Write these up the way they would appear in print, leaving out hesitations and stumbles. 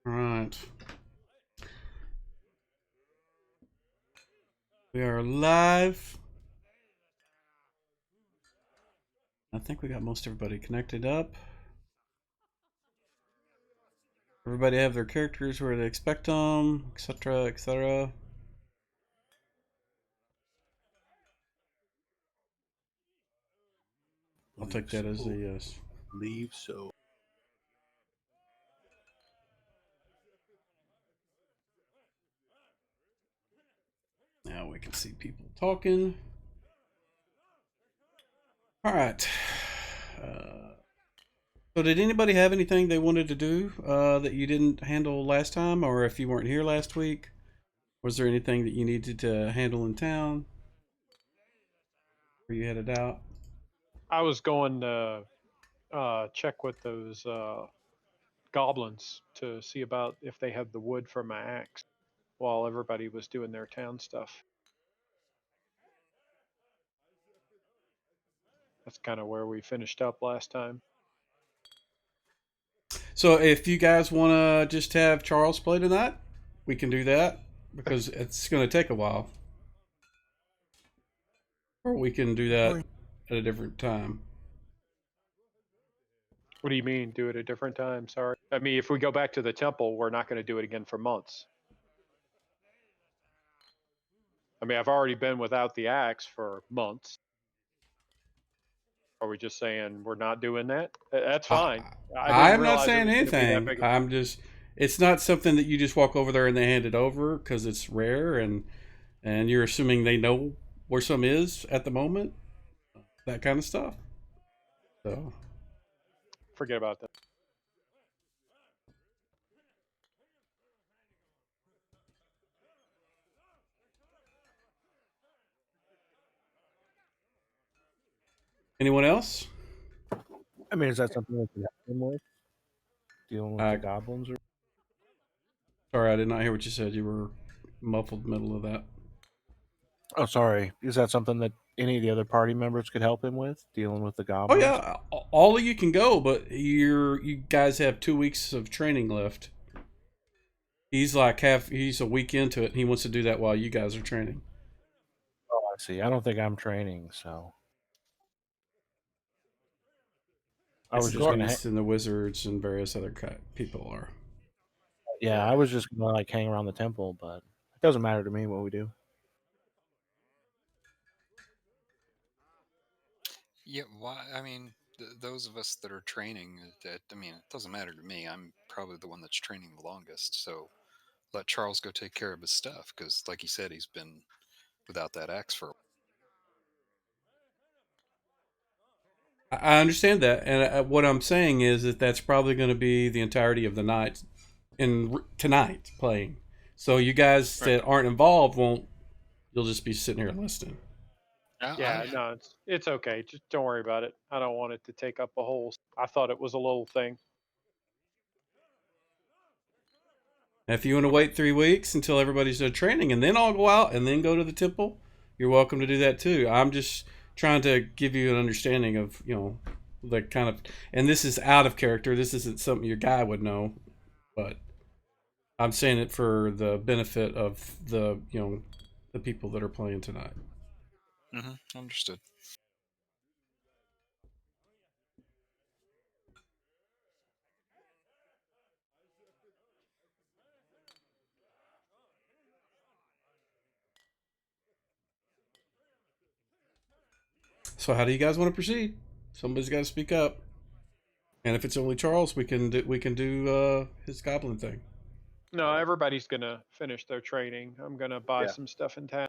All right. We are live. I think we got most everybody connected up. Everybody have their characters where they expect them, etc., etc. I'll take that as a yes. Leave so. Now we can see people talking. All right. So did anybody have anything they wanted to do that you didn't handle last time, or if you weren't here last week, was there anything that you needed to handle in town? Or you headed out? I was going to check with those goblins to see about if they had the wood for my axe while everybody was doing their town stuff. That's kind of where we finished up last time. So if you guys want to just have Charles play tonight, we can do that because it's going to take a while. Or we can do that at a different time. What do you mean, do it a different time? Sorry. I mean, if we go back to the temple, we're not going to do it again for months. I mean, I've already been without the axe for months. Are we just saying we're not doing that? That's fine. I didn't I'm not realize saying it was going to be that anything. big. I'm just, it's not something that you just walk over there and they hand it over because it's rare and you're assuming they know where some is at the moment, that kind of stuff. So Forget about that. anyone else? I mean, is that something we can help him with? Dealing with Uh, the goblins? Or... Sorry, I did not hear what you said. You were muffled middle of that. Oh, sorry. Is that something that any of the other party members could help him with? Dealing with the Oh goblins? yeah, all of you can go, but you guys have 2 weeks of training left. He's like he's a week into it and he wants to do that while you guys are training. Oh, I see. I don't think I'm training, so. I It's was the just gonna. priests and the wizards and various other people are. Yeah, I was just gonna like hang around the temple, but it doesn't matter to me what we do. Yeah, why? I mean, those of us that are training, I mean, it doesn't matter to me. I'm probably the one that's training the longest. So let Charles go take care of his stuff because, like he said, he's been without that axe for. I understand that, and what I'm saying is that that's probably going to be the entirety of the night in tonight playing. So you guys Right. that aren't involved won't. You'll just be sitting here listening. Yeah, no, it's okay. Just don't worry about it. I don't want it to take up a whole. I thought it was a little thing. If you want to Okay. wait 3 weeks until everybody's done training and then I'll go out and then go to the temple, you're welcome to do that too. I'm just trying to give you an understanding of, the kind of, and this is out of character. This isn't something your guy would know, but I'm saying it for the benefit of the people that are playing tonight. Understood. So how do you guys want to proceed? Somebody's got to speak up. And if it's only Charles, we can do his goblin thing. No, everybody's gonna finish their training. I'm gonna buy some stuff in town,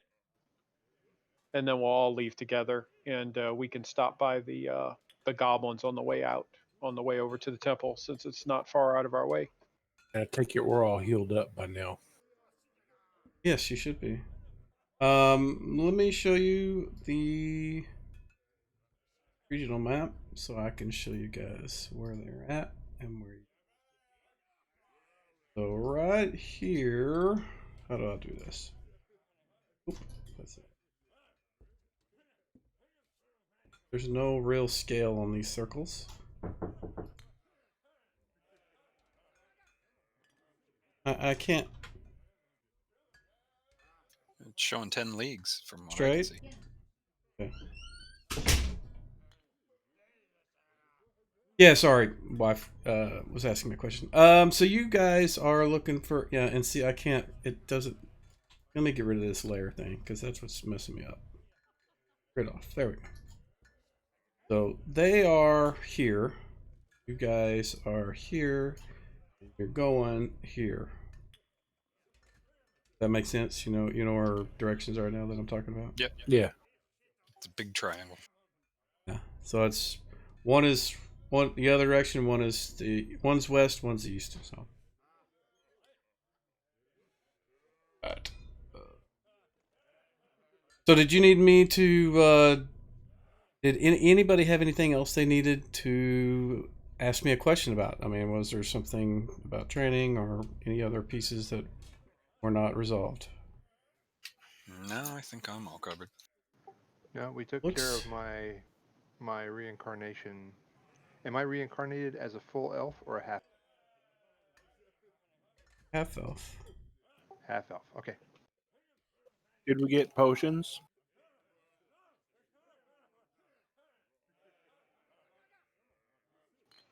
and then we'll all leave together, and we can stop by the goblins on the way out, on the way over to the temple, since it's not far out of our way. I take it we're all healed up by now. Yes, you should be. Let me show you the regional map so I can show you guys where they're at and where. So right here, how do I do this? Oop, that's it. There's no real scale on these circles. I can't It's showing 10 leagues from what I can straight. see. Okay. Yeah, sorry, wife was asking me a question. So you guys are looking for and see, I can't. It doesn't. Let me get rid of this layer thing because that's what's messing me up. Rid off. There we go. So they are here. You guys are here. You're going here. That makes sense. You know where directions are now that I'm talking about. Yep. Yeah. It's a big triangle. Yeah. So it's one is one the other direction. One's west. One's east. So. Right. So did you need me to? Did anybody have anything else they needed to ask me a question about? I mean, was there something about training or any other pieces that were not resolved? No, I think I'm all covered. No, we took care Looks of my reincarnation. Am I reincarnated as a full elf or a half elf. half elf? Okay. Did we get potions?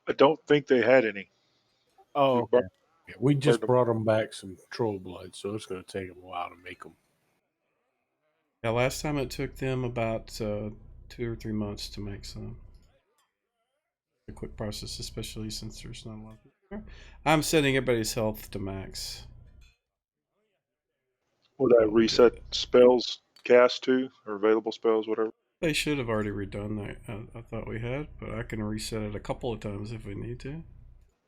I don't think they had any. Oh, We okay. brought- Yeah, we just them. brought them back some troll blood, so it's going to take them a while to make them. Yeah, last time it took them about 2 or 3 months to make some. A quick process, especially since there's not a lot of people here. I'm setting everybody's health to max. Would I Oh, reset good. spells cast too, or available spells, whatever? They should have already redone that. I thought we had, but I can reset it a couple of times if we need to.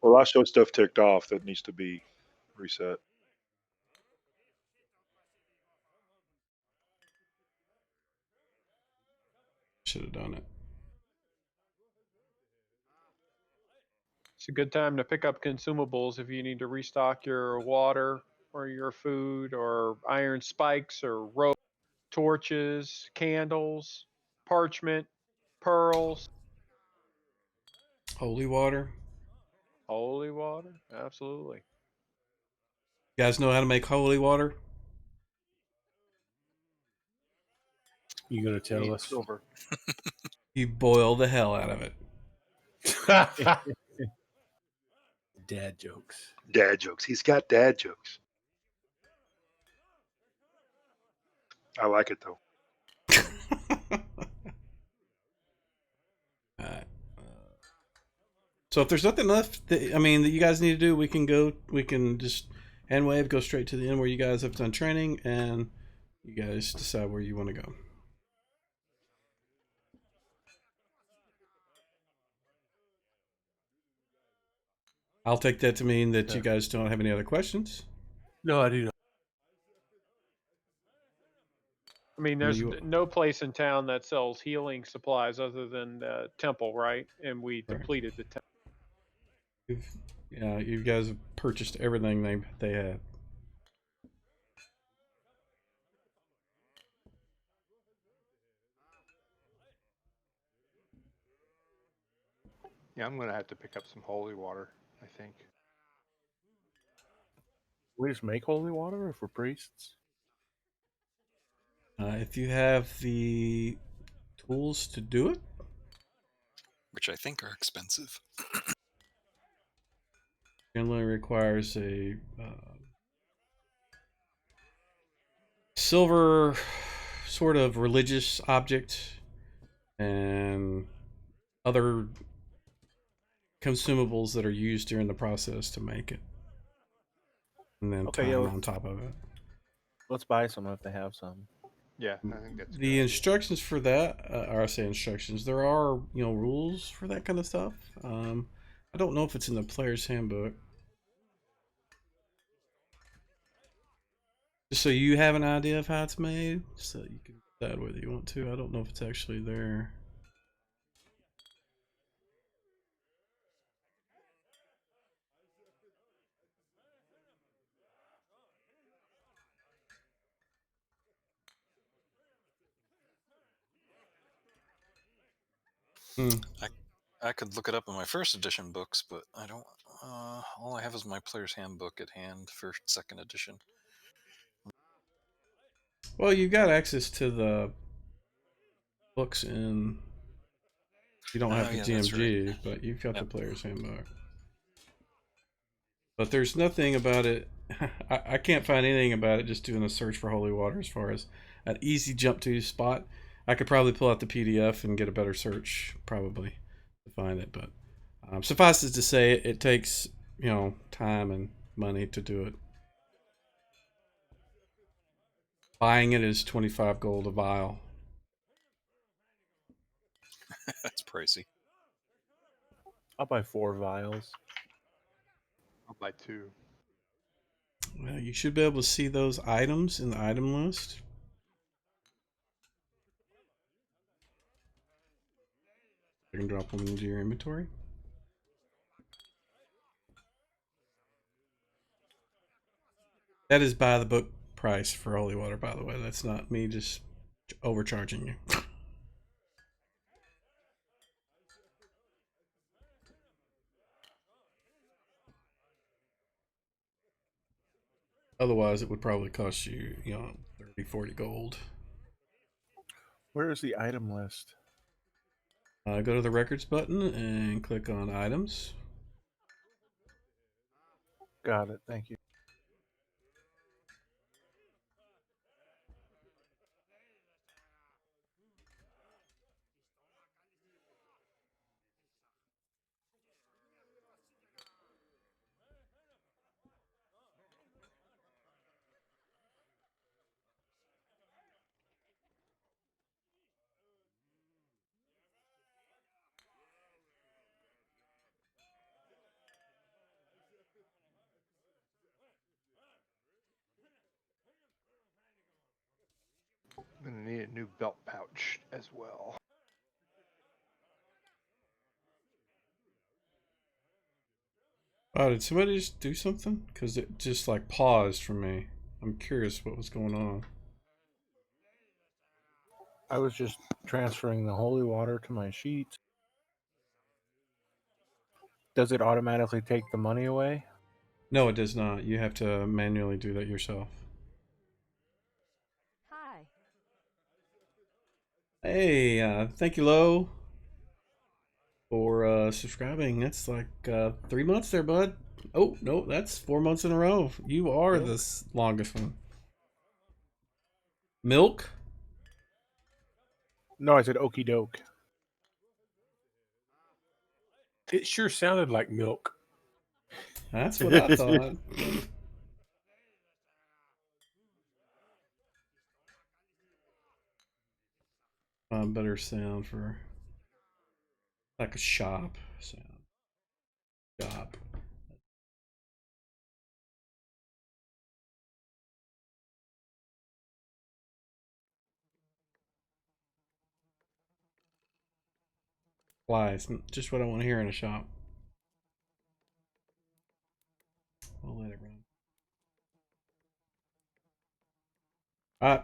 Well, I show stuff ticked off that needs to be reset. Should have done it. It's a good time to pick up consumables if you need to restock your water or your food or iron spikes or rope, torches, candles, parchment, pearls, Holy water. holy water. Absolutely. You guys know how to make holy water? You going to You tell need us? silver. You boil the hell out of it. Dad jokes. Dad jokes. He's got dad jokes. I like it though. Alright. So if there's nothing left that you guys need to do, we can just hand wave, go straight to the end where you guys have done training, and you guys decide where you want to go. I'll take that to mean that you guys don't have any other questions. No, I do not. I mean, there's no place in town that sells healing supplies other than the temple, right? And we depleted the temple. You guys have purchased everything they had. Yeah, I'm gonna have to pick up some holy water, I think. We just make holy water if we're priests. If you have the tools to do it, Which I think are expensive. generally requires a silver sort of religious object and other consumables that are used during the process to make it, and then Okay, time on top of it. Let's buy some if they have some. Yeah, I think that's a The good instructions for that, or I say instructions, there are rules for that kind of stuff. I don't know if it's in the player's handbook. Just so you have an idea of how it's made, so you can decide whether you want to. I don't know if it's actually there. I could look it up in my first edition books, but I don't. All I have is my player's handbook at hand for 2nd edition. Well, you've got access to the books in. You don't have the yeah, that's GMG, right. but you've got the Yep. player's handbook. But there's nothing about it. I can't find anything about it just doing a search for holy water as far as an easy jump to spot. I could probably pull out the PDF and get a better search probably to find it. But suffice it to say, it takes time and money to do it. Buying it is 25 gold a vial. That's pricey. I'll buy 4 vials. I'll buy 2. Well, you should be able to see those items in the item list. You can drop them into your inventory. That is by the book price for holy water, by the way. That's not me just overcharging you. Otherwise, it would probably cost you, 30, 40 gold. Where is the item list? Go to the records button and click on items. Got it. Thank you. I'm gonna need a new belt pouch as well. Oh, did somebody just do something? Because it just like paused for me. I'm curious what was going on. I was just transferring the holy water to my sheet. Does it automatically take the money away? No, it does not. You have to manually do that yourself. Hi. Hey, thank you, Lo, for subscribing. That's like 3 months there, bud. Oh, no, that's 4 months in a row. You are Milk? the longest one. Milk? No, I said okie doke. It sure sounded like milk. That's what I thought. Better sound for like a shop sound. Shop. Flies. Just what I want to hear in a shop. I'll let it run.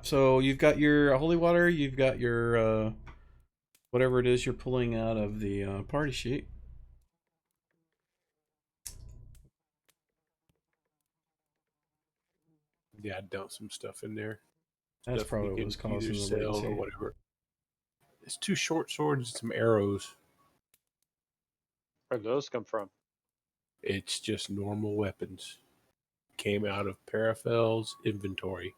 So you've got your holy water, you've got your whatever it is you're pulling out of the party sheet. Yeah, I dumped some stuff in there. That's Stuff probably we what can was either causing the sell latency. or whatever. It's 2 short swords and some arrows. Where'd those come from? It's just normal weapons. Came out of Parafell's inventory.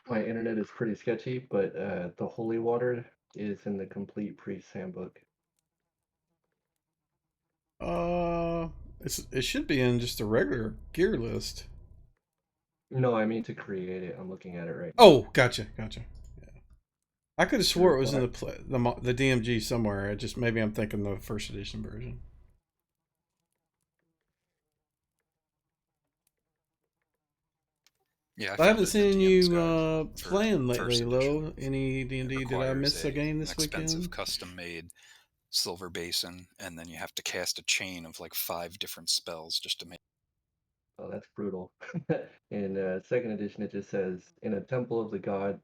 My internet is pretty sketchy, but the holy water is in the complete priest handbook. It should be in just a regular gear list. No, I mean to create it. I'm looking at it right now. Oh, gotcha. Yeah. I could have swore Sure, it was in but the DMG somewhere. I just maybe I'm thinking the first edition version. Yeah, I haven't found it in seen the DM's you guide for playing first lately, edition. Lo. Any It D&D? Did I requires miss a game an this expensive weekend? custom-made silver basin, and then you have to cast a chain of like 5 different spells just to make. Oh, that's brutal. In second edition, it just says, in a temple of the god,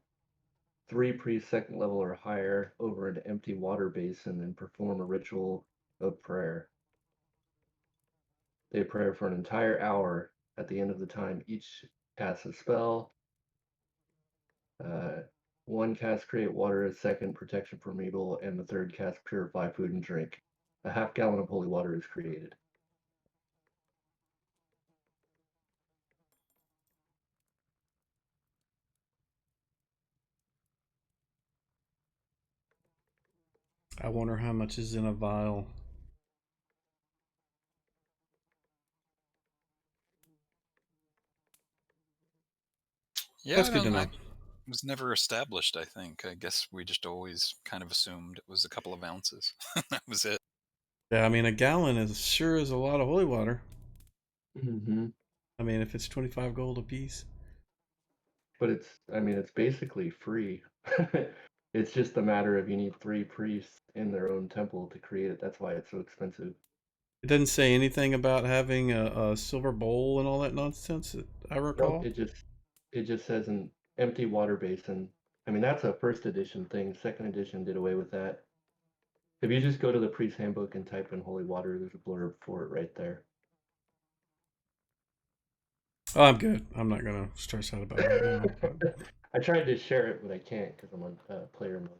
3 priests second level or higher over an empty water basin and perform a ritual of prayer. They pray for an entire hour. At the end of the time, each casts a spell. One cast create water, a second protection from evil, and the third cast purify food and drink. A half gallon of holy water is created. I wonder how much is in a vial. Yeah, That's good to know. It was never established, I think. I guess we just always kind of assumed it was a couple of ounces. That was it. Yeah, I mean, a gallon is a lot of holy water. Mm-hmm. I mean, if it's 25 gold a piece. But it's basically free. It's just a matter of you need 3 priests in their own temple to create it. That's why it's so expensive. It doesn't say anything about having a silver bowl and all that nonsense that I recall. Nope, it just says an empty water basin. I mean, that's a first edition thing. Second edition did away with that. If you just go to the priest handbook and type in holy water, there's a blurb for it right there. Oh, I'm good. I'm not gonna stress out about it now. But... I tried to share it, but I can't because I'm on player mode.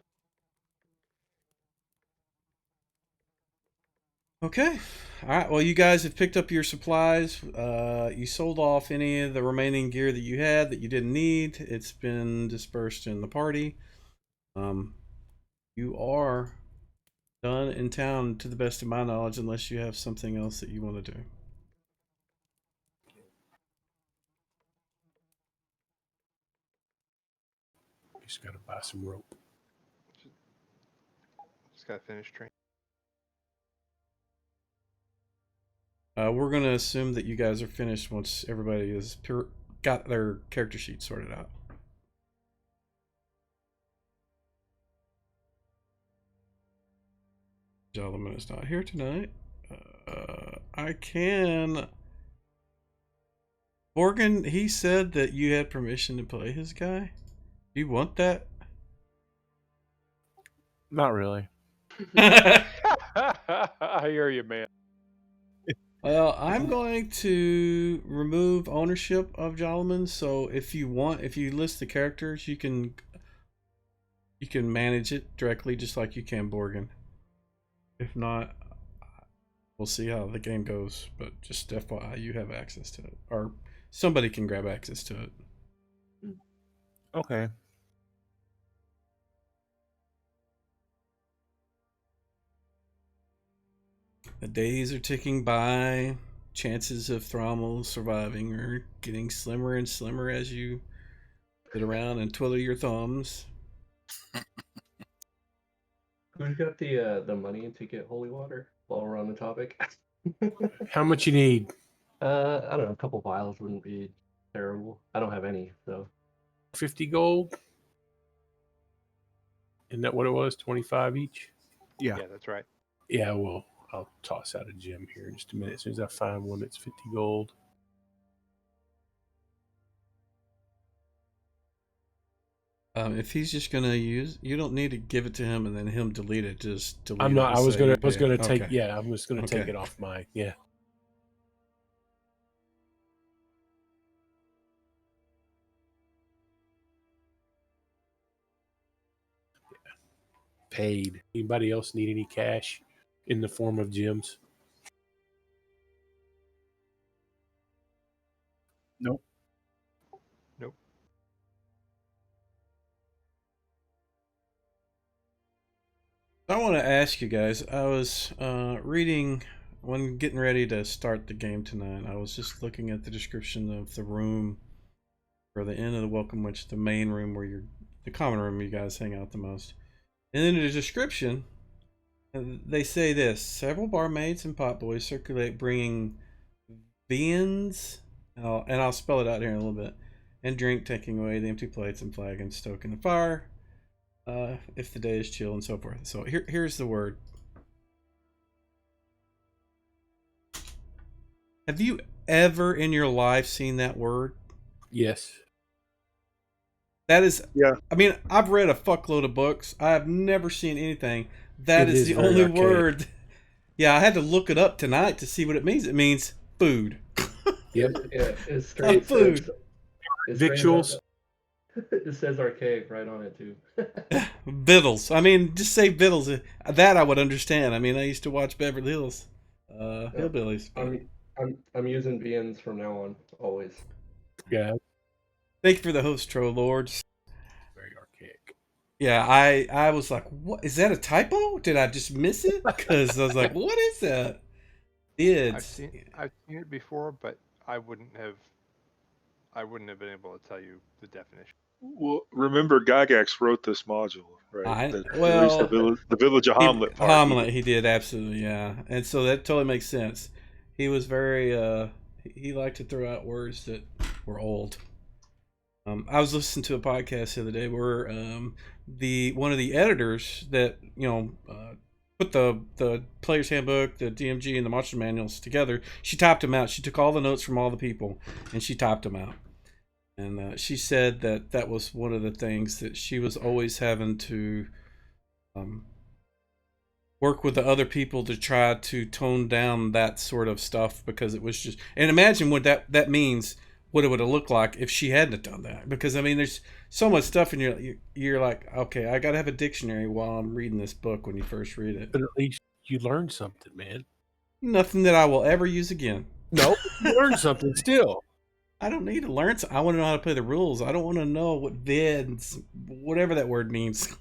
Okay. All right. Well, you guys have picked up your supplies. You sold off any of the remaining gear that you had that you didn't need. It's been dispersed in the party. You are done in town to the best of my knowledge, unless you have something else that you want to do. Just got to buy some rope. Just got to finish training. We're gonna assume that you guys are finished once everybody has got their character sheet sorted out. Gentleman is not here tonight. I can. Morgan, he said that you had permission to play his guy. Do you want that? Not really. I hear you, man. Well, I'm going to remove ownership of Jolman. So if you want, if you list the characters, you can manage it directly, just like you can Borgen. If not, we'll see how the game goes. But just FYI, you have access to it, or somebody can grab access to it. Okay. The days are ticking by. Chances of Thrommel surviving are getting slimmer and slimmer as you sit around and twiddle your thumbs. Who's got the money to get holy water while we're on the topic? How much you need? I don't know, a couple vials wouldn't be terrible. I don't have any, so 50 gold? Isn't that what it was? 25 each? Yeah. Yeah, that's right. Yeah, well, I'll toss out a gem here in just a minute. As soon as I find one that's 50 gold. If he's just gonna use, you don't need to give it to him and then him delete it. Just delete. I'm not. it I was say gonna. you I was did. gonna take. Okay. Yeah, I was gonna take Okay. it off my. Yeah. Paid. Anybody else need any cash in the form of gems? Nope. Nope. I want to ask you guys. I was reading when getting ready to start the game tonight. I was just looking at the description of the room for the inn of the Welcome Witch, the main room where you're, the common room you guys hang out the most. And in the description, they say this: several barmaids and potboys circulate, bringing viands, and I'll spell it out here in a little bit, and drink, taking away the empty plates and flagons, stoking the fire. If the day is chill and so forth. So here's the word. Have you ever in your life seen that word? Yes. That is, Yeah. I mean, I've read a fuckload of books. I have never seen anything. That It is is the very only archaic. word. Yeah, I had to look it up tonight to see what it means. It means food. Yep. It straight Food. says it straight Victuals. up- it says archaic right on it too. Vittles. I mean, just say vittles. That I would understand. I mean, I used to watch Beverly Hills Hillbillies. But I'm using viands from now on, always. Yeah. thank you for the host, Troll Lords. Very archaic. Yeah, I was like, what is that a typo? Did I just miss it? Because I was like, what is that? I've seen it before, but I wouldn't have been able to tell you the definition. Well, remember Gygax wrote this module, right? At least well, the village of Hamlet part. He did absolutely, yeah, and so that totally makes sense. He was very he liked to throw out words that were old. I was listening to a podcast the other day where one of the editors that put the player's handbook, the DMG, and the monster manuals together. She typed them out. She took all the notes from all the people and she typed them out. And she said that was one of the things that she was always having to work with the other people to try to tone down that sort of stuff, because it was just, and imagine what that means, what it would have looked like if she hadn't done that. Because I mean, there's so much stuff and you're like, okay, I gotta have a dictionary while I'm reading this book when you first read it. But at least you learned something, man. Nothing that I will ever use again. No, you learned something still. I don't need to learn. I want to know how to play the rules. I don't want to know what vids, whatever that word means.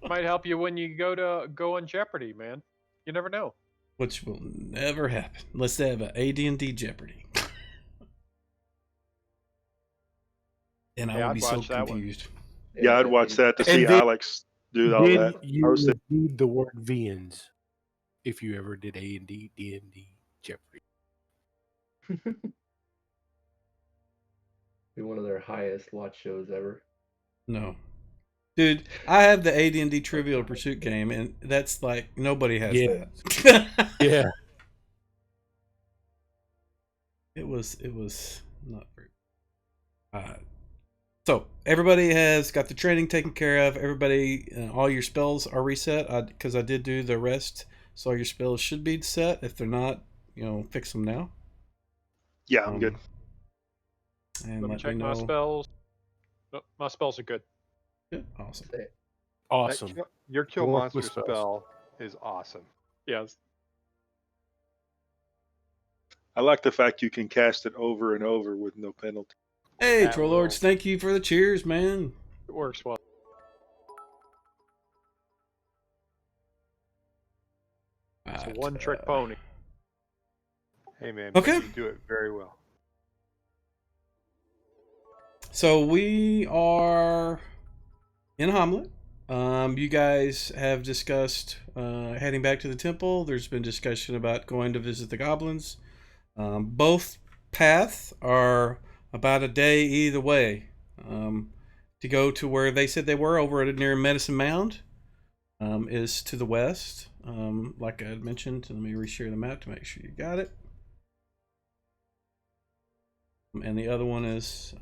Might help you when you go on Jeopardy, man. You never know. Which will never happen unless they have an AD&D Jeopardy. And I would be so confused. Yeah, I'd watch that to see Alex do all that. You would need the word viands if you ever did A&D, D&D, Jeopardy. Be one of their highest watch shows ever. No. Dude, I have the AD&D Trivial Pursuit game, and that's like, nobody has that. Yeah. It was not very. So everybody has got the training taken care of. Everybody, all your spells are reset. Because I did do the rest, so all your spells should be set. If they're not, fix them now. Yeah, I'm good. And let me check my spells. Oh, my spells are good. Good. Awesome. Awesome. Your kill monster spell is awesome. Yes. I like the fact you can cast it over and over with no penalty. Hey, Troll Lords, thank you for the cheers, man. It works well. It's a one-trick pony. Hey, man. Okay. You do it very well. So we are in Hamlet. You guys have discussed heading back to the temple. There's been discussion about going to visit the goblins. Both paths are about a day either way. To go to where they said they were over at near Medicine Mound is to the west. Like I had mentioned, let me reshare the map to make sure you got it. And the other one is,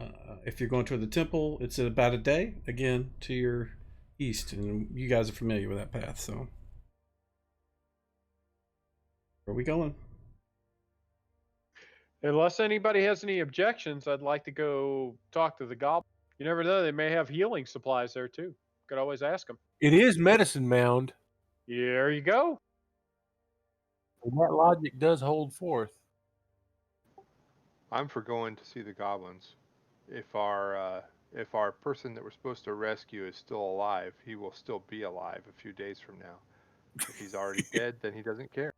if you're going toward the temple, it's about a day, again, to your east. And you guys are familiar with that path, so. Where are we going? Unless anybody has any objections, I'd like to go talk to the goblin. You never know, they may have healing supplies there too. Could always ask them. It is Medicine Mound. There you go. And that logic does hold forth. I'm for going to see the goblins. If our person that we're supposed to rescue is still alive, he will still be alive a few days from now. If he's already dead, then he doesn't care.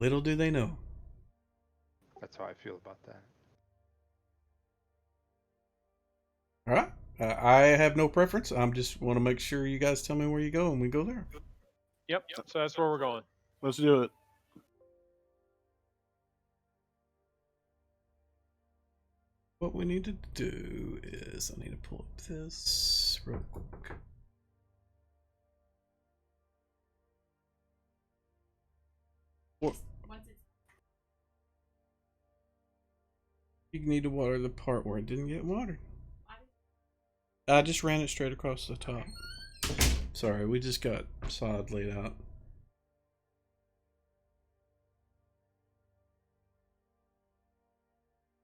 Little do they know. That's how I feel about that. All right. I have no preference. I'm just want to make sure you guys tell me where you go and we go there. Yep. So that's where we're going. Let's do it. What we need to do is I need to pull up this real quick. You need to water the part where it didn't get watered. I just ran it straight across the top. Sorry, we just got sod laid out.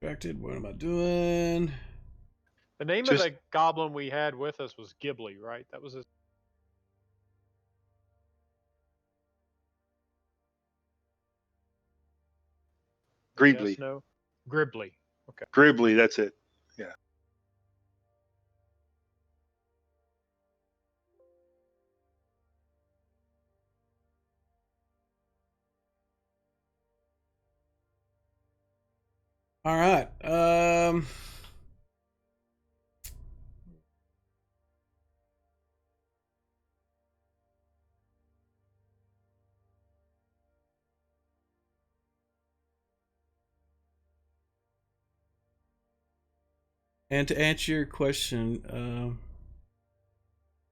Distracted, what am I doing? The name of the goblin we had with us was Ghibli, right? That was his. Greebly. Yes, no? Gribbly. Okay. Gribbly, that's it. Yeah. All right. And to answer your question,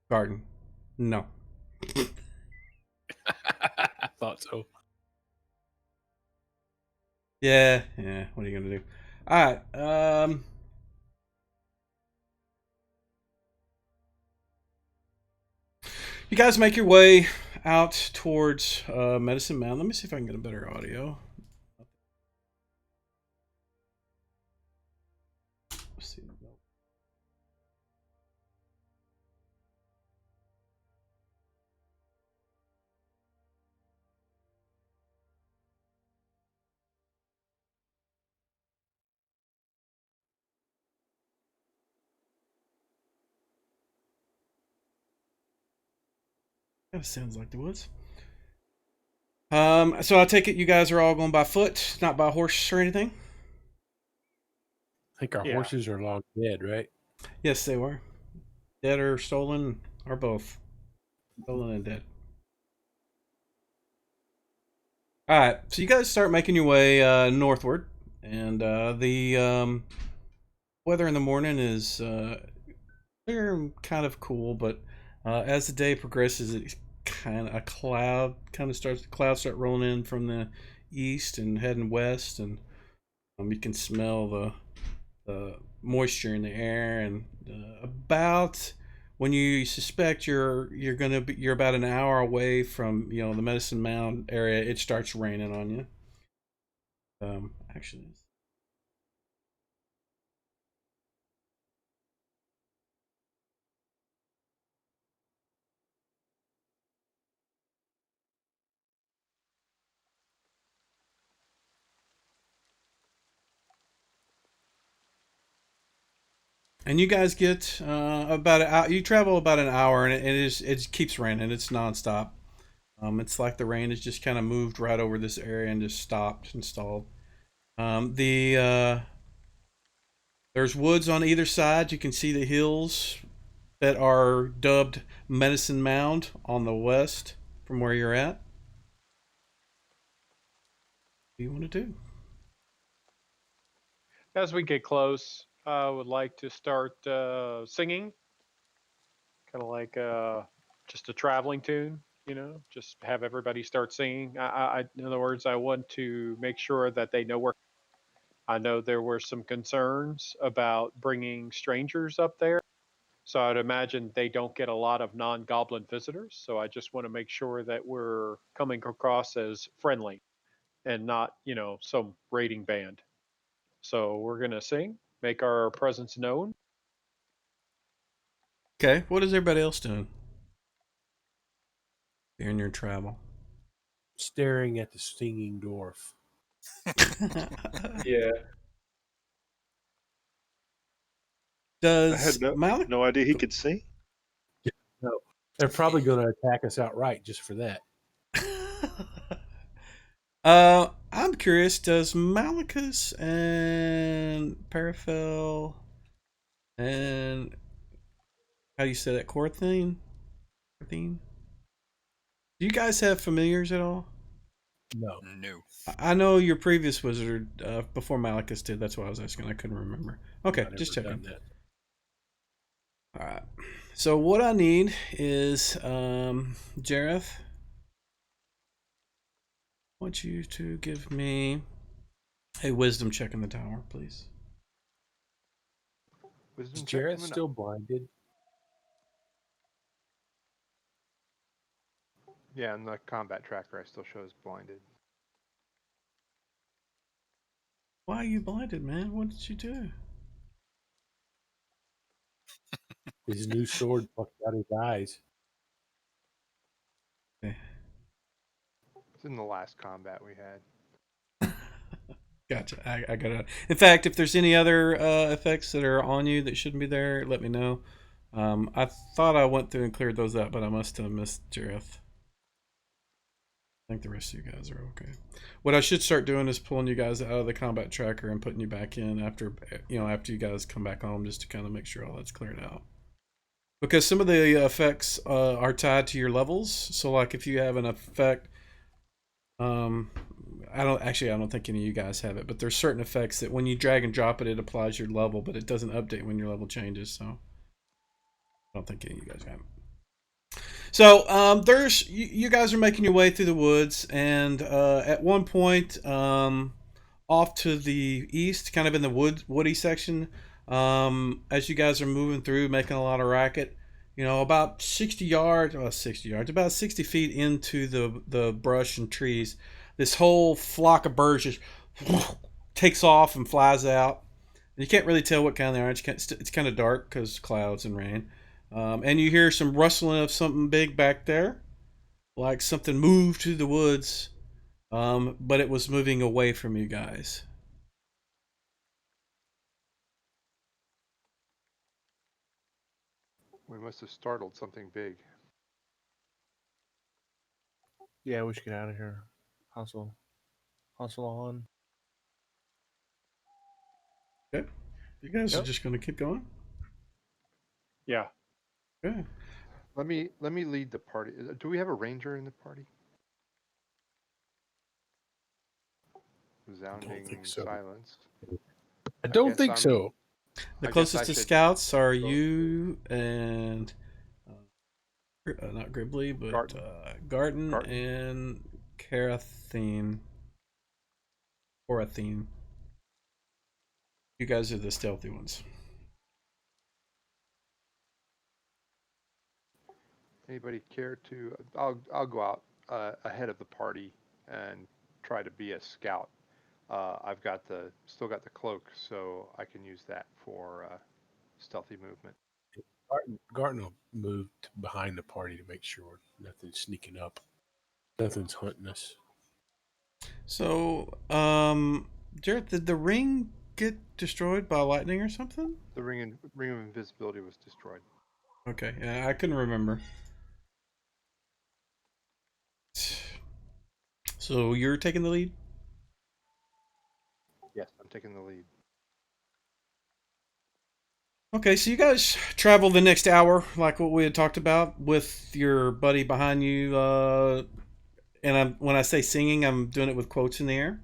garden, no. I thought so. Yeah. What are you gonna do? All right. You guys make your way out towards Medicine Mound. Let me see if I can get a better audio. Let's see. Kind of sounds like the woods. So I take it you guys are all going by foot, not by horse or anything? I think our horses are long dead, right? Yes, they were. Dead or stolen, or both. Stolen and dead. Alright, so you guys start making your way northward, and the weather in the morning is clear and kind of cool, but as the day progresses, it clouds start rolling in from the east and heading west, and you can smell the moisture in the air, and about when you suspect you're about an hour away from the Medicine Mound area, it starts raining on you. Actually. And you guys get you travel about an hour, and it keeps raining. It's nonstop. It's like the rain has just kind of moved right over this area and just stopped and stalled. There's woods on either side. You can see the hills that are dubbed Medicine Mound on the west from where you're at. What do you want to do? As we get close, I would like to start singing, kind of like just a traveling tune. Just have everybody start singing. In other words, I want to make sure that they know where. I know there were some concerns about bringing strangers up there, so I'd imagine they don't get a lot of non-goblin visitors. So I just want to make sure that we're coming across as friendly and not, some raiding band. So we're gonna sing, make our presence known. Okay, what is everybody else doing during your travel? Staring at the stinging dwarf. Yeah. I had Does Malik? no idea he could sing. No, they're probably going to attack us outright just for that. I'm curious. Does Malicus and Paraphil and how do you say that? Corthine? Do you guys have familiars at all? No. No. I know your previous wizard before Malicus did. That's why I was asking. I couldn't remember. Okay, just checking. All right. So what I need is Jerath. I want you to give me a wisdom check in the tower, please. Wisdom Is check Jerath coming still up. blinded? Yeah, in the combat tracker, I still shows blinded. Why are you blinded, man? What did you do? His new sword fucked out his eyes. Okay. It's in the last combat we had. Gotcha. I got it. In fact, if there's any other effects that are on you that shouldn't be there, let me know. I thought I went through and cleared those up, but I must have missed Jerath. I think the rest of you guys are okay. What I should start doing is pulling you guys out of the combat tracker and putting you back in after after you guys come back home, just to kind of make sure all that's cleared out. Because some of the effects are tied to your levels. So, like if you have an effect, I don't think any of you guys have it, but there's certain effects that when you drag and drop it, it applies your level, but it doesn't update when your level changes. So, I don't think any of you guys have it. So there's you guys are making your way through the woods, and at one point, off to the east, kind of in the woody section, as you guys are moving through, making a lot of racket, about 60 yards, about 60 feet into the brush and trees, this whole flock of birds just takes off and flies out. You can't really tell what kind they are. It's kind of dark because clouds and rain. And you hear some rustling of something big back there, like something moved to the woods, but it was moving away from you guys. We must have startled something big. Yeah, we should get out of here. Hustle on. Okay, you guys are just going to keep going. Yeah. Okay. Let me lead the party. Do we have a ranger in the party? Resounding think so. silence. I don't guess think I'm- so. The I guess closest I to should scouts are go- you and not Gribbly, but Garten Garten. and Carathene. Corathene. You guys are the stealthy ones. Anybody care to? I'll go out ahead of the party and try to be a scout. I've still got the cloak, so I can use that for stealthy movement. Garten will move behind the party to make sure nothing's sneaking up. Nothing's hunting us. So, Jared, did the ring get destroyed by lightning or something? The ring of invisibility was destroyed. Okay, yeah, I couldn't remember. So you're taking the lead? Yes, I'm taking the lead. Okay, so you guys travel the next hour, like what we had talked about, with your buddy behind you. And when I say singing, I'm doing it with quotes in the air.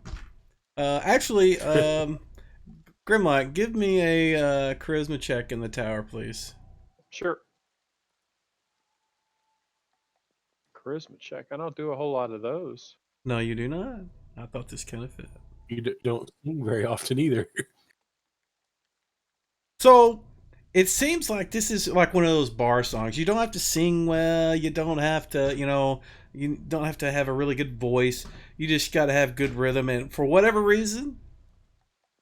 Actually, Grimlock, give me a charisma check in the tower, please. Sure. Charisma check. I don't do a whole lot of those. No, you do not. I thought this kind of fit. You don't sing very often either. So it seems like this is like one of those bar songs. You don't have to sing well. You don't have to, you don't have to have a really good voice. You just got to have good rhythm. And for whatever reason,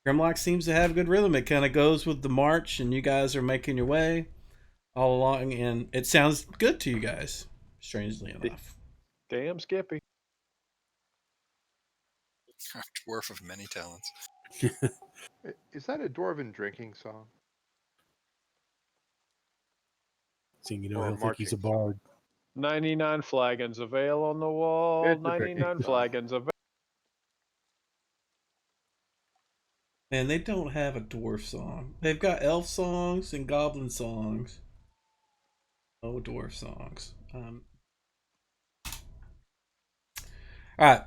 Grimlock seems to have good rhythm. It kind of goes with the march, and you guys are making your way all along, and it sounds good to you guys, strangely enough. Damn Skippy. Dwarf of many talents. Is that a dwarven drinking song? Seeing Or a he'll think he's a marching song. bard. 99 flagons of ale on the wall. It's a drinking 99 song. flagons of And they don't have a dwarf song. They've got elf songs and goblin songs. No dwarf songs. All right.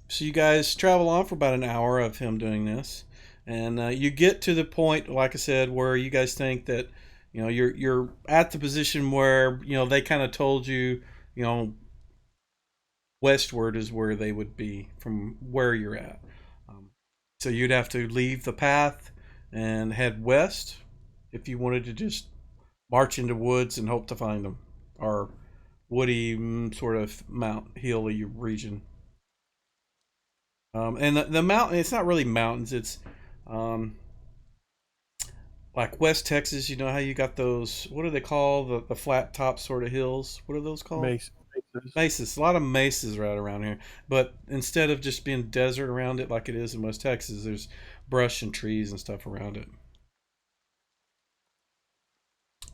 So you guys travel on for about an hour of him doing this, and you get to the point, like I said, where you guys think that you're at the position where they kind of told you, westward is where they would be from where you're at. So you'd have to leave the path and head west, if you wanted to just march into woods and hope to find them, or woody sort of hilly region. And the mountain, it's not really mountains. It's um, like West Texas. You know how you got those? What do they call the flat top sort of hills? What are those called? Mesas. Mesas. A lot of mesas right around here. But instead of just being desert around it like it is in West Texas, there's brush and trees and stuff around it.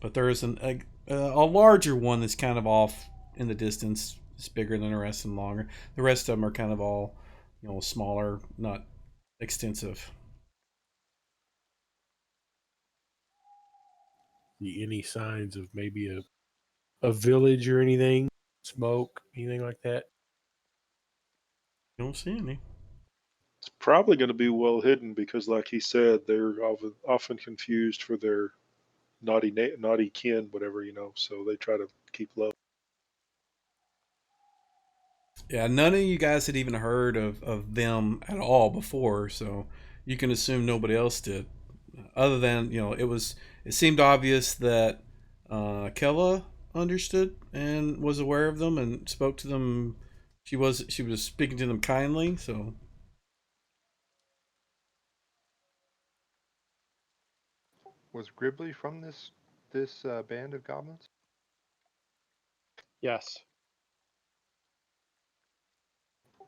But there is a larger one that's kind of off in the distance. It's bigger than the rest and longer. The rest of them are kind of all, smaller, not extensive. See any signs of maybe a village or anything? Smoke, anything like that? You don't see any. It's probably going to be well hidden because, like he said, they're often confused for their naughty kin, whatever, so they try to keep low. Yeah, none of you guys had even heard of them at all before, so you can assume nobody else did. Other than, it seemed obvious that Kella understood and was aware of them and spoke to them. She was speaking to them kindly, so Was Gribbly from this band of goblins? Yes.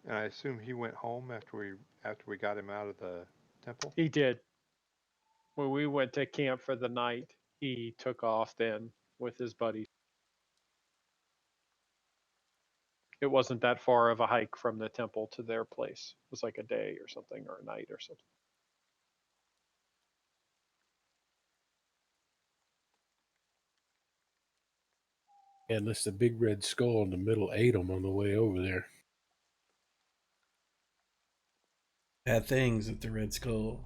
And I assume he went home after we got him out of the temple. He did. When we went to camp for the night, he took off then with his buddies. It wasn't that far of a hike from the temple to their place. It was like a day or something, or a night or something. Yeah, unless the big red skull in the middle ate them on the way over there. bad things at the Red Skull.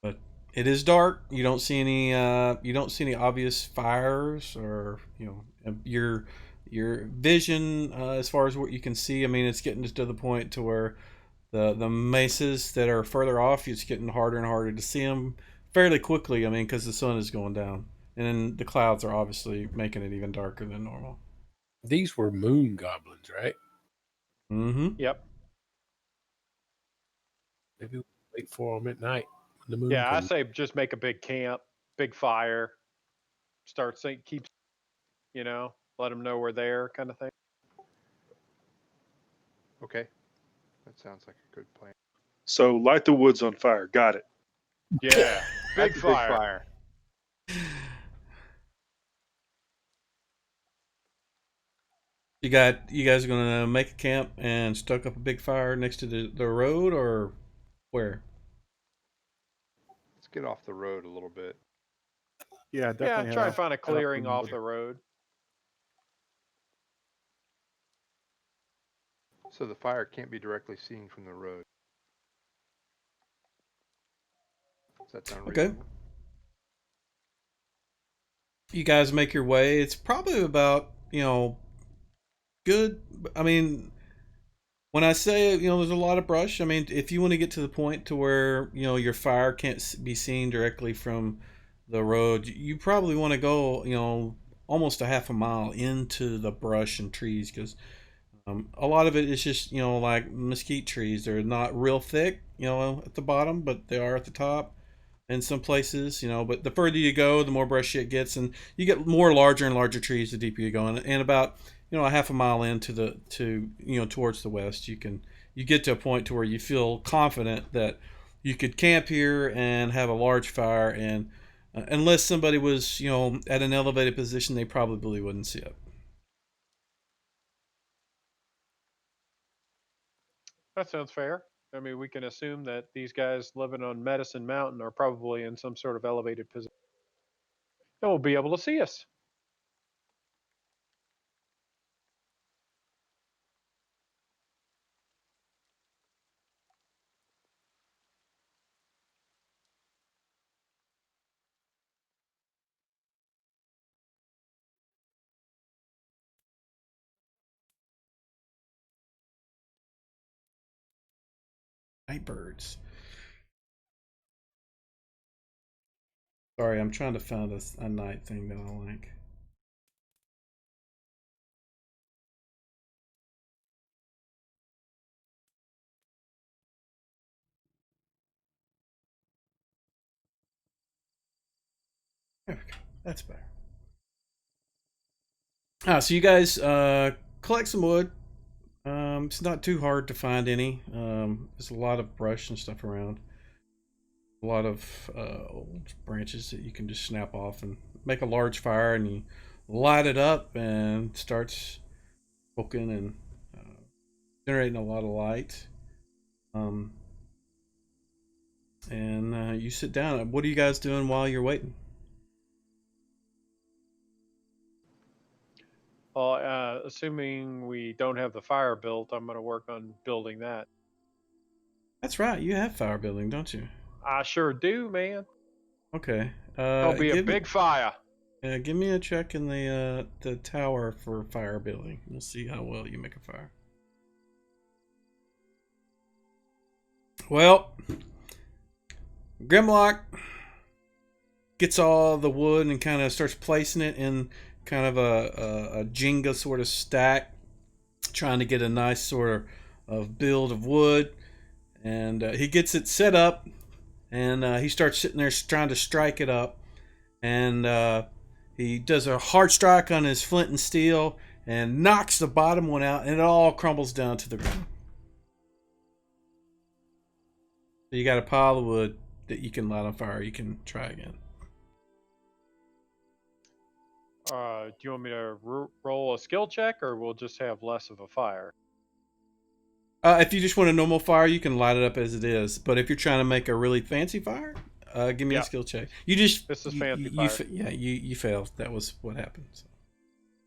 But it is dark. You don't see any. You don't see any obvious fires, or your vision as far as what you can see. I mean, it's getting to the point to where the mesas that are further off, it's getting harder and harder to see them fairly quickly. I mean, because the sun is going down, and then the clouds are obviously making it even darker than normal. These were moon goblins, right? Mm-hmm. Yep. Maybe we'll wait for them at night when the moon Yeah, I comes. say just make a big camp, big fire, start saying, let them know we're there, kind of thing. Okay, that sounds like a good plan. So light the woods on fire. Got it. Yeah, big That's a fire. big fire. You guys gonna make a camp and stoke up a big fire next to the road, or where? Let's get off the road a little bit. Yeah, Yeah, definitely try to head find a off clearing the off road. the road. So the fire can't be directly seen from the road. Does that sound Okay. reasonable? You guys make your way. It's probably about, good. I mean, when I say, there's a lot of brush, I mean, if you want to get to the point to where, your fire can't be seen directly from the road, you probably want to go, almost a half a mile into the brush and trees, because a lot of it is just, like mesquite trees. They're not real thick, at the bottom, but they are at the top in some places, but the further you go, the more brushy it gets, and you get more larger and larger trees the deeper you go. And about, a half a mile into towards the west, you get to a point to where you feel confident that you could camp here and have a large fire, and unless somebody was, at an elevated position, they probably wouldn't see it. That sounds fair. I mean, we can assume that these guys living on Medicine Mountain are probably in some sort of elevated position. And will be able to see us. Night birds. Sorry, I'm trying to find a night thing that I like. There we go. That's better. So you guys collect some wood. It's not too hard to find any. There's a lot of brush and stuff around. A lot of old branches that you can just snap off and make a large fire, and you light it up and starts smoking and generating a lot of light. And you sit down. What are you guys doing while you're waiting? Well, assuming we don't have the fire built, I'm going to work on building that. That's right. You have fire building, don't you? I sure do, man. Okay. It'll be a big fire. Give me a check in the tower for fire building. We'll see how well you make a fire. Well, Grimlock gets all the wood and kind of starts placing it in kind of a Jenga sort of stack, trying to get a nice sort of build of wood. And he gets it set up, and he starts sitting there trying to strike it up. And he does a hard strike on his flint and steel and knocks the bottom one out, and it all crumbles down to the ground. So you got a pile of wood that you can light on fire. You can try again. Do you want me to roll a skill check, or we'll just have less of a fire? If you just want a normal fire, you can light it up as it is. But if you're trying to make a really fancy fire, give me a skill check. You just this is fancy fire. You failed. That was what happened. So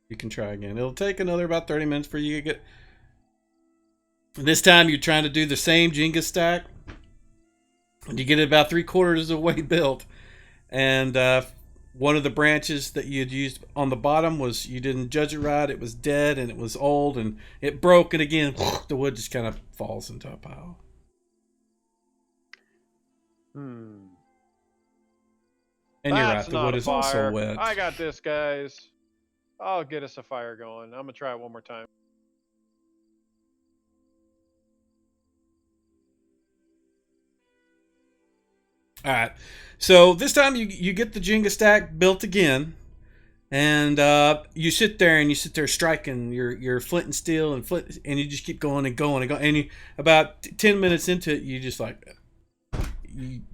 you can try again. It'll take another about 30 minutes for you to get. This time you're trying to do the same Jenga stack, and you get it about 3/4 of the way built. And one of the branches that you had used on the bottom was, you didn't judge it right. It was dead and it was old and it broke, and again the wood just kind of falls into a pile. And you're right, the wood is also wet. I got this, guys. I'll get us a fire going. I'm gonna try it one more time. All right, so this time you get the Jenga stack built again, and you sit there striking your flint and steel and you just keep going and going and going, and you, about 10 minutes into it, you just like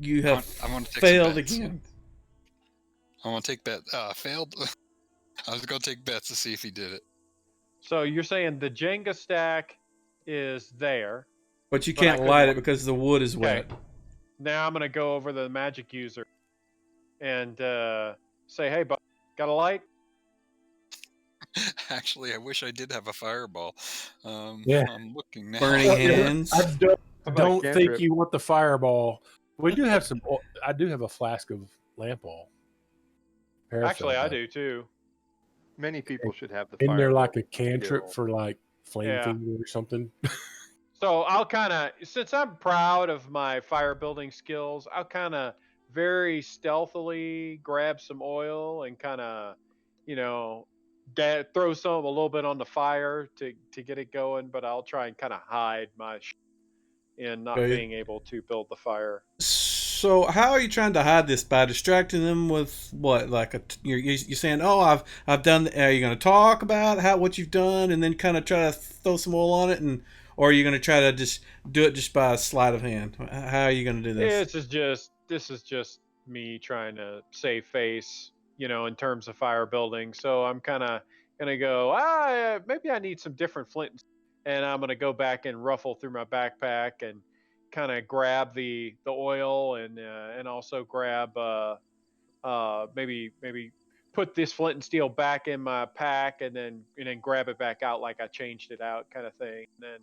you have failed again. I want to take bet. Failed. I was going to take bets to see if he did it. So you're saying the Jenga stack is there, but you can't light it because the wood is wet. Now I'm going to go over to the magic user and say, hey, bud, got a light? Actually, I wish I did have a fireball. Yeah. I'm looking now. Burning hands. I don't think you want the fireball. We do have some. I do have a flask of lamp oil. Actually, I do too. Many people should have the Isn't fire. there like a cantrip for like flame Yeah. finger or something? So I'll kind of, since I'm proud of my fire building skills, I'll kind of very stealthily grab some oil and kind of, throw some a little bit on the fire to get it going. But I'll try and kind of hide my in not being able to build the fire. So how are you trying to hide this? By distracting them with what? Like you're saying, oh, I've done. Are you going to talk about what you've done and then kind of try to throw some oil on it, or are you going to try to just do it just by a sleight of hand? How are you going to do this? This is just me trying to save face, in terms of fire building. So I'm kind of gonna go. Maybe I need some different flint, and I'm gonna go back and ruffle through my backpack and kind of grab the oil and also grab maybe put this flint and steel back in my pack and then grab it back out like I changed it out, kind of thing. And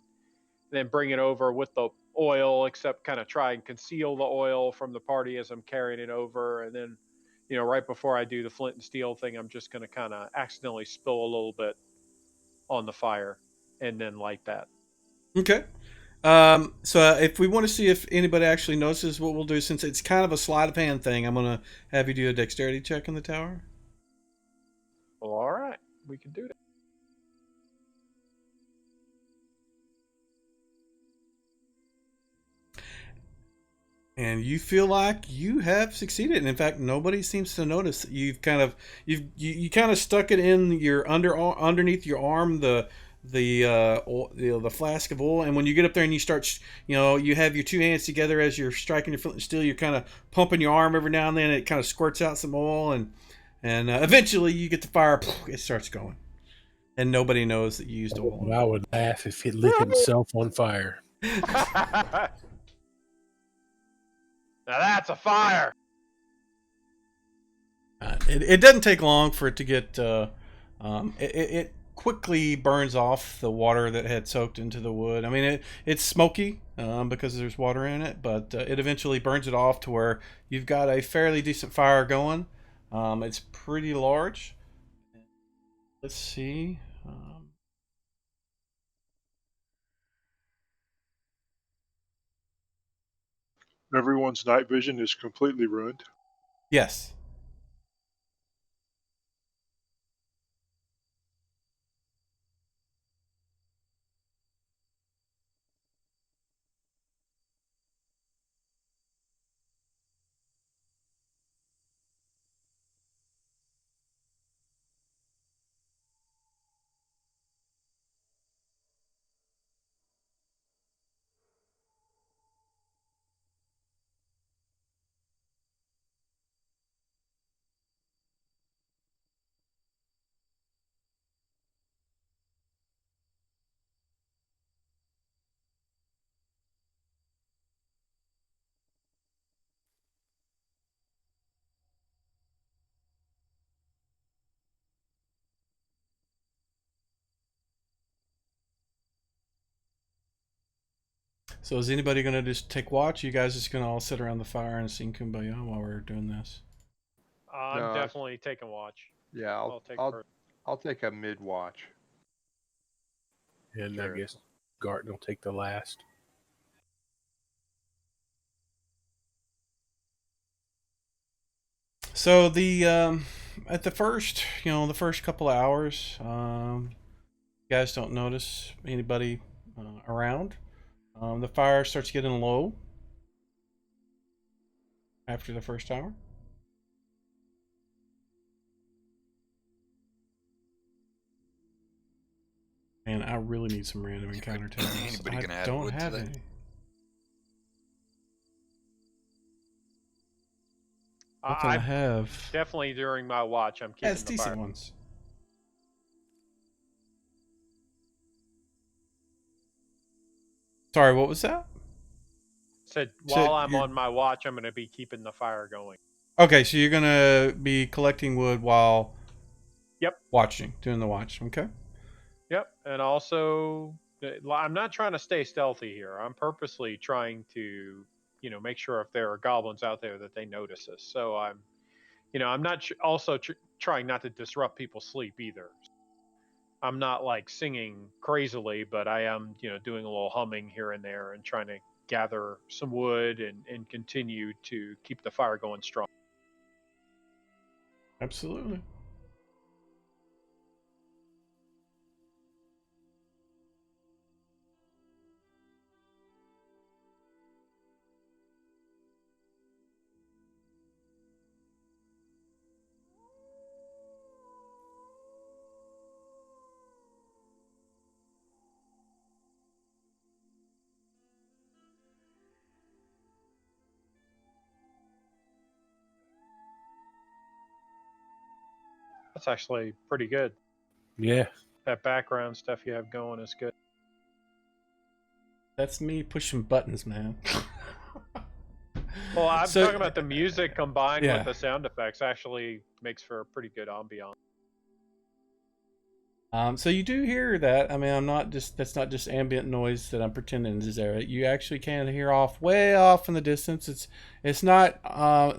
then bring it over with the oil, except kind of try and conceal the oil from the party as I'm carrying it over. And then, right before I do the flint and steel thing, I'm just going to kind of accidentally spill a little bit on the fire and then light that. Okay. So if we want to see if anybody actually notices, what we'll do, since it's kind of a sleight of hand thing, I'm gonna have you do a dexterity check in the tower. Well, all right, we can do that. And you feel like you have succeeded, and in fact, nobody seems to notice that you've kind of you kind of stuck it in your underneath your arm, the flask of oil, and when you get up there and you start, you have your two hands together as you're striking your flint and steel, you're kind of pumping your arm every now and then, and it kind of squirts out some oil, and eventually you get the fire, it starts going, and nobody knows that you used oil. I would laugh if it lit himself on fire. Now that's a fire. It doesn't take long for it to get. It quickly burns off the water that had soaked into the wood. I mean, it's smoky because there's water in it, but it eventually burns it off to where you've got a fairly decent fire going. It's pretty large. Let's see. Everyone's night vision is completely ruined. Yes. So is anybody going to just take watch? You guys just going to all sit around the fire and sing Kumbaya while we're doing this? I'm No, definitely taking watch. Yeah, I'll take a mid watch. And Sure. I guess Garton will take the last. So the at the first, the first couple of hours, you guys don't notice anybody around. The fire starts getting low after the first hour. Man, I really need some random encounter tales. Anybody gonna I add don't wood to have that? any. What can I have? Definitely during my watch, I'm keeping Yeah, it's the decent fire. ones. Sorry, what was that? Said So while I'm you're- on my watch, I'm going to be keeping the fire going. Okay, so you're gonna be collecting wood while Yep. watching, doing the watch. Okay. Yep, and also I'm not trying to stay stealthy here. I'm purposely trying to, make sure if there are goblins out there that they notice us. So I'm not also trying not to disrupt people's sleep either. I'm not like singing crazily, but I am, doing a little humming here and there and trying to gather some wood and continue to keep the fire going strong. Absolutely. That's actually pretty good. Yeah. That background stuff you have going is good. That's me pushing buttons, man. Well, I'm So- talking about the music combined Yeah. with the sound effects actually makes for a pretty good ambiance. So you do hear that. I mean, that's not just ambient noise that I'm pretending is there. You actually can hear way off in the distance. It's not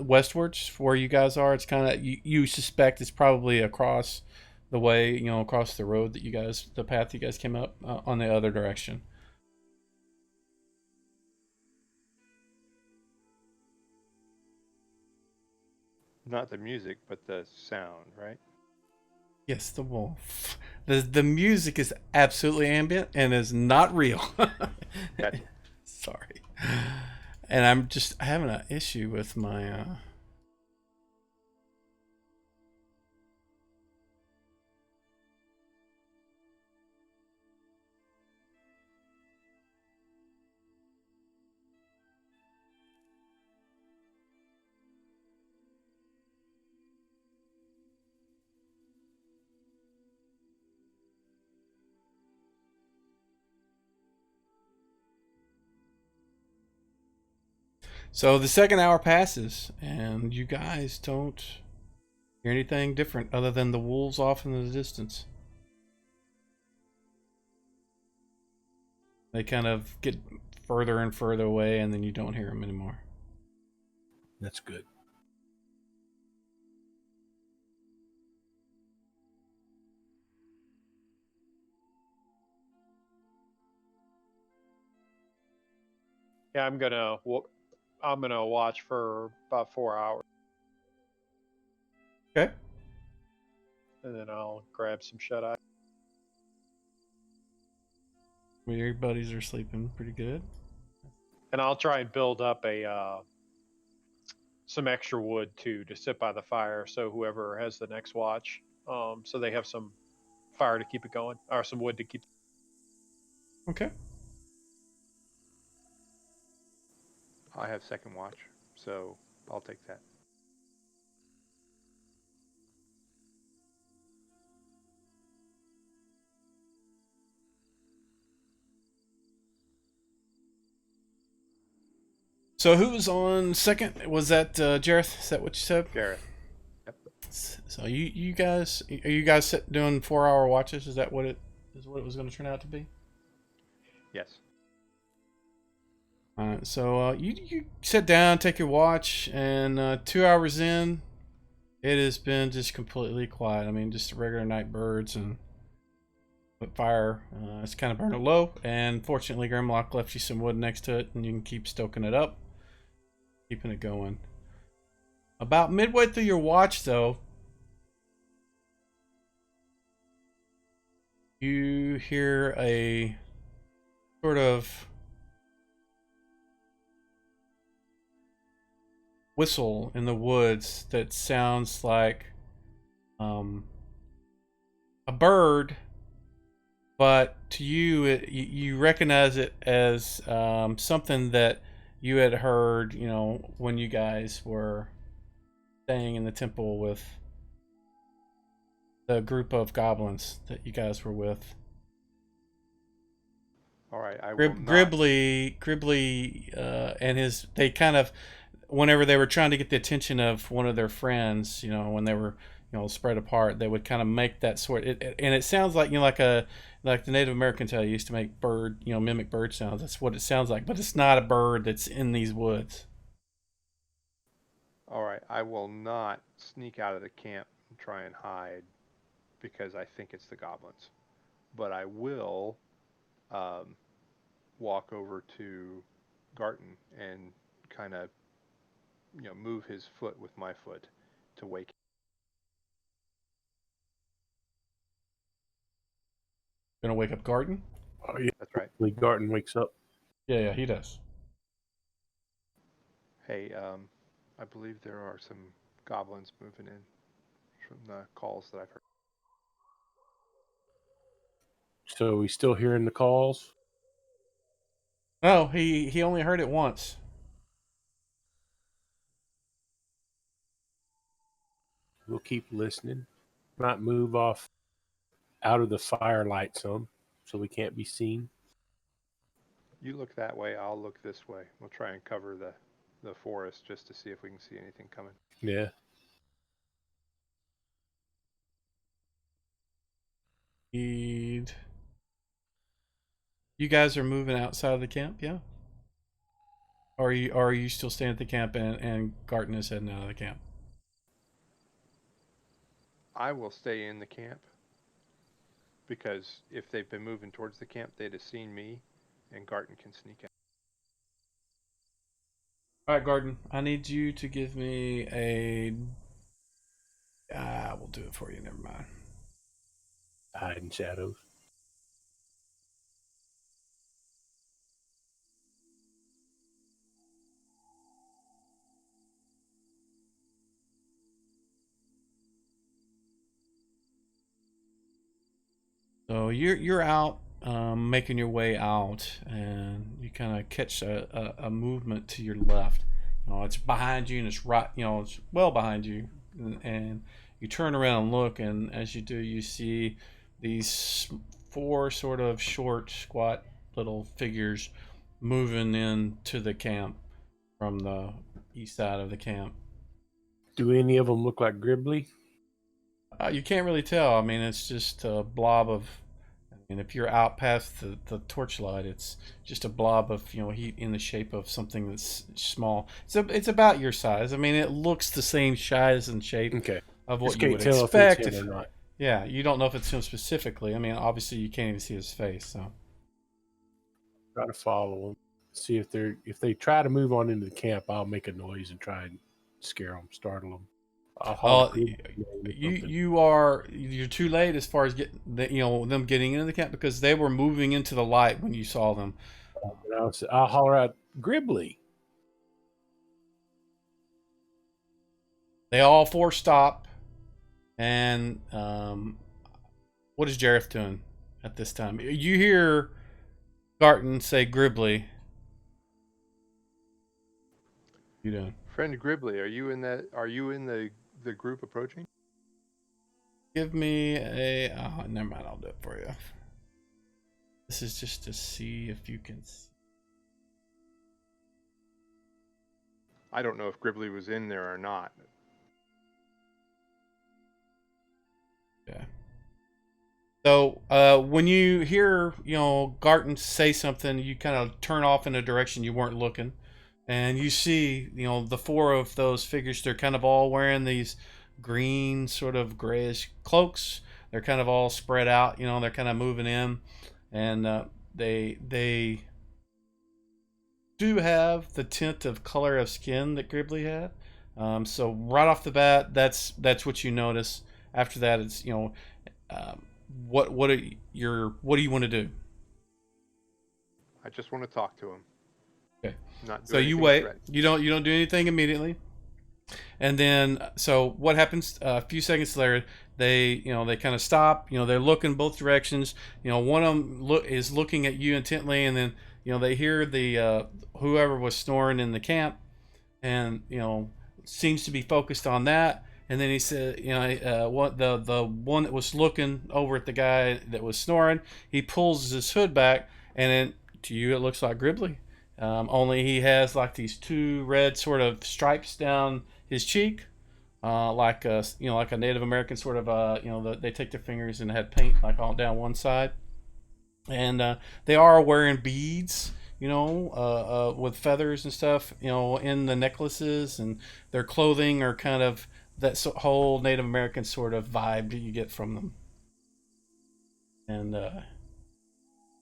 westwards where you guys are. It's kind of, you suspect it's probably across the way, across the road the path you guys came up on the other direction. Not the music, but the sound, right? Yes, the wolf. The music is absolutely ambient and is not real. Gotcha. Sorry. And I'm just having an issue with my So the second hour passes, and you guys don't hear anything different other than the wolves off in the distance. They kind of get further and further away, and then you don't hear them anymore. That's good. Yeah, I'm gonna watch for about 4 hours, Okay. and then I'll grab some shut eye. Well, your buddies are sleeping pretty good. And I'll try and build up some extra wood too to sit by the fire, so whoever has the next watch, so they have some fire to keep it going, or some wood to keep. Okay. I have second watch, so I'll take that. So who was on second? Was that Jerath? Is that what you said? Jerath. Yep. So you guys are you guys doing 4 hour watches? Is that what it was going to turn out to be? Yes. All right. So you sit down, take your watch, and 2 hours in, it has been just completely quiet. I mean, just regular night birds and but fire. It's kind of burning low, and fortunately, Grimlock left you some wood next to it, and you can keep stoking it up, keeping it going. About midway through your watch, though, you hear a sort of whistle in the woods that sounds like a bird, but to you, you recognize it as something that you had heard, when you guys were staying in the temple with the group of goblins that you guys were with. All right. I will not. Gribbly, and they kind of, whenever they were trying to get the attention of one of their friends, when they were, spread apart, they would kind of make that sort. And it sounds like, like the Native Americans how they used to make mimic bird sounds. That's what it sounds like, but it's not a bird that's in these woods. All right. I will not sneak out of the camp and try and hide because I think it's the goblins. But I will walk over to Garton and kind of, move his foot with my foot to wake him. Gonna wake up Garden? Oh, yeah. That's right. Lee Garton wakes up. Yeah, he does. Hey, I believe there are some goblins moving in from the calls that I've heard. So he's still hearing the calls. No, he only heard it once. We'll keep listening. Might move off out of the firelight some, so we can't be seen. You look that way, I'll look this way. We'll try and cover the forest just to see if we can see anything coming. Yeah. You guys are moving outside of the camp, yeah? Or are you still staying at the camp and Garton is heading out of the camp? I will stay in the camp because if they've been moving towards the camp, they'd have seen me, and Garton can sneak out. All right, Garden. I need you to give me a We'll do it for you. Never mind. Hide in shadows. So you're out, making your way out, and you kind of catch a movement to your left. It's behind you, and it's right. It's well behind you, and you turn around and look, and as you do, you see these four sort of short, squat little figures moving into the camp from the east side of the camp. Do any of them look like Gribbly? You can't really tell. I mean, it's just a blob of. I mean, if you're out past the torchlight, it's just a blob of heat in the shape of something that's small. It's about your size. I mean, it looks the same size and shape Okay. of what Just you can't would tell expect. if it's him or not. Yeah, you don't know if it's him specifically. I mean, obviously you can't even see his face. So Try to follow them. See if they try to move on into the camp. I'll make a noise and try and scare them, startle them. I'll holler Gribbly or something. you're too late as far as getting them getting into the camp, because they were moving into the light when you saw them. And I'll holler out Gribbly. They all four stop, and what is Jerath doing at this time? You hear Garton say Gribbly. You doing? Friend Gribbly, are you in the group approaching? Give me a. Oh, never mind. I'll do it for you. This is just to see if you can. I don't know if Gribbly was in there or not. Yeah. So when you hear Garton say something, you kind of turn off in a direction you weren't looking, and you see the four of those figures. They're kind of all wearing these green sort of grayish cloaks. They're kind of all spread out. They're kind of moving in, and they do have the tint of color of skin that Gribbly had. So right off the bat, that's what you notice. After that, it's what do you want to do? I just want to talk to him. Okay. Not do So you anything wait. threatening. You don't do anything immediately. And then so what happens a few seconds later, they kind of stop. They're looking both directions. One of them is looking at you intently, and then they hear the whoever was snoring in the camp, and seems to be focused on that. And then he said, what the one that was looking over at the guy that was snoring, he pulls his hood back, and then to you it looks like Gribbly, only he has like these two red sort of stripes down his cheek, like a Native American sort of they take their fingers and had paint like all down one side, and they are wearing beads. With feathers and stuff, in the necklaces, and their clothing are kind of that whole Native American sort of vibe that you get from them. And he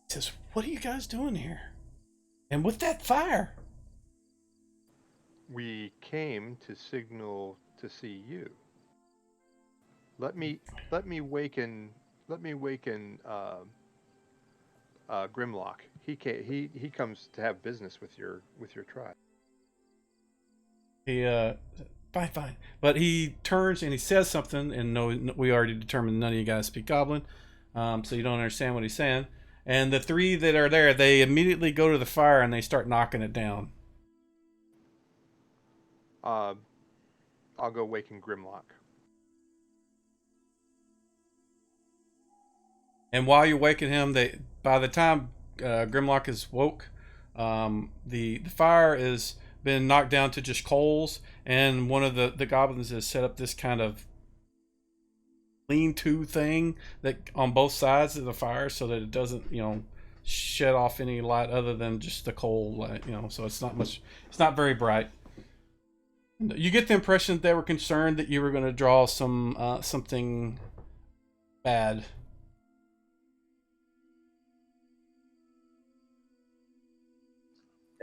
says, "What are you guys doing here? And with that fire?" We came to signal to see you. Let me waken Grimlock. He comes to have business with your tribe. He fine. But he turns and he says something, and no, we already determined none of you guys speak Goblin, so you don't understand what he's saying. And the three that are there, they immediately go to the fire and they start knocking it down. I'll go waken Grimlock. And while you're waking him, by the time Grimlock is woke, the fire has been knocked down to just coals, and one of the goblins has set up this kind of lean-to thing that on both sides of the fire, so that it doesn't shed off any light other than just the coal light. So it's not very bright. You get the impression that they were concerned that you were going to draw something bad.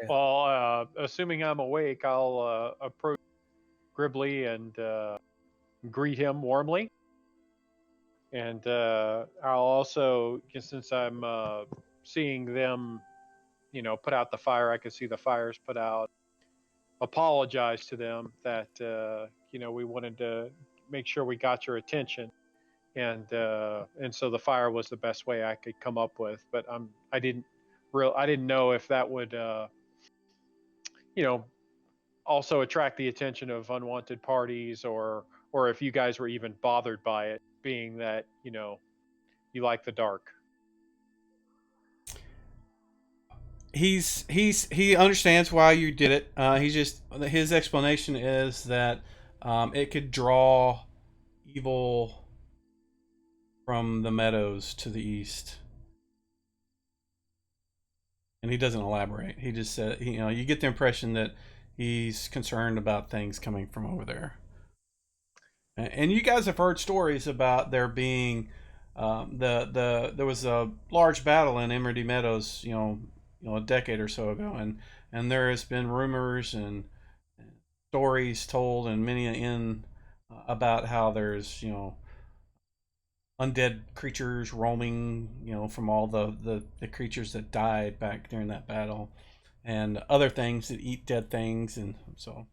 Well, assuming I'm awake, I'll approach Gribbly and greet him warmly. And I'll also, since I'm seeing them, put out the fire, I can see the fires put out, apologize to them that, we wanted to make sure we got your attention. And so the fire was the best way I could come up with, but I didn't know if that would, you know, also attract the attention of unwanted parties, or if you guys were even bothered by it, being that you like the dark. He understands why you did it. His explanation is that it could draw evil from the meadows to the east, and he doesn't elaborate. He just said, you get the impression that he's concerned about things coming from over there. And you guys have heard stories about there being there was a large battle in Emerald Meadows, a decade or so ago, and there has been rumors and stories told and many an inn about how there's undead creatures roaming, from all the creatures that died back during that battle, and other things that eat dead things, and so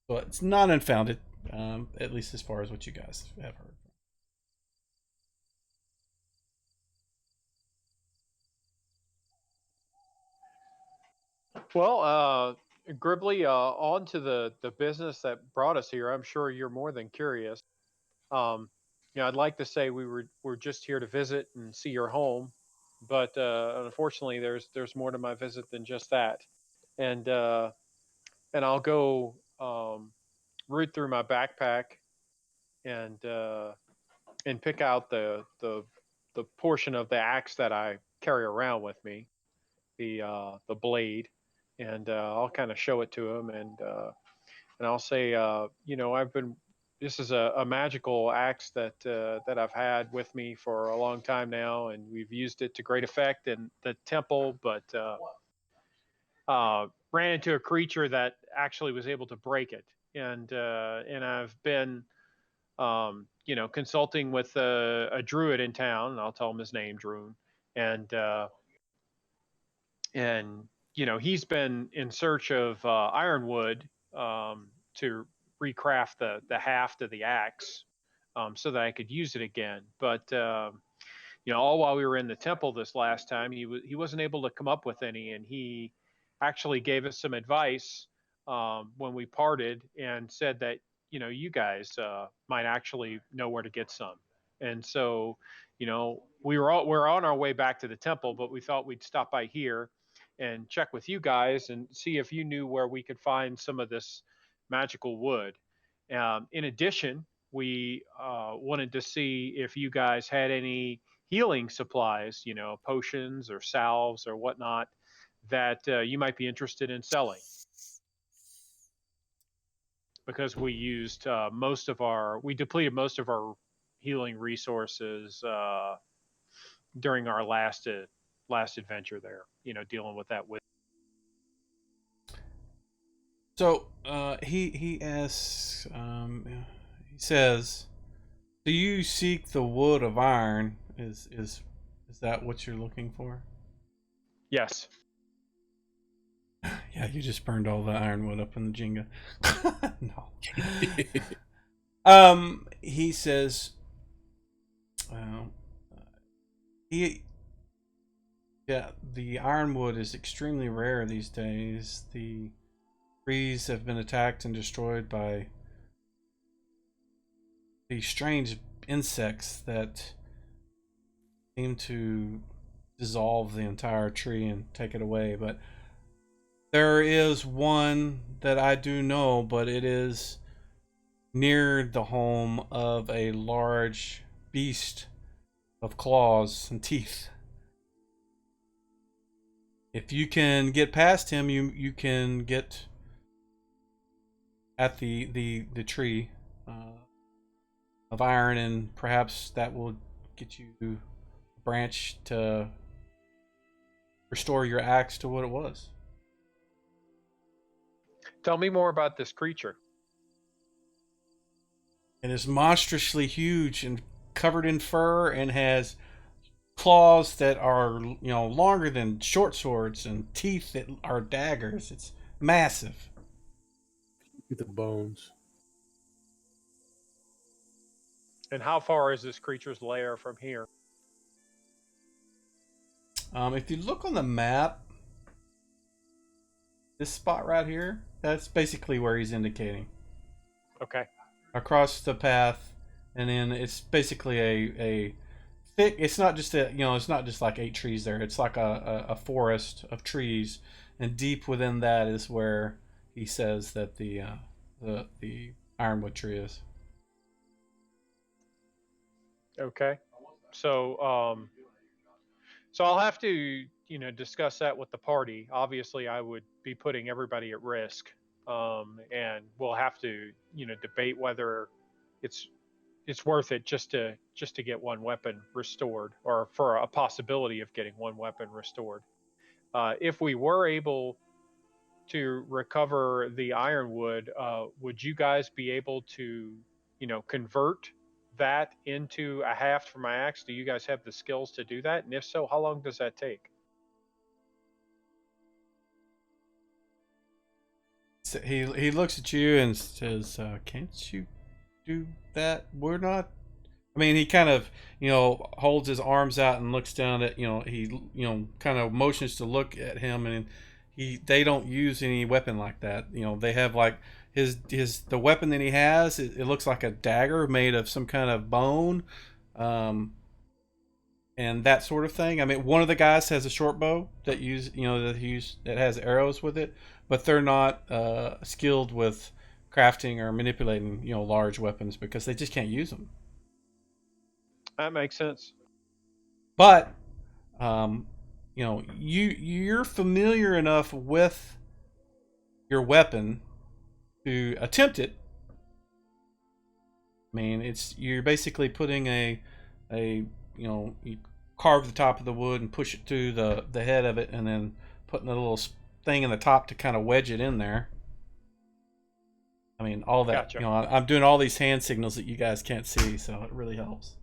it's not unfounded, at least as far as what you guys have heard. Well, Gribbly, on to the business that brought us here. I'm sure you're more than curious. Um, I'd like to say we're just here to visit and see your home, but unfortunately, there's more to my visit than just that. And I'll go root through my backpack and pick out the portion of the axe that I carry around with me, the blade, and I'll kind of show it to him, and I'll say, I've been. This is a magical axe that I've had with me for a long time now, and we've used it to great effect in the temple, but ran into a creature that actually was able to break it, and I've been consulting with a druid in town, and I'll tell him his name, Droon, and he's been in search of ironwood to recraft the haft of the axe, so that I could use it again. But all while we were in the temple this last time, he wasn't able to come up with any, and he actually gave us some advice when we parted, and said that you guys might actually know where to get some. And so we're on our way back to the temple, but we thought we'd stop by here and check with you guys and see if you knew where we could find some of this magical wood. In addition, we wanted to see if you guys had any healing supplies, potions or salves or whatnot, that you might be interested in selling. Because we used we depleted most of our healing resources during our last adventure there, dealing with that with. So he asks, he says, "Do you seek the wood of iron? Is that what you're looking for?" Yes. Yeah, you just burned all the ironwood up in the Jenga. No. He says, the ironwood is extremely rare these days. The trees have been attacked and destroyed by these strange insects that seem to dissolve the entire tree and take it away. But there is one that I do know, but it is near the home of a large beast of claws and teeth. If you can get past him, you can get at the tree of iron, and perhaps that will get you a branch to restore your axe to what it was. Tell me more about this creature. and is monstrously huge and covered in fur and has claws that are longer than short swords and teeth that are daggers. It's massive. Get the bones. And how far is this creature's lair from here? If you look on the map, this spot right here, that's basically where he's indicating. Okay. Across the path, and then it's basically a thick. It's not just it's not just like 8 trees there. It's like a forest of trees, and deep within that is where he says that the Ironwood Tree is. Okay. So so I'll have to discuss that with the party. Obviously, I would be putting everybody at risk, and we'll have to debate whether it's worth it just to get one weapon restored, or for a possibility of getting one weapon restored. If we were able to recover the ironwood, would you guys be able to convert that into a haft for my axe? Do you guys have the skills to do that? And if so, how long does that take? So he looks at you and says, "Can't you do that? We're not." I mean, he kind of holds his arms out and looks down at he kind of motions to look at him, and they don't use any weapon like that. They have like the weapon that he has. It looks like a dagger made of some kind of bone. And that sort of thing. I mean, one of the guys has a short bow that that has arrows with it, but they're not skilled with crafting or manipulating large weapons because they just can't use them. That makes sense. But you're familiar enough with your weapon to attempt it. I mean, you're basically putting you carve the top of the wood and push it through the head of it, and then putting a little thing in the top to kind of wedge it in there. I mean, all that. Gotcha. I'm doing all these hand signals that you guys can't see, so it really helps.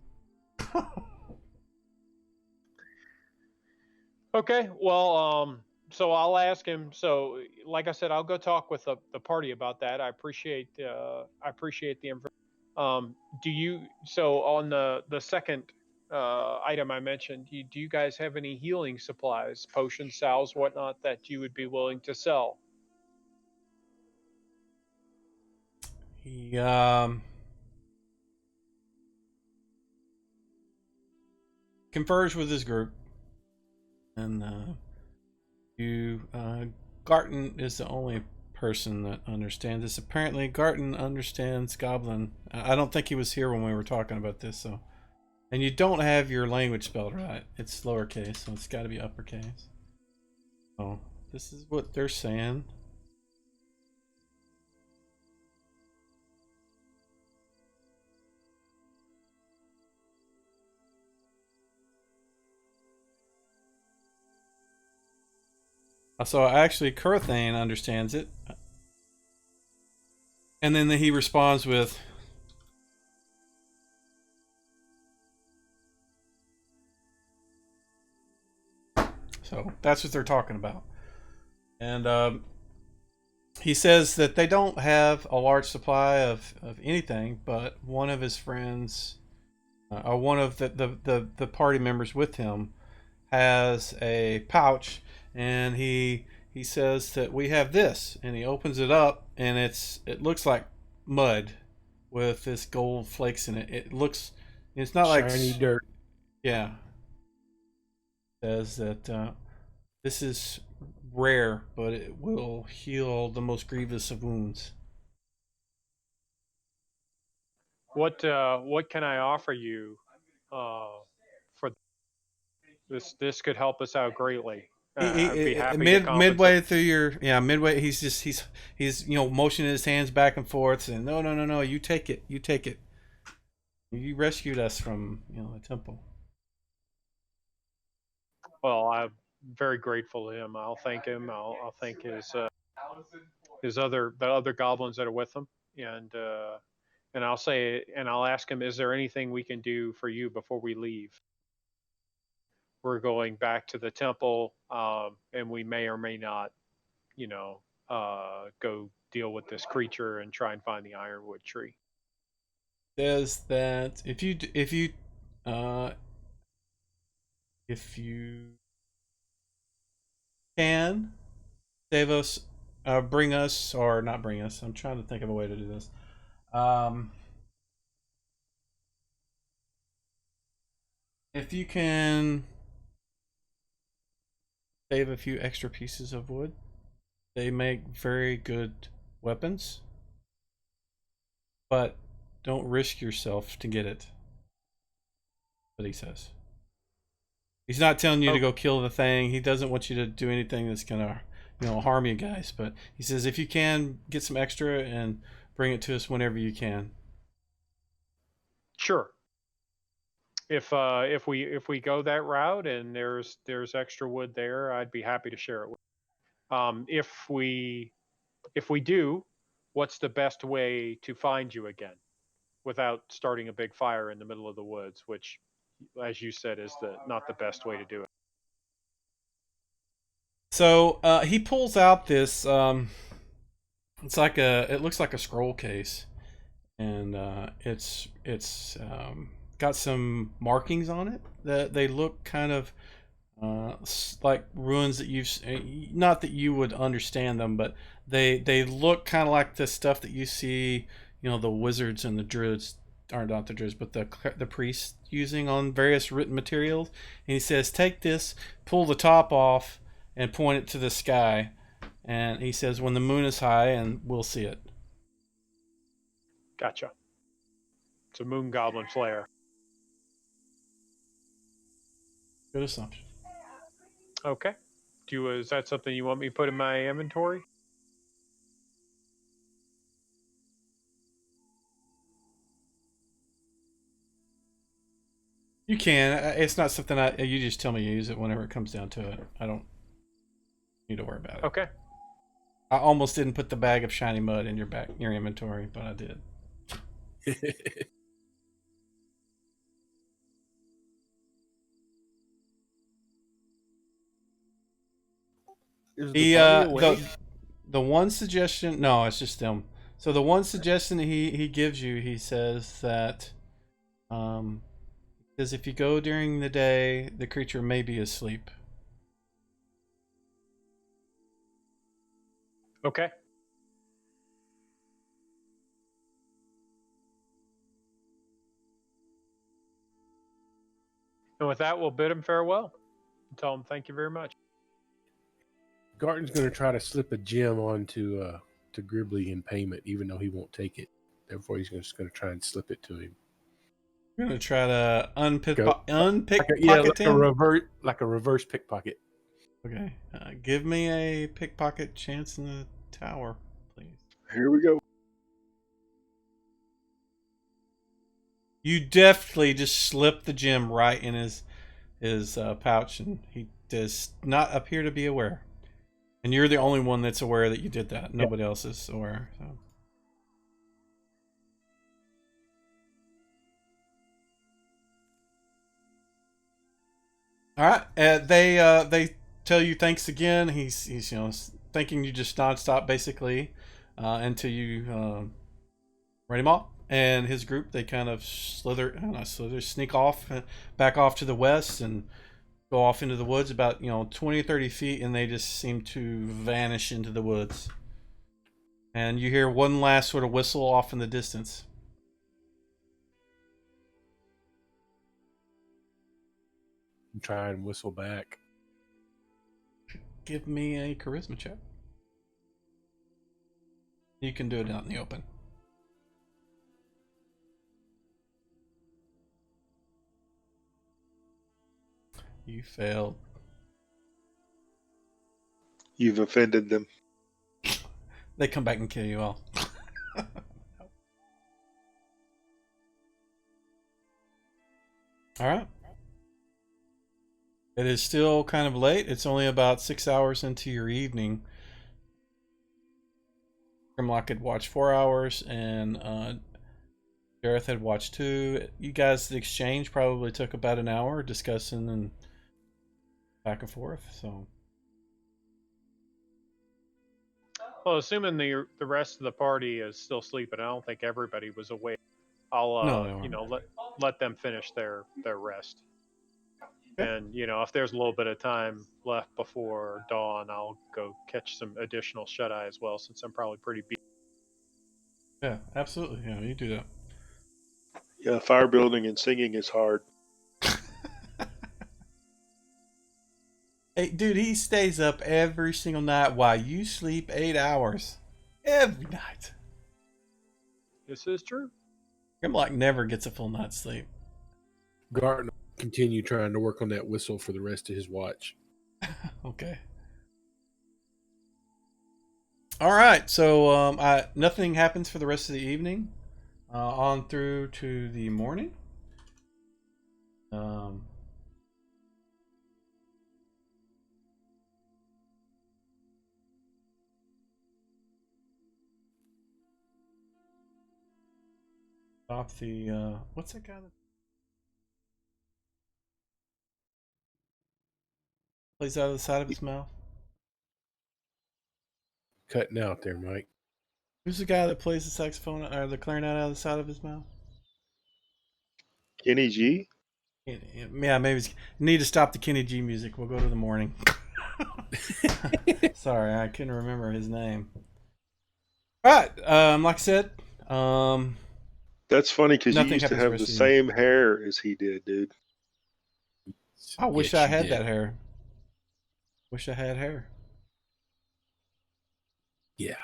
Okay. Well, so I'll ask him. So, like I said, I'll go talk with the party about that. I appreciate the information. Do you, so on the second item I mentioned, do you guys have any healing supplies, potions, salves, whatnot, that you would be willing to sell? He confers with his group, and Garton is the only person that understands this. Apparently, Garton understands Goblin. I don't think he was here when we were talking about this, so. And you don't have your language spelled right. It's lowercase, so it's got to be uppercase. So this is what they're saying. So actually, Kurthane understands it. And then he responds with, so that's what they're talking about. And he says that they don't have a large supply of anything, but one of his friends, or one of the party members with him, has a pouch, and he says that we have this, and he opens it up, and it looks like mud with this gold flakes in it. It's not like shiny dirt. Yeah. Says that this is rare, but it will heal the most grievous of wounds. What can I offer you for this? This could help us out greatly. I'd be happy to compensate. Midway through midway, he's motioning his hands back and forth, and no, you take it, you rescued us from the temple. Well, I'm very grateful to him. I'll thank him. I'll thank the other goblins that are with him, and And I'll ask him, is there anything we can do for you before we leave? We're going back to the temple, and we may or may not, go deal with this creature and try and find the Ironwood Tree. Says that if you can save us, bring us, or not bring us. I'm trying to think of a way to do this. If you can save a few extra pieces of wood, they make very good weapons. But don't risk yourself to get it. What he says. He's not telling you to go kill the thing. He doesn't want you to do anything that's gonna, harm you guys. But he says if you can get some extra and bring it to us whenever you can. Sure. If we go that route and there's extra wood there, I'd be happy to share it with you. If we do, what's the best way to find you again without starting a big fire in the middle of the woods, which, as you said, is not the best way to do it? So he pulls out this. It looks like a scroll case, and it's got some markings on it that they look kind of like ruins that you've, not that you would understand them, but they look kind of like the stuff that you see, the wizards and the druids, are not the druids, but the priests using on various written materials. And he says, take this, pull the top off, and point it to the sky. And he says, when the moon is high, and we'll see it. Gotcha. It's a moon goblin flare. Good assumption. Okay. Is that something you want me to put in my inventory? You can. It's not something you just tell me you use it whenever it comes down to it. I don't need to worry about it. Okay. I almost didn't put the bag of shiny mud in your inventory, but I did. Is the party awake? The one suggestion, no, it's just them. So the one suggestion that he gives you, he says that says if you go during the day, the creature may be asleep. Okay. And with that, we'll bid him farewell and tell him thank you very much. Garton's going to try to slip a gem onto to Gribbly in payment, even though he won't take it. Therefore, he's just going to try and slip it to him. We're going to try to unpickpocket him? Like a reverse pickpocket. Okay. Give me a pickpocket chance in the tower, please. Here we go. You deftly just slip the gem right in his pouch, and he does not appear to be aware. And you're the only one that's aware that you did that. Nobody else is aware. So. All right. They tell you thanks again. He's thanking you just nonstop basically until you write him off. And his group, they kind of sneak off, back off to the west and go off into the woods about 20 or 30 feet, and they just seem to vanish into the woods. And you hear one last sort of whistle off in the distance. Try and whistle back. Give me a charisma check. You can do it out in the open. You failed. You've offended them. They come back and kill you all. All right. It is still kind of late. It's only about 6 hours into your evening. Grimlock had watched 4 hours, and Jerath had watched too. You guys, the exchange probably took about an hour discussing and back and forth. So, Well, assuming the rest of the party is still sleeping, I don't think everybody was awake. I'll no, they weren't. let them finish their rest. Okay. And if there's a little bit of time left before dawn, I'll go catch some additional shut eye as well, since I'm probably pretty beat. Yeah, absolutely. Yeah, you do that. Yeah, fire building and singing is hard. Hey, dude, he stays up every single night while you sleep 8 hours. Every night. This is true. Grimlock never gets a full night's sleep. Garten continue trying to work on that whistle for the rest of his watch. Okay. All right, so nothing happens for the rest of the evening, on through to the morning. Off the what's that guy that plays out of the side of his mouth? Cutting out there, Mike. Who's the guy that plays the saxophone or the clarinet out of the side of his mouth? Kenny G? Yeah, maybe need to stop the Kenny G music. We'll go to the morning. Sorry, I couldn't remember his name. All right, like I said, That's funny because you nothing used to happens have the the rest of the evening. same hair as he did, dude. I wish Yes, I you had did. that hair. Wish I had hair. Yeah.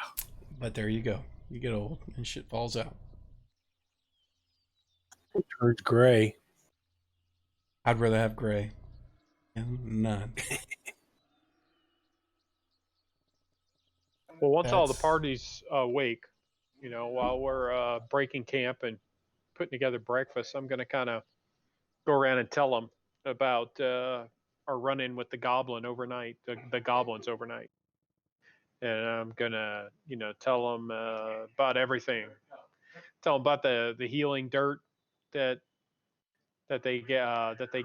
But there you go. You get old and shit falls out. It turns gray. I'd rather have gray. And none. Well, once all the That's- party's awake, while we're breaking camp and putting together breakfast, I'm going to kind of go around and tell them about our run-in with the goblin overnight, the goblins overnight. And I'm going to, tell them about everything. Tell them about the healing dirt that they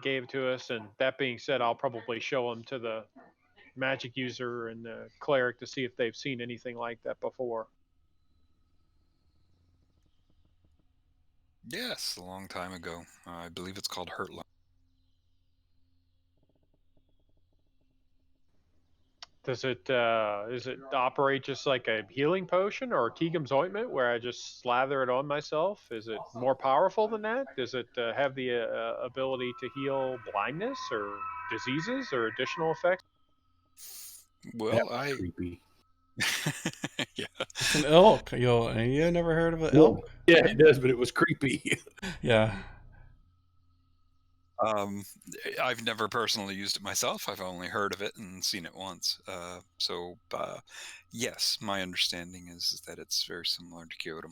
gave to us. And that being said, I'll probably show them to the magic user and the cleric to see if they've seen anything like that before. Yes, a long time ago. I believe it's called Hurtlock. Does it operate just like a healing potion or Teagum's ointment where I just slather it on myself? Is it more powerful than that? Does it have the ability to heal blindness or diseases or additional effects? Well, That was creepy. yeah. It's an elk. You never heard of an elk? Yeah, it does, but it was creepy. Yeah. I've never personally used it myself. I've only heard of it and seen it once. Yes, my understanding is that it's very similar to Kyoto.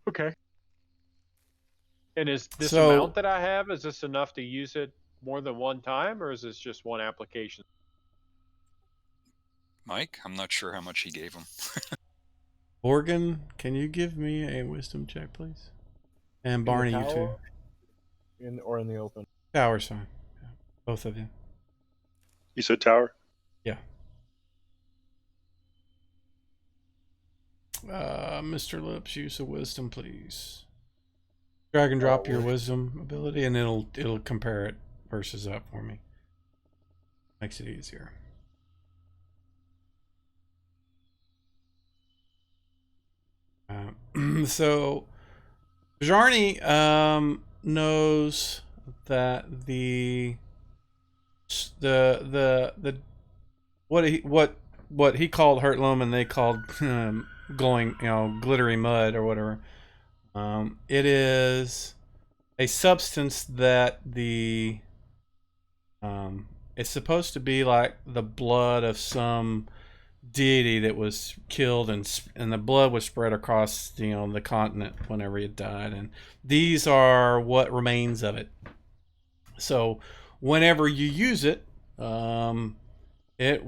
Okay. And is this So- amount that I have, is this enough to use it more than one time, or is this just one application? Mike, I'm not sure how much he gave him. Morgan, can you give me a wisdom check, please? And Barney, you too. In the open. Tower's fine. Yeah, both of you. You said tower? Yeah. Mr. Lips, use a wisdom, please. Drag and drop your wisdom ability, and it'll compare it versus that for me. Makes it easier. So Bjarni knows that the what he called Hurtloom and they called glowing, glittery mud or whatever. It is a substance that it's supposed to be like the blood of some deity that was killed, and the blood was spread across the continent whenever he died, and these are what remains of it. So whenever you use it, it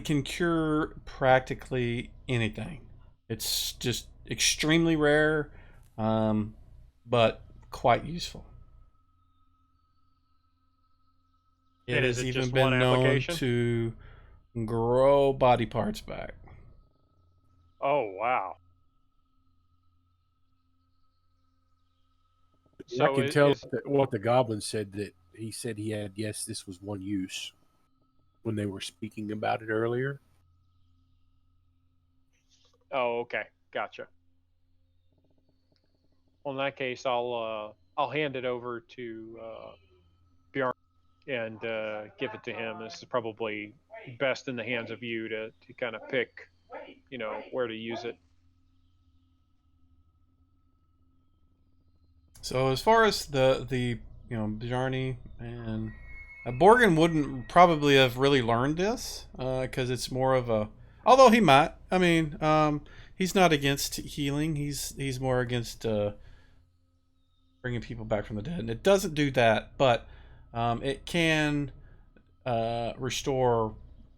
can cure practically anything. It's just extremely rare, but quite useful. It And is has it even just one been known application? to grow body parts back. Oh, wow. I So can tell is what the goblin said, that he said he had, yes, this was one use when they were speaking about it earlier. oh, okay, gotcha. Well, in that case, I'll hand it over to Bjorn and give it to him. This is probably best in the hands of you to kind of pick, where to use it. So as far as the Bjarni and Borgin wouldn't probably have really learned this because it's more of a. Although he might, I mean, he's not against healing. He's more against bringing people back from the dead, and it doesn't do that, but it can restore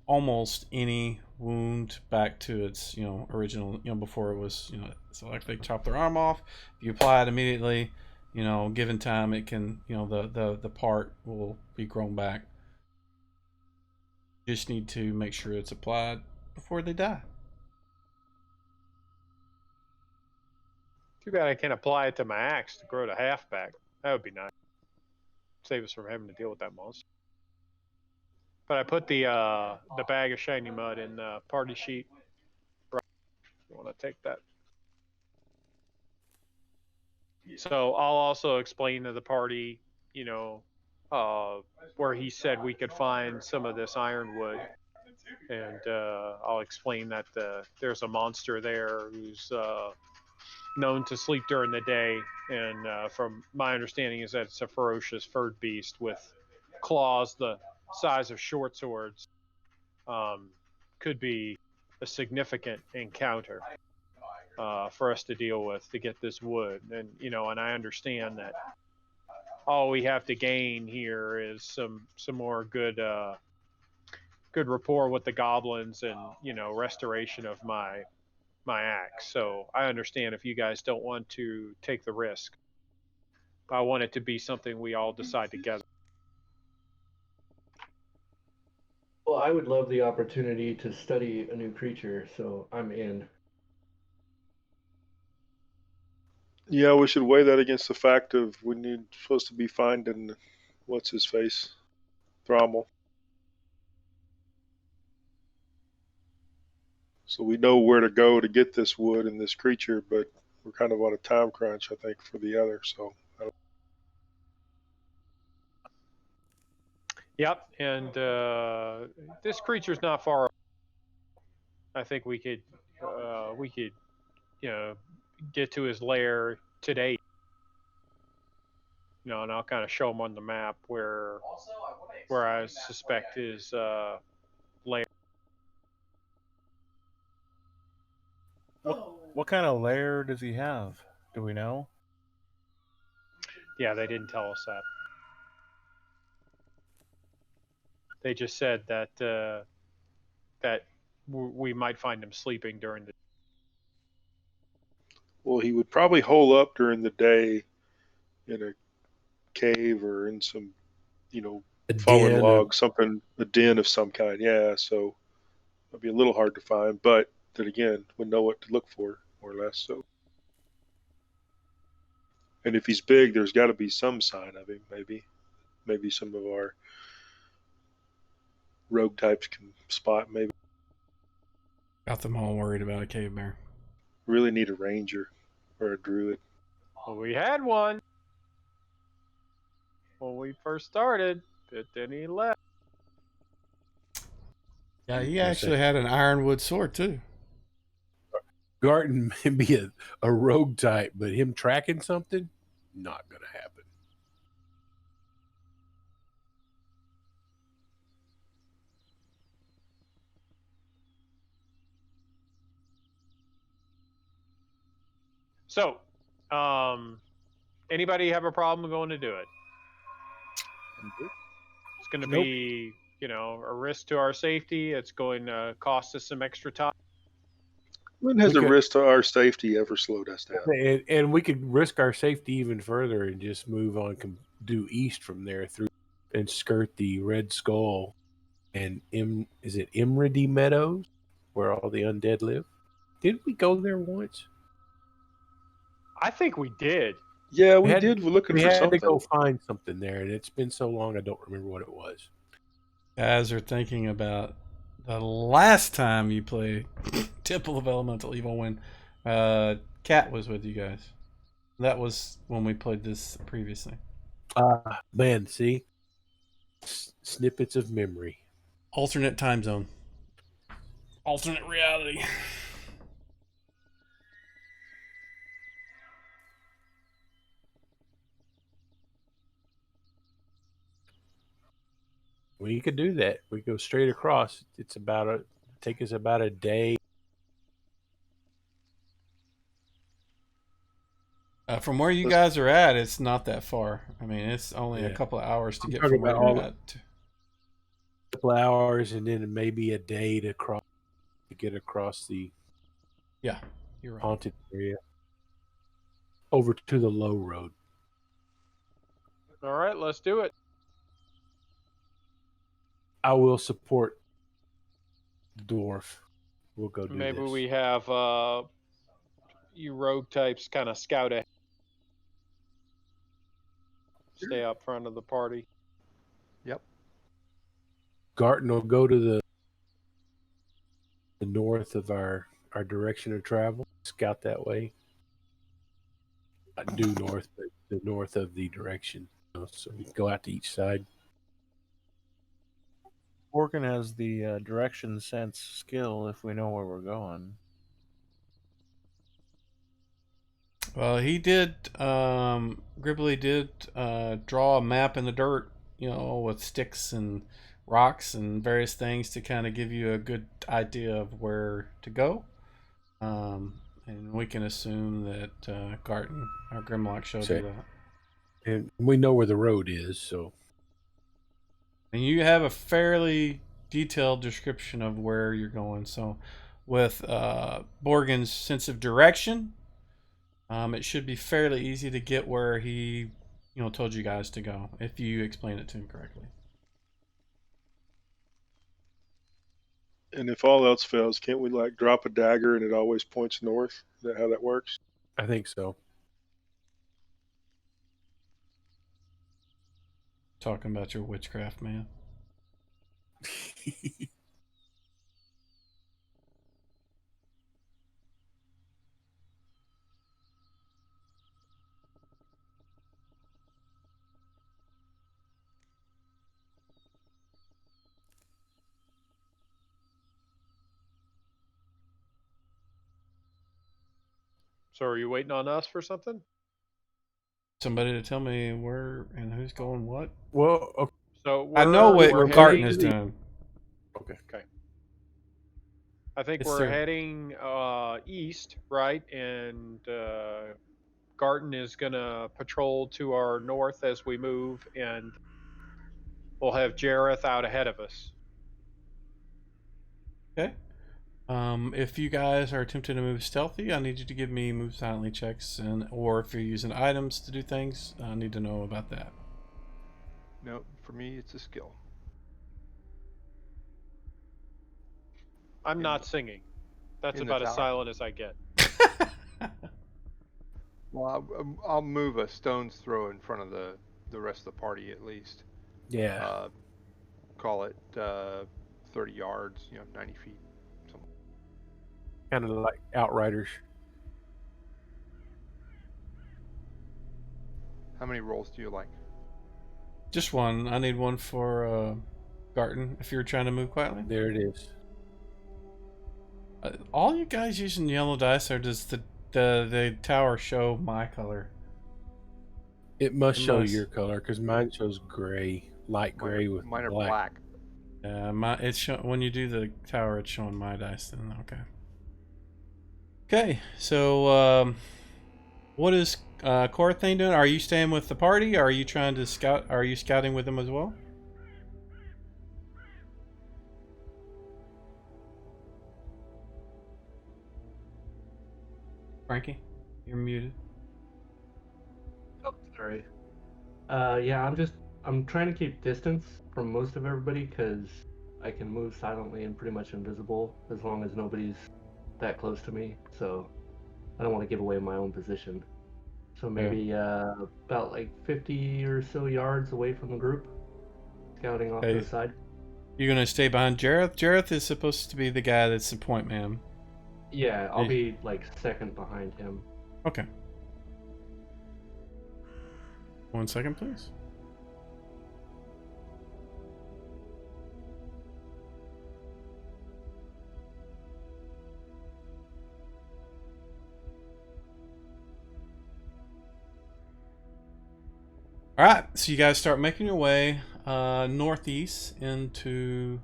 almost any wound back to its original before it was so like they chop their arm off, if you apply it immediately, given time, it can the part will be grown back. You just need to make sure it's applied before they die. Too bad I can't apply it to my axe to grow the haft back. That would be nice. Save us from having to deal with that monster. But I put the bag of shiny mud in the party sheet. Right. You want to take that? So I'll also explain to the party, where he said we could find some of this ironwood, and I'll explain that there's a monster there who's known to sleep during the day, and from my understanding is that it's a ferocious furred beast with claws the size of short swords. Could be a significant encounter for us to deal with to get this wood, and I understand that all we have to gain here is some more good rapport with the goblins, and restoration of my axe. So I understand if you guys don't want to take the risk. I want it to be something we all decide together. Well, I would love the opportunity to study a new creature, so I'm in. Yeah, we should weigh that against the fact of supposed to be finding what's his face, Thrommel. So we know where to go to get this wood and this creature, but we're kind of on a time crunch, I think, for the other. So Yep, and this creature's not far. I think we could get to his lair today. And I'll kind of show him on the map where I suspect his lair. What kind of lair does he have? Do we know? Yeah, they didn't tell us that. They just said that we might find him sleeping during the. well, he would probably hole up during the day in a cave or in some, A fallen den log, something, a den of some kind. Yeah, so it'd be a little hard to find, but then again, we know what to look for, more or less. So, and if he's big, there's got to be some sign of him. Maybe some of our rogue types can spot. Maybe Got them all worried about a cave bear. really need a ranger or a druid. Well, we had one when we first started, but then he left. Yeah, he actually had an ironwood sword too. Garten may be a rogue type, but him tracking something, not going to happen. So, anybody have a problem going to do it? It's going to be, a risk to our safety. It's going to cost us some extra time. When has We a could- risk to our safety ever slowed us down? And we could risk our safety even further and just move on, due east from there through and skirt the Red Skull and is it Imridi Meadows, where all the undead live? Did we go there once? I think we did. Yeah, we did. We're looking We for had something. to go find something there, and it's been so long I don't remember what it was. Guys are thinking about the last time you played Temple of Elemental Evil when Cat was with you guys. That was when we played this previously. Man, see? Snippets of memory. Alternate time zone. Alternate reality. We could do that. We go straight across. It's take us about a day. From where you guys are at, it's not that far. I mean, it's only a Yeah. couple of hours to I'm get talking from where about you're at. A couple hours and then maybe a day to get across the Yeah, you're right. haunted area over to the low road. All right, let's do it. I will support the dwarf. We'll go do Maybe this. we have you rogue types kind of scout ahead. Stay up front of the party. Yep. Garton will go to the north of our direction of travel. Scout that way. Not due north, but the north of the direction. So we can go out to each side. Morgan has the direction sense skill if we know where we're going. Well, he did. Gribbly did draw a map in the dirt, with sticks and rocks and various things to kind of give you a good idea of where to go. And we can assume that Garton or Grimlock showed you that. And we know where the road is, so. And you have a fairly detailed description of where you're going. So, with Borgen's sense of direction, it should be fairly easy to get where he, told you guys to go if you explain it to him correctly. And if all else fails, can't we drop a dagger and it always points north? Is that how that works? I think so. Talking about your witchcraft, man. So are you waiting on us for something? Somebody to tell me where and who's going what? Well, okay. So I know what Garton heading... is doing. Okay. I think Yes, we're sir. heading east, right? And Garton is going to patrol to our north as we move, and we'll have Jerath out ahead of us. Okay. If you guys are attempting to move stealthy, I need you to give me move silently checks, or if you're using items to do things, I need to know about that. No, for me, it's a skill. I'm not singing. That's about as silent as I get. Well, I'll move a stone's throw in front of the rest of the party at least. Yeah. Call it 30 yards, 90 feet. Something. Kind of like Outriders. How many rolls do you like? Just one. I need one for Garton if you're trying to move quietly. There it is. All you guys using yellow dice, or does the tower show my color? It must show your color because mine shows gray, light gray with mine are black. black. When you do the tower, it's showing my dice. Then okay. So what is Corathane doing? Are you staying with the party? Are you trying to scout? Are you scouting with them as well? Frankie, you're muted. Oh, sorry. Yeah, I'm trying to keep distance from most of everybody because I can move silently and pretty much invisible as long as nobody's that close to me. So I don't want to give away my own position. So maybe about like 50 or so yards away from the group, scouting off to the side. You're gonna stay behind Jerath? Jerath is supposed to be the guy that's the point man. Yeah, I'll be like second behind him. Okay. 1 second, please. All right, so you guys start making your way northeast into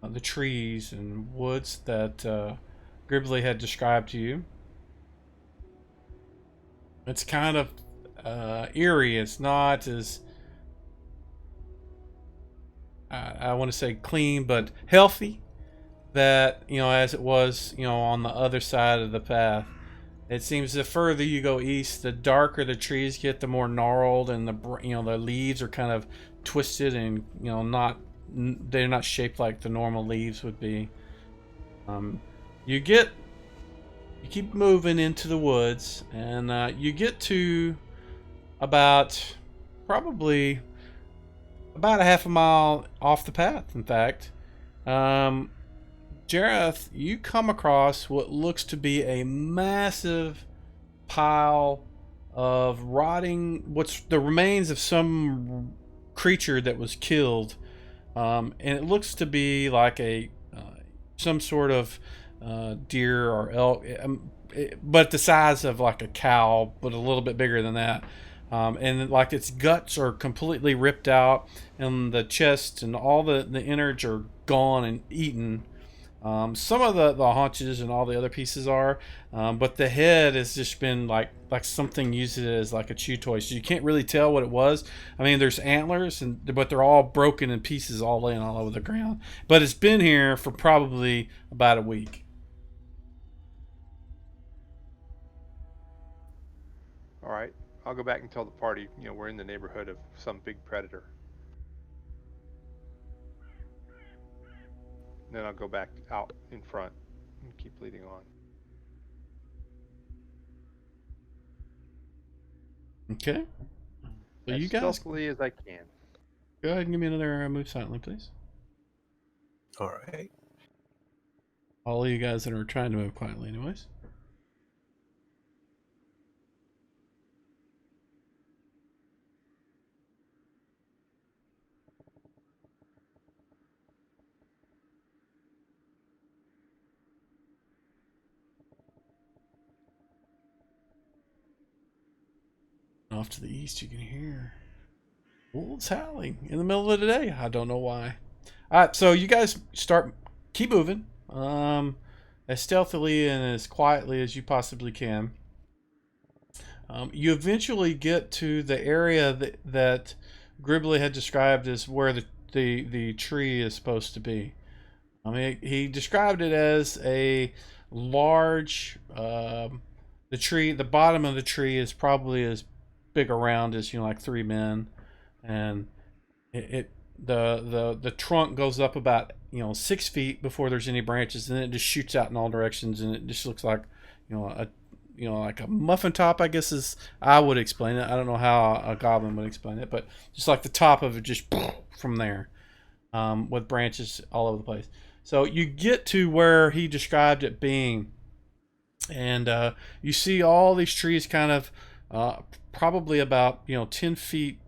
the trees and woods that Gribbly had described to you. It's kind of eerie. It's not as I want to say clean, but healthy. That as it was, on the other side of the path. It seems the further you go east, the darker the trees get, the more gnarled, and the leaves are kind of twisted and they're not shaped like the normal leaves would be. You keep moving into the woods, and you get to probably about a half a mile off the path. In fact, Jerath, you come across what looks to be a massive pile of what's the remains of some creature that was killed, and it looks to be like some sort of deer or elk, but the size of like a cow, but a little bit bigger than that. And like its guts are completely ripped out, and the chest and all the innards are gone and eaten. Some of the haunches and all the other pieces are, but the head has just been like something used it as like a chew toy, so you can't really tell what it was. I mean, there's antlers, but they're all broken in pieces, all laying all over the ground. But it's been here for probably about a week. All right, I'll go back and tell the party, we're in the neighborhood of some big predator. Then I'll go back out in front and keep leading on. Okay. So as you guys stealthily as I can. go ahead and give me another move silently, please. All right. All of you guys that are trying to move quietly, anyways. Off to the east, you can hear wolves howling in the middle of the day. I don't know why. All right, so you guys keep moving, as stealthily and as quietly as you possibly can. You eventually get to the area that Gribbly had described as where the tree is supposed to be. I mean, he described it as a large. The bottom of the tree is probably as big around as like 3 men, and the trunk goes up about 6 feet before there's any branches, and then it just shoots out in all directions, and it just looks like like a muffin top, I guess is I would explain it. I don't know how a goblin would explain it, but just like the top of it just from there, with branches all over the place. So you get to where he described it being, and you see all these trees kind of probably about 10 feet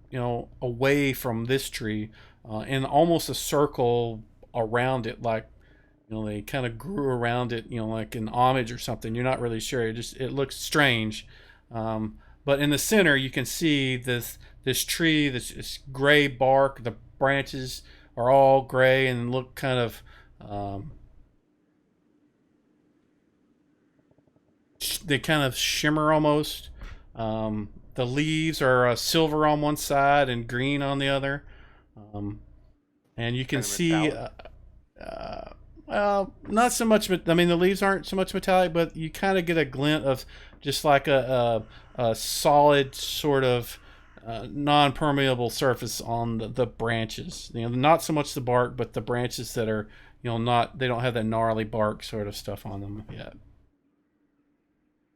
away from this tree, in almost a circle around it, like they kind of grew around it, like an homage or something. You're not really sure. It looks strange, but in the center you can see this tree, this gray bark. The branches are all gray and look kind of they kind of shimmer almost. The leaves are silver on one side and green on the other, and you can see Not so much. I mean, the leaves aren't so much metallic, but you kind of get a glint of just like a solid sort of non-permeable surface on the branches. Not so much the bark, but the branches that are not, they don't have that gnarly bark sort of stuff on them yet.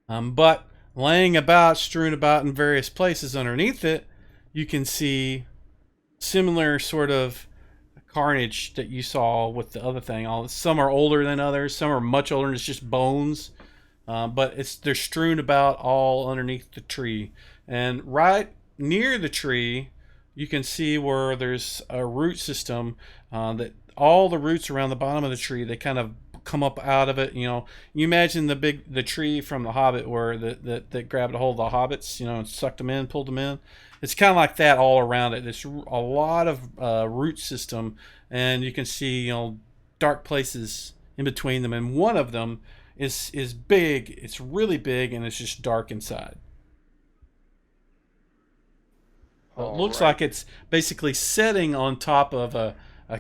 But laying about, strewn about in various places underneath it, you can see similar sort of carnage that you saw with the other thing. Some are older than others. Some are much older, and it's just bones. But they're strewn about all underneath the tree, and right near the tree, you can see where there's a root system that all the roots around the bottom of the tree, they kind of come up out of it. You imagine the tree from The Hobbit where that grabbed a hold of the hobbits, and sucked them in, pulled them in. It's kind of like that all around it. There's a lot of root system, and you can see dark places in between them, and one of them is big. It's really big, and it's just dark inside. So it looks like it's basically sitting on top of a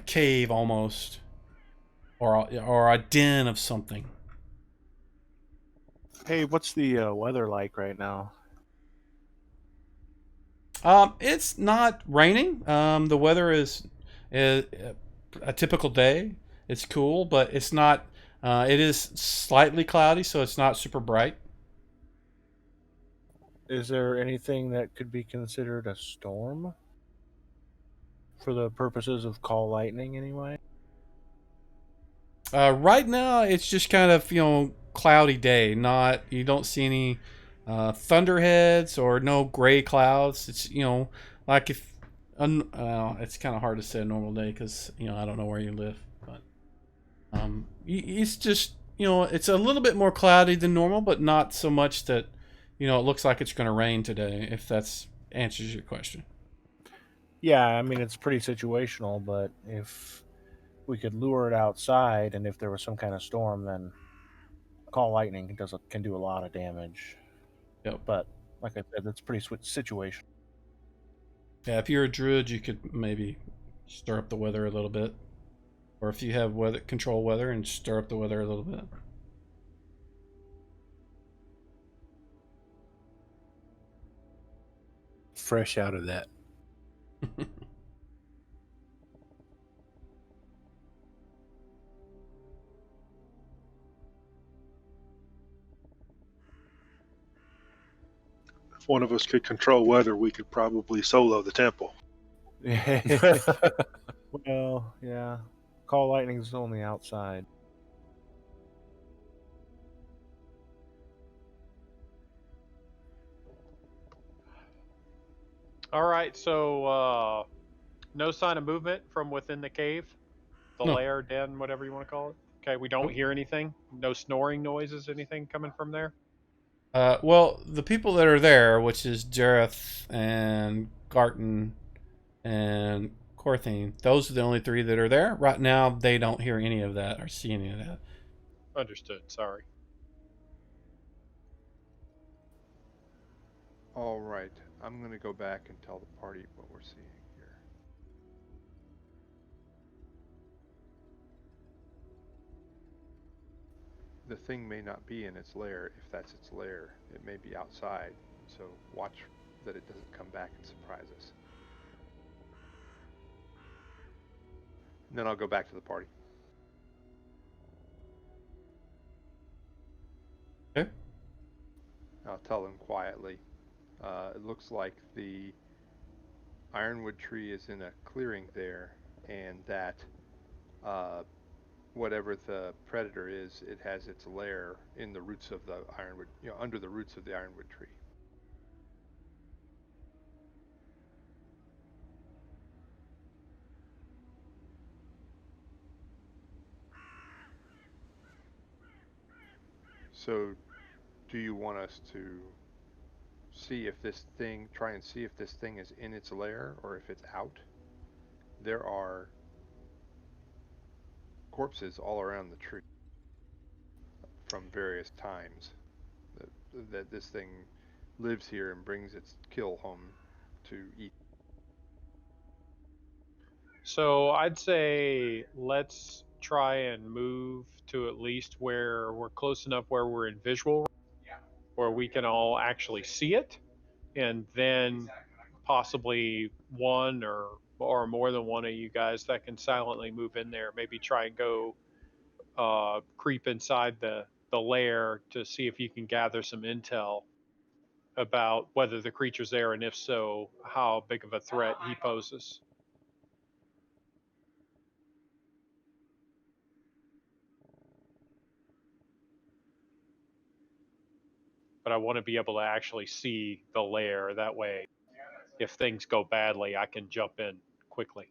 cave almost, or a den of something. Hey, what's the weather like right now? It's not raining. The weather is a typical day. It's cool, but it's not. It is slightly cloudy, so it's not super bright. Is there anything that could be considered a storm? For the purposes of call lightning, anyway? Right now, it's just kind of cloudy day. You don't see any thunderheads or no gray clouds. It's like if it's kind of hard to say a normal day because I don't know where you live, but it's just it's a little bit more cloudy than normal, but not so much that it looks like it's going to rain today. If that's answers your question. Yeah, I mean it's pretty situational, but if we could lure it outside, and if there was some kind of storm, then call lightning can do a lot of damage. Yep. But like I said, that's pretty situational. Yeah, if you're a druid, you could maybe stir up the weather a little bit, or if you have control weather, and stir up the weather a little bit. Fresh out of that. If one of us could control weather, we could probably solo the temple. Well, yeah. Call lightning's only outside. All right, so no sign of movement from within the cave, the No. lair, den, whatever you want to call it. Okay, we don't hear anything. No snoring noises, anything coming from there. Well, the people that are there, which is Jerath and Garton and Corthine, those are the only three that are there right now. They don't hear any of that or see any of that. Understood. Sorry. All right, I'm going to go back and tell the party what we're seeing here. The thing may not be in its lair. If that's its lair, it may be outside. So watch that it doesn't come back and surprise us. And then I'll go back to the party. Okay. I'll tell them quietly. It looks like the Ironwood Tree is in a clearing there, and that whatever the predator is, it has its lair in the roots of the Ironwood, under the roots of the Ironwood Tree. So, do you want us to see if try and see if this thing is in its lair or if it's out? There are corpses all around the tree from various times that this thing lives here and brings its kill home to eat. So I'd say let's try and move to at least where we're close enough where we're in visual, where we can all actually see it, and then possibly one or more than one of you guys that can silently move in there, maybe try and go creep inside the lair to see if you can gather some intel about whether the creature's there, and if so, how big of a threat he poses. But I want to be able to actually see the lair. That way, if things go badly, I can jump in quickly.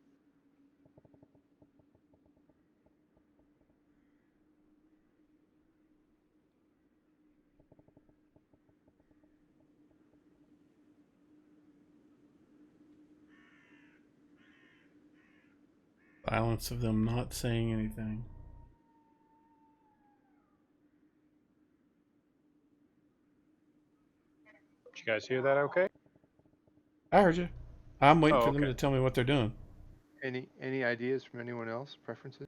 Silence of them not saying anything. Did you guys hear that okay? I heard you. I'm waiting Oh, for them okay. to tell me what they're doing. Any ideas from anyone else? Preferences?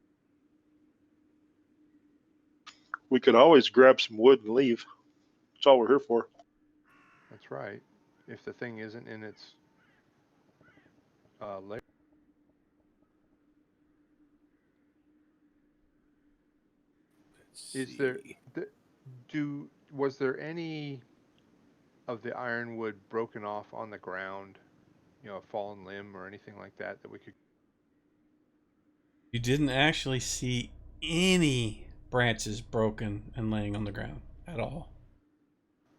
We could always grab some wood and leave. That's all we're here for. That's right. If the thing isn't in its lair. Is there was there any of the ironwood broken off on the ground, a fallen limb or anything like that we could? You didn't actually see any branches broken and laying on the ground at all.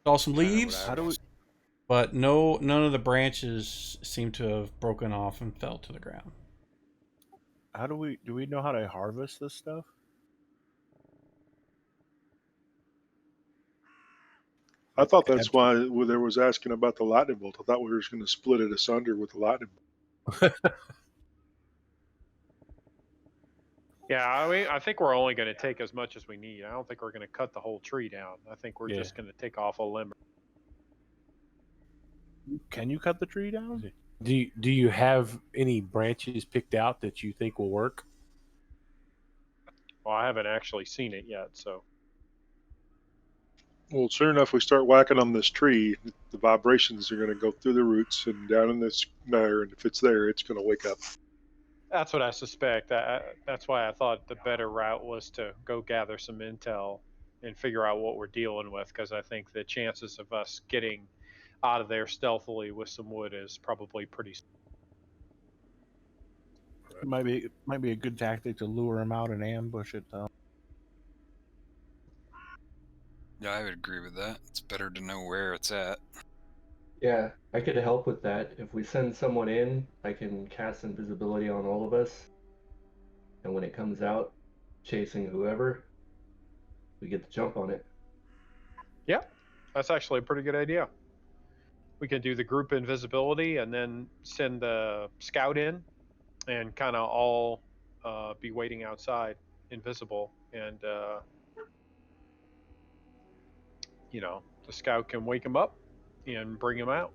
Saw some leaves, but none of the branches seem to have broken off and fell to the ground. Do we know how to harvest this stuff? I thought that's why there was asking about the lightning bolt. I thought we were just going to split it asunder with the lightning bolt. Yeah, I mean, I think we're only going to take as much as we need. I don't think we're going to cut the whole tree down. I think we're just going to take off a limb. Can you cut the tree down? Do you have any branches picked out that you think will work? Well, I haven't actually seen it yet, so. Well, sure enough, we start whacking on this tree, the vibrations are going to go through the roots and down in this matter, and if it's there, it's going to wake up. That's what I suspect. That's why I thought the better route was to go gather some intel and figure out what we're dealing with, because I think the chances of us getting out of there stealthily with some wood is probably pretty. It might be a good tactic to lure him out and ambush it, though. Yeah, I would agree with that. It's better to know where it's at. Yeah, I could help with that. If we send someone in, I can cast invisibility on all of us. And when it comes out, chasing whoever, we get the jump on it. Yeah, that's actually a pretty good idea. We can do the group invisibility and then send the scout in and kind of all be waiting outside invisible. And, the scout can wake him up and bring him out.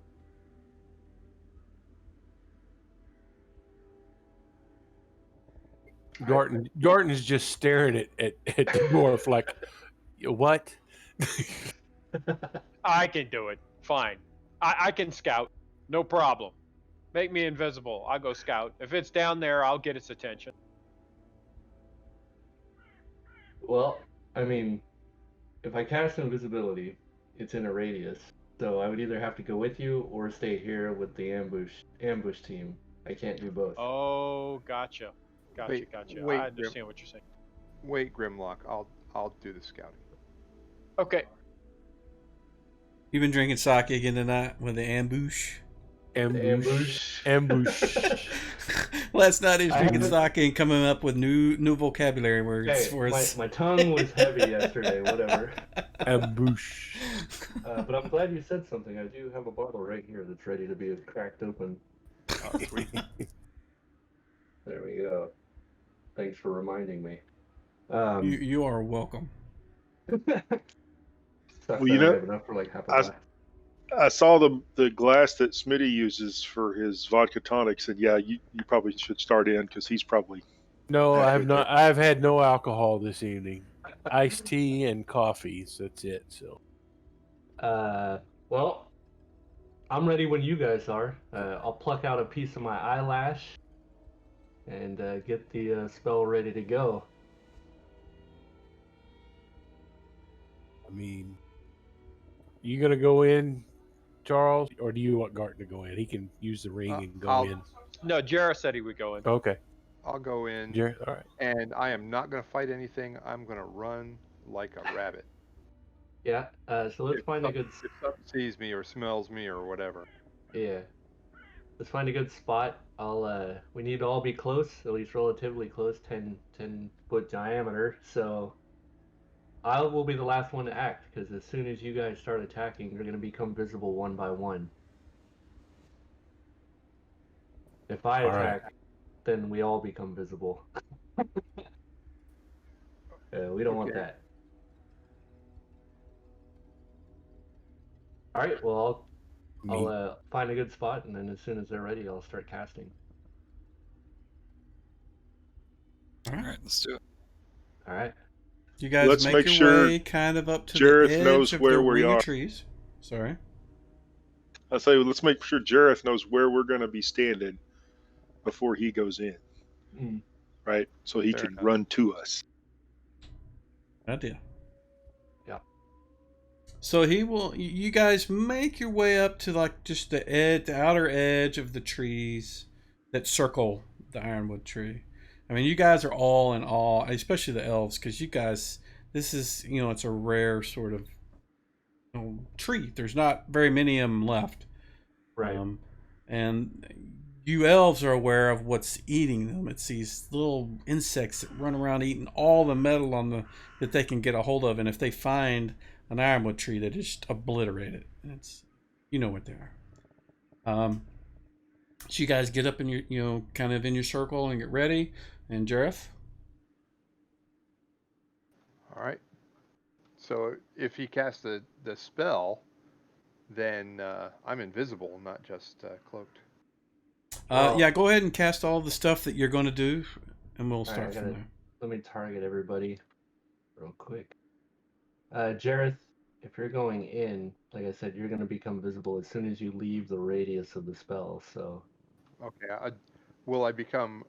Gordon's just staring at the dwarf like, what? I can do it. Fine. I can scout. No problem. Make me invisible. I'll go scout. If it's down there, I'll get its attention. Well, I mean, if I cast invisibility, it's in a radius. So I would either have to go with you or stay here with the ambush team. I can't do both. Oh, gotcha. Gotcha. Wait, I understand what you're saying. Wait, Grimlock. I'll do the scouting. Okay. You been drinking sake again tonight with the ambush? Ambush. Last night he was drinking sake and coming up with new vocabulary words for us. My tongue was heavy yesterday, whatever. Ambush. But I'm glad you said something. I do have a bottle right here that's ready to be cracked open. Oh, sweet. There we go. Thanks for reminding me. You are welcome. Sucks Well, that I have enough for like half a glass. I saw the glass that Smitty uses for his vodka tonics, and yeah, you probably should start in because he's probably No, I have not. I've had no alcohol this evening. Iced tea and coffees. That's it. So Well, I'm ready when you guys are. I'll pluck out a piece of my eyelash and get the spell ready to go. I mean, you gonna go in, Charles, or do you want Garton to go in? He can use the ring and go in. No, Jerath said he would go in. Okay. I'll go in, All right. and I am not going to fight anything. I'm going to run like a rabbit. Yeah. So let's find a good. If something sees me or smells me or whatever. Yeah. Let's find a good spot. We need to all be close, at least relatively close, 10-foot diameter. So I will be the last one to act, because as soon as you guys start attacking, you're going to become visible one by one. If I All right. attack, then we all become visible. We don't want Okay. that. All right, well, I'll find a good spot, and then as soon as they're ready, I'll start casting. All right, let's do it. All right. You guys Let's make make your sure way kind of up to Jerath the edge knows of where the we ring are. of trees. Sorry. I say, let's make sure Jerath knows where we're going to be standing before he goes in, right? So he Fair can enough. run to us. Idea. Yeah. So he will. You guys make your way up to like just the outer edge of the trees that circle the Ironwood Tree. I mean, you guys are all in awe, especially the elves, because you guys. This is, it's a rare sort of tree. There's not very many of them left. Right. And you elves are aware of what's eating them. It's these little insects that run around eating all the metal that they can get a hold of. And if they find an ironwood tree, they just obliterate it. And it's, you know what they are. So you guys get up in your, kind of in your circle and get ready. And Jerath? All right. So if he casts the spell, then I'm invisible, not just cloaked. Yeah, go ahead and cast all the stuff that you're going to do, and we'll start from there. Let me target everybody real quick. Jareth, if you're going in, like I said, you're going to become visible as soon as you leave the radius of the spell. So. Okay. Will I become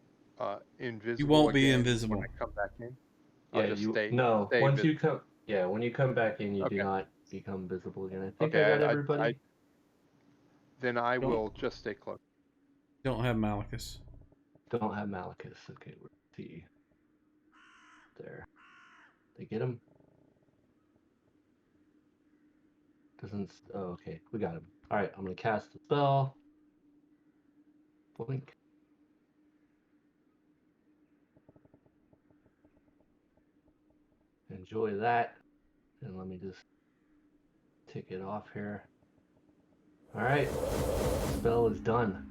invisible? You won't be again invisible when I come back in. Yeah, I'll just stay. No, stay once visible. you come. Yeah, when you come back in, you do Okay. not become visible again. I think Okay, I got everybody. Then I will just stay cloaked. don't have Malachus. Don't have Malachus. Okay, let's see. There. They get him? Doesn't. Oh, okay. We got him. Alright, I'm going to cast the spell. Blink. Enjoy that. And let me just tick it off here. Alright. Spell is done.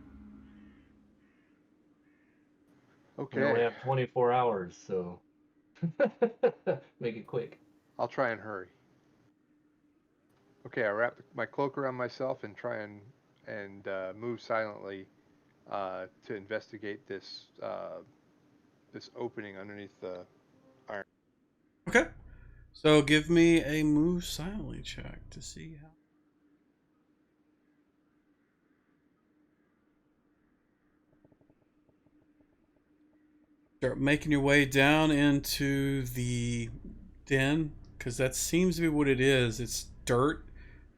Okay. We only have 24 hours, so make it quick. I'll try and hurry. Okay, I wrap my cloak around myself and try and move silently to investigate this this opening underneath the iron. Okay. So give me a move silently check to see how. Start making your way down into the den, because that seems to be what it is. It's dirt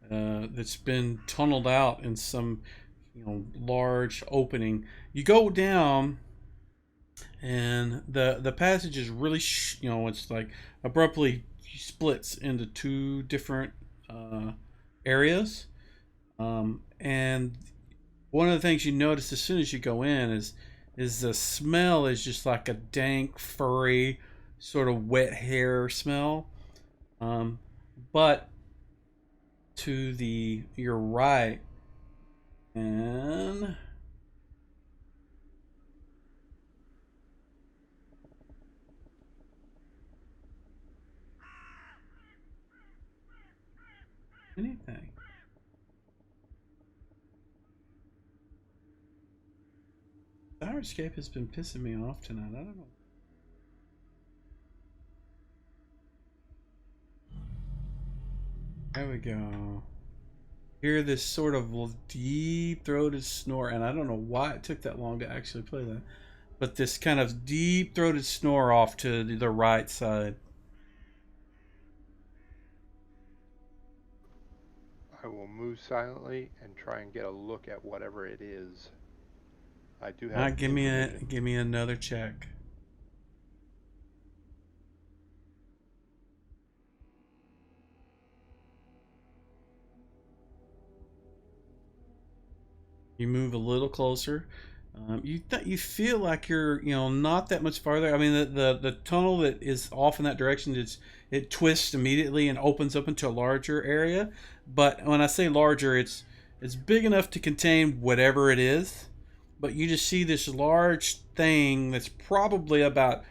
that's been tunneled out in some, large opening. You go down, and the passage is really, it's like abruptly splits into two different areas. And one of the things you notice as soon as you go in is the smell is just like a dank, furry, sort of wet hair smell. But to your right, and anything. Sirescape has been pissing me off tonight. I don't know. There we go. Hear this sort of deep-throated snore, and I don't know why it took that long to actually play that, but this kind of deep-throated snore off to the right side. I will move silently and try and get a look at whatever it is. I do have Give infravision. me another check. You move a little closer. You feel like you're not that much farther. I mean the tunnel that is off in that direction, it twists immediately and opens up into a larger area. But when I say larger, it's big enough to contain whatever it is. But you just see this large thing that's probably about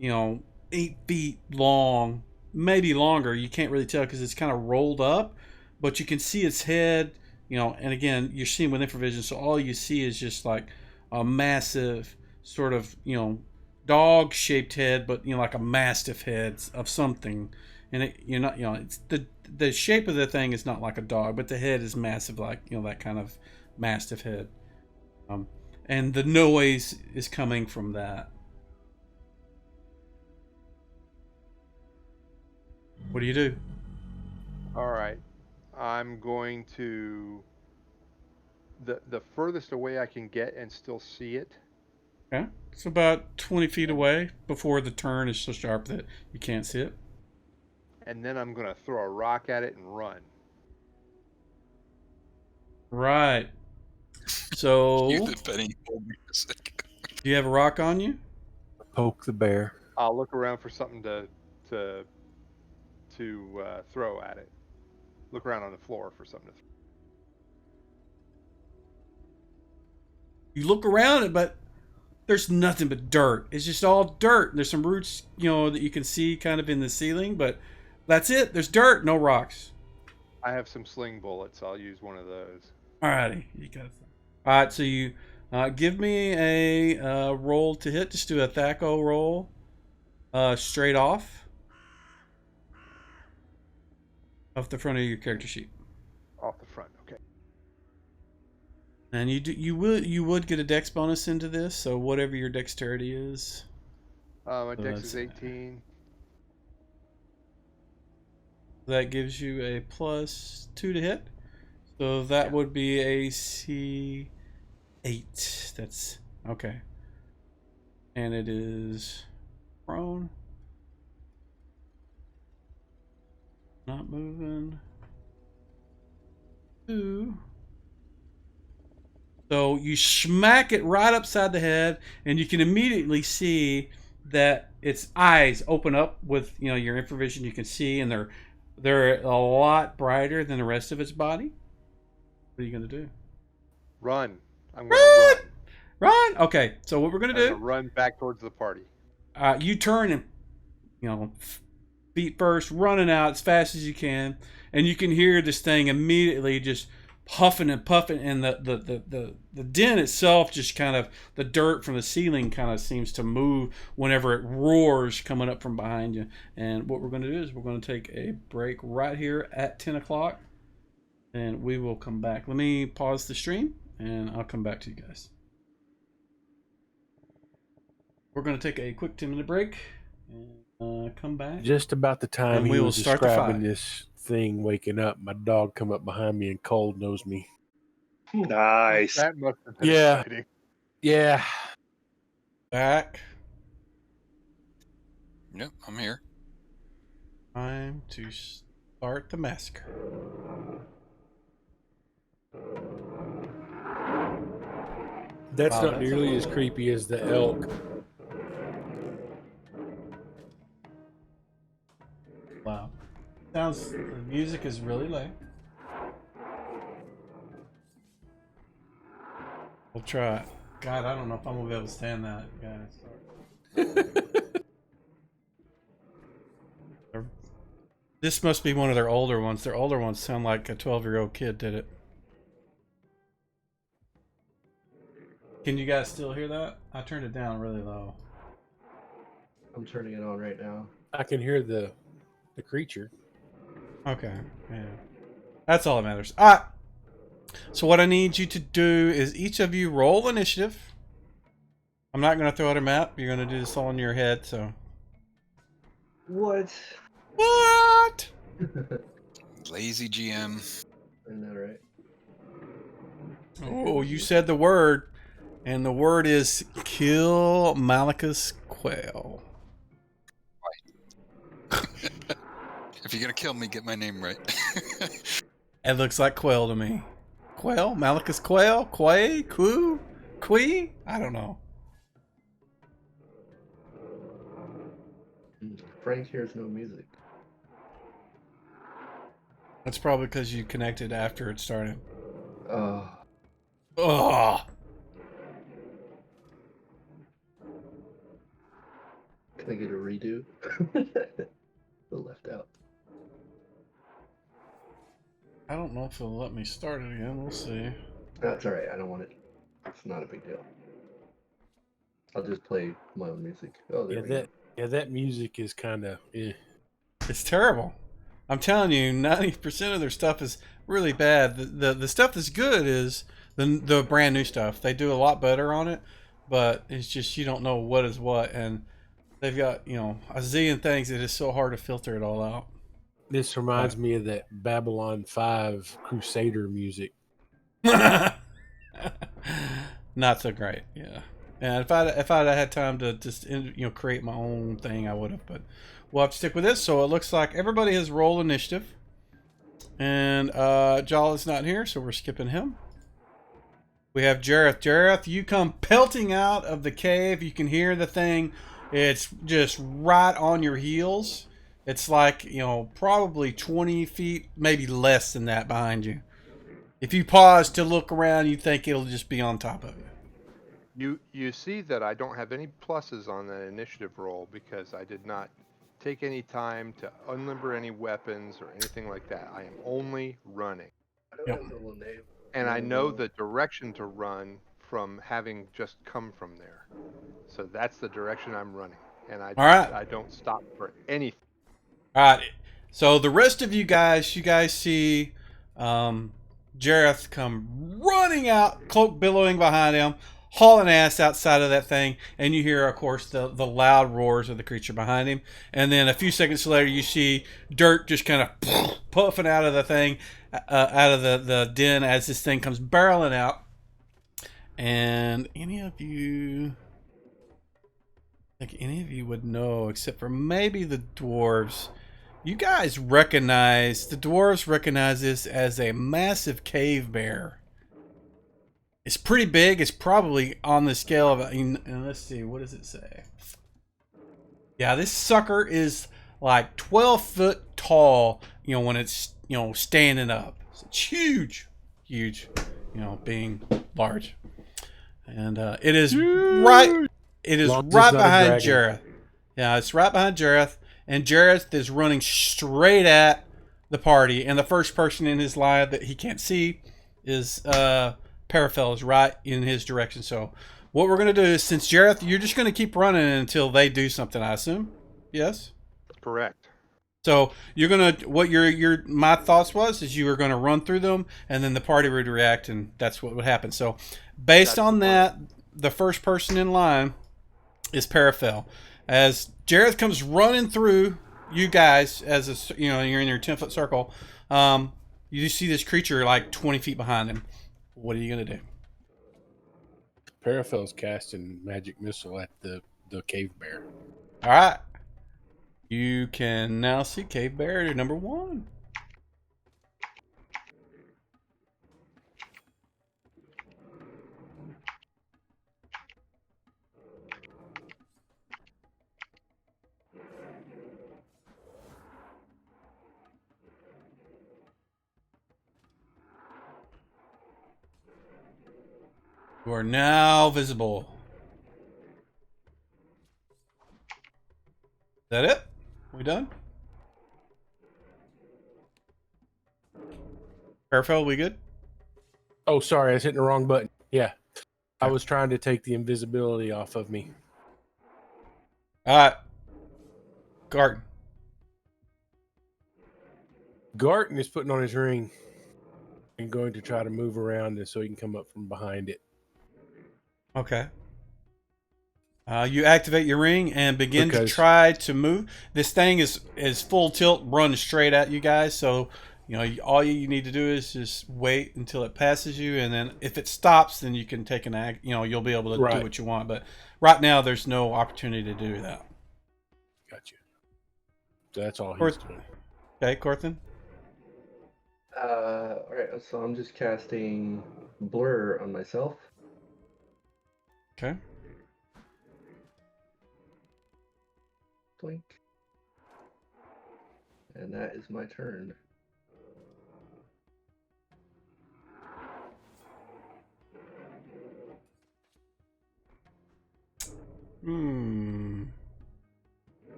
8 feet long, maybe longer. You can't really tell because it's kind of rolled up, but you can see its head. And again, you're seeing with infravision, so all you see is just like a massive sort of dog-shaped head, but like a mastiff head of something. And you're not it's the shape of the thing is not like a dog, but the head is massive, like that kind of mastiff head. And the noise is coming from that. What do you do? All right. I'm going to the furthest away I can get and still see it. Okay. It's about 20 feet away before the turn is so sharp that you can't see it. And then I'm going to throw a rock at it and run. Right. So, You the Benny Hill music. do you have a rock on you? Poke the bear. I'll look around for something to throw at it. Look around on the floor for something to throw. You look around it, but there's nothing but dirt. It's just all dirt. There's some roots, that you can see kind of in the ceiling, but that's it. There's dirt, no rocks. I have some sling bullets. I'll use one of those. Alrighty, you got it. All right, so you give me a roll to hit. Just do a Thaco roll, straight off the front of your character sheet. Off the front, okay. And you would get a dex bonus into this, so whatever your dexterity is. My So dex that's- is 18. That gives you a +2 to hit. So that would be a C8. That's okay. And it is prone. Not moving. 2. So you smack it right upside the head, and you can immediately see that its eyes open up with your infravision. You can see, and they're a lot brighter than the rest of its body. What are you gonna do? Run. I'm going to run. Run. Okay. So what we're gonna I'm going to do? run back towards the party. You turn and feet first, running out as fast as you can, and you can hear this thing immediately just puffing and puffing, and the den itself just kind of, the dirt from the ceiling kind of seems to move whenever it roars coming up from behind you. And what we're going to do is we're going to take a break right here at 10 o'clock, and we will come back. Let me pause the stream, and I'll come back to you guys. We're going to take a quick 10-minute break and come back. Just about the time And he we will was start the describing fight. this thing waking up, my dog come up behind me and cold nosed me. Nice. That must have been Yeah. exciting. Yeah. Back. Yep, I'm here. Time to start the massacre. That's Wow, not that's nearly as creepy as the elk. Wow. The music is really loud. We'll try it. God, I don't know if I'm gonna be able to stand that, guys. This must be one of their older ones. Their older ones sound like a 12-year-old kid did it. Can you guys still hear that? I turned it down really low. I'm turning it on right now. I can hear the creature. Okay. Yeah. That's all that matters. All right. So what I need you to do is each of you roll initiative. I'm not going to throw out a map. You're going to do this all in your head. So. What? What? Lazy GM. I know, right? Oh, you said the word, and the word is kill Malachus Quail. If you're gonna kill me, get my name right. It looks like quail to me. Quail? Malachus Quail? Quay? Quoo? Quee? I don't know. Frank hears no music. That's probably because you connected after it started. Oh, Ugh. can I get a redo? The left out. I don't know if it'll let me start it again. We'll see. That's all right. I don't want it. It's not a big deal. I'll just play my own music. Oh, there we go. That music is kind of. It's terrible. I'm telling you, 90% of their stuff is really bad. The stuff that's good is the brand new stuff. They do a lot better on it, but it's just you don't know what is what, and they've got a zillion things that it's so hard to filter it all out. This reminds me of that Babylon 5 Crusader music. Not so great, yeah. And if I'd had time to just create my own thing, I would have. But we'll have to stick with this. So it looks like everybody has rolled initiative, and Jal is not here, so we're skipping him. We have Jerath. Jerath, you come pelting out of the cave. You can hear the thing. It's just right on your heels. It's like, probably 20 feet, maybe less than that behind you. If you pause to look around, you think it'll just be on top of you. You see that I don't have any pluses on the initiative roll because I did not take any time to unlimber any weapons or anything like that. I am only running. Yep. And I know the direction to run from having just come from there. So that's the direction I'm running. And All right. I don't stop for anything. All right. So the rest of you guys see Jerath come running out, cloak billowing behind him, hauling ass outside of that thing, and you hear, of course, the loud roars of the creature behind him. And then a few seconds later, you see dirt just kind of puffing out of the thing, out of the den as this thing comes barreling out. And any of you would know, except for maybe the dwarves. You guys the dwarves recognize this as a massive cave bear. It's pretty big. It's probably on the scale of, and let's see, what does it say? Yeah, this sucker is like 12 foot tall, when it's, standing up. So it's huge, being large. And it is right behind Jerath. Yeah, it's right behind Jerath. And Jerath is running straight at the party. And the first person in his line that he can't see is Parafel is right in his direction. So what we're going to do is, since Jerath, you're just going to keep running until they do something, I assume? Yes? Correct. So you're going to, what my thoughts is you were going to run through them, and then the party would react, and that's what would happen. So based on that, the first person in line is Parafel. As Jerath comes running through you guys, as you're in your 10-foot circle, you see this creature like 20 feet behind him. What are you gonna do? Parafel's casting magic missile at the cave bear. All right, you can now see cave bear number 1. You are now visible. Is that it? We done? Parafel, we good? Oh, sorry, I was hitting the wrong button. Yeah, I was trying to take the invisibility off of me. All right, Garten. Garton is putting on his ring and going to try to move around so he can come up from behind it. Okay. You activate your ring and begin to Because- try to move. This thing is full tilt, run straight at you guys. So, all you need to do is just wait until it passes you, and then if it stops, then you can take an act. You'll be able to do what you want. But right now, there's no opportunity to do that. Gotcha. So that's all he's doing. Okay, Corthan. All right, so I'm just casting Blur on myself. Okay. Blink. And that is my turn.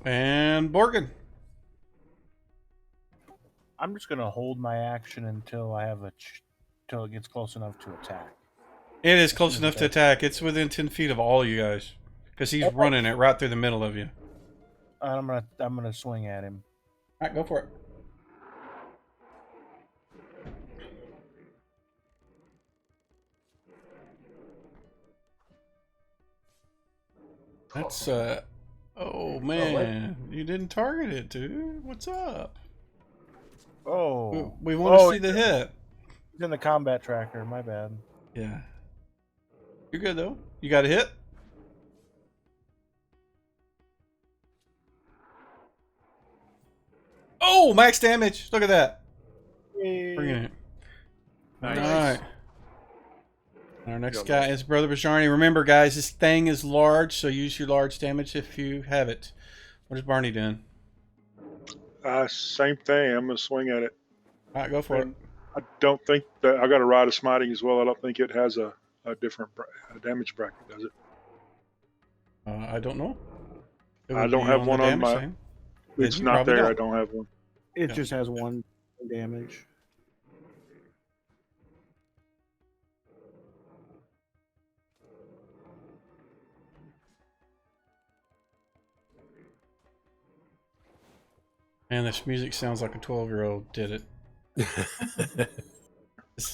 And Borgin. I'm just gonna hold my action until I have till it gets close enough to attack. It is close enough to attack. It's within 10 feet of all you guys, because he's running it right through the middle of you. I'm gonna swing at him. All right, go for it. That's oh man, you didn't target it, dude. What's up? Oh, We want to see the hit. It's in the combat tracker. My bad. Yeah, you're good though. You got a hit. Oh, max damage. Look at that. Bring it. Nice. All right. Our next guy is Brother Bajani. Remember, guys, this thing is large, so use your large damage if you have it. What is Barney doing? Same thing. I'm gonna swing at it. All right, go for it. I don't think that I got a rod of smiting as well. I don't think it has a different damage bracket, does it? I don't know. I don't have one on my. Thing. It's You not probably there. don't. I don't have one. It just has 1 damage. Man, this music sounds like a 12-year-old did it.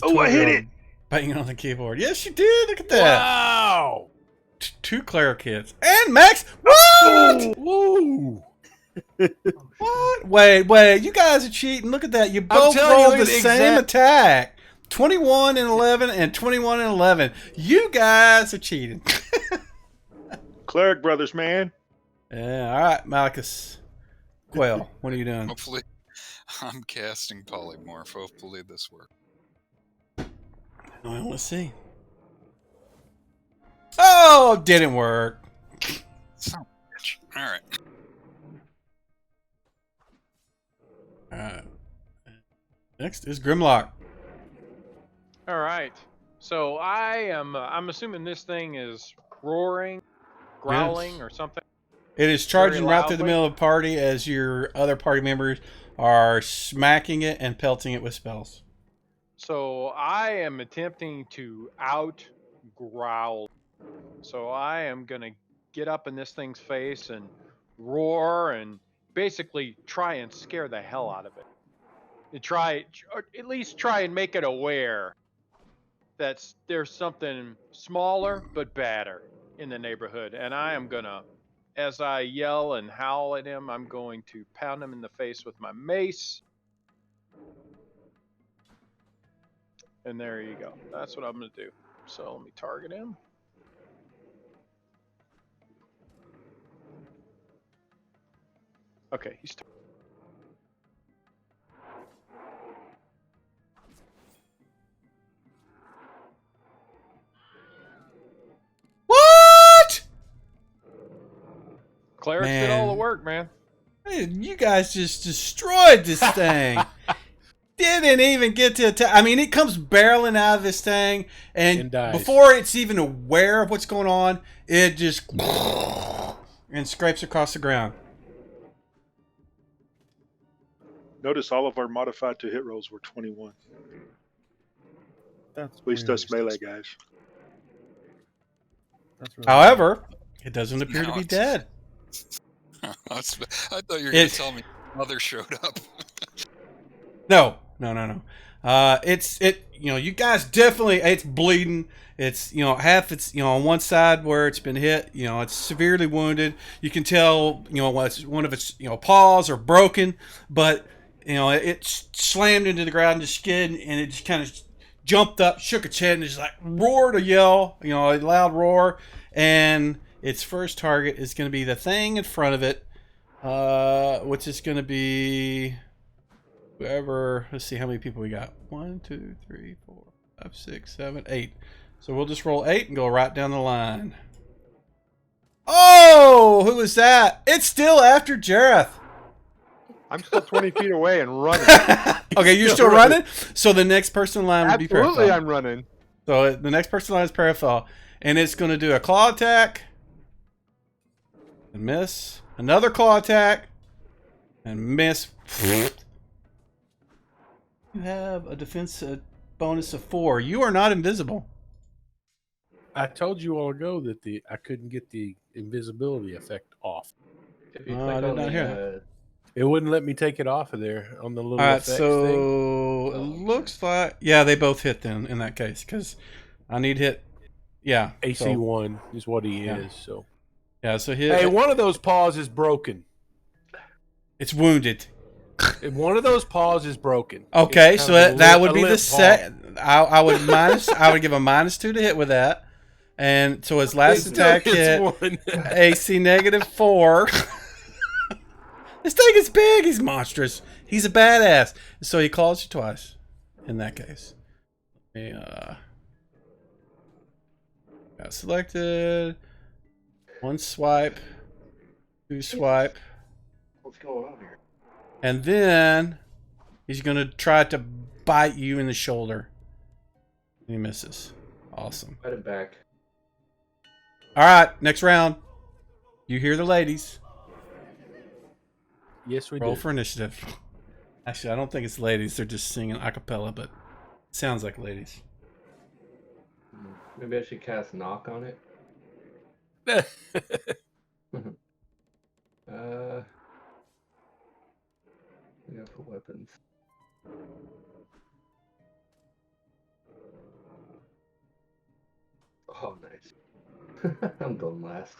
Oh, I hit it! Banging on the keyboard. Yes, you did. Look at that. Wow! 2 cleric hits. And Max. What? Woo! What? Wait. You guys are cheating. Look at that. You both telling you, rolled look the at the same exact- attack. 21 and 11 and 21 and 11. You guys are cheating. Cleric brothers, man. Yeah. All right, Malchus. Quail, what are you doing? Hopefully, I'm casting polymorph. Hopefully, this works. Well, let's see. Oh, didn't work. Son of a bitch. All right. Next is Grimlock. All right. So I'm assuming this thing is roaring, growling, Yes. or something. It is charging Very right through the loudly? middle of the party as your other party members are smacking it and pelting it with spells. So I am attempting to out growl. So I am gonna get up in this thing's face and roar and basically try and scare the hell out of it. Or at least try and make it aware that there's something smaller but badder in the neighborhood. And I am gonna, as I yell and howl at him, I'm going to pound him in the face with my mace. And there you go. That's what I'm going to do. So let me target him. Okay, he's What? Clerics did all the Man. work, man. Hey, you guys just destroyed this thing. Didn't even get to attack. I mean, it comes barreling out of this thing, and dies. before it's even aware of what's going on, it just and scrapes across the ground. Notice all of our modified to hit rolls were 21. That's At least weird. us melee guys. That's really However, it doesn't appear to No, be it's- dead. I thought you were going to tell me mother showed up. No. You guys definitely, it's bleeding. It's, half it's, on one side where it's been hit, it's severely wounded. You can tell, one of its, paws are broken, but, it slammed into the ground and skid, and it just kind of jumped up, shook its head, and just like roared a yell, a loud roar. And its first target is going to be the thing in front of it, which is going to be whoever. Let's see how many people we got. 1, 2, 3, 4, 5, 6, 7, 8. So we'll just roll 8 and go right down the line. Oh, who is that? It's still after Jerath. I'm still 20 feet away and running. Okay, you're still running? So the next person in line would be Absolutely, Parathal. I'm running. So the next person in line is Parathal. And it's going to do a claw attack. And miss. Another claw attack. And miss. You have a defense bonus of 4. You are not invisible. I told you all ago that I couldn't get the invisibility effect off. If you Oh, click I did on not the hear that. It wouldn't let me take it off of there on the little All right, effects so thing. it looks like they both hit then in that case because I need hit. Yeah, AC 1 is what he is. So so hit. Hey, one of those paws is broken. It's wounded. One of those paws is broken. Okay, so that would be the set. I would give a -2 to hit with that, and so his last attack hit AC -4. This thing is big. He's monstrous. He's a badass. So he calls you twice. In that case, got selected. 1 swipe, 2 swipe. What's going on here? And then he's going to try to bite you in the shoulder. He misses. Awesome. Bite him back. All right, next round. You hear the ladies. Yes, we Roll do. for initiative. Actually, I don't think it's ladies. They're just singing a cappella, but it sounds like ladies. Maybe I should cast knock on it. Yeah, for weapons. Oh, nice. I'm going last.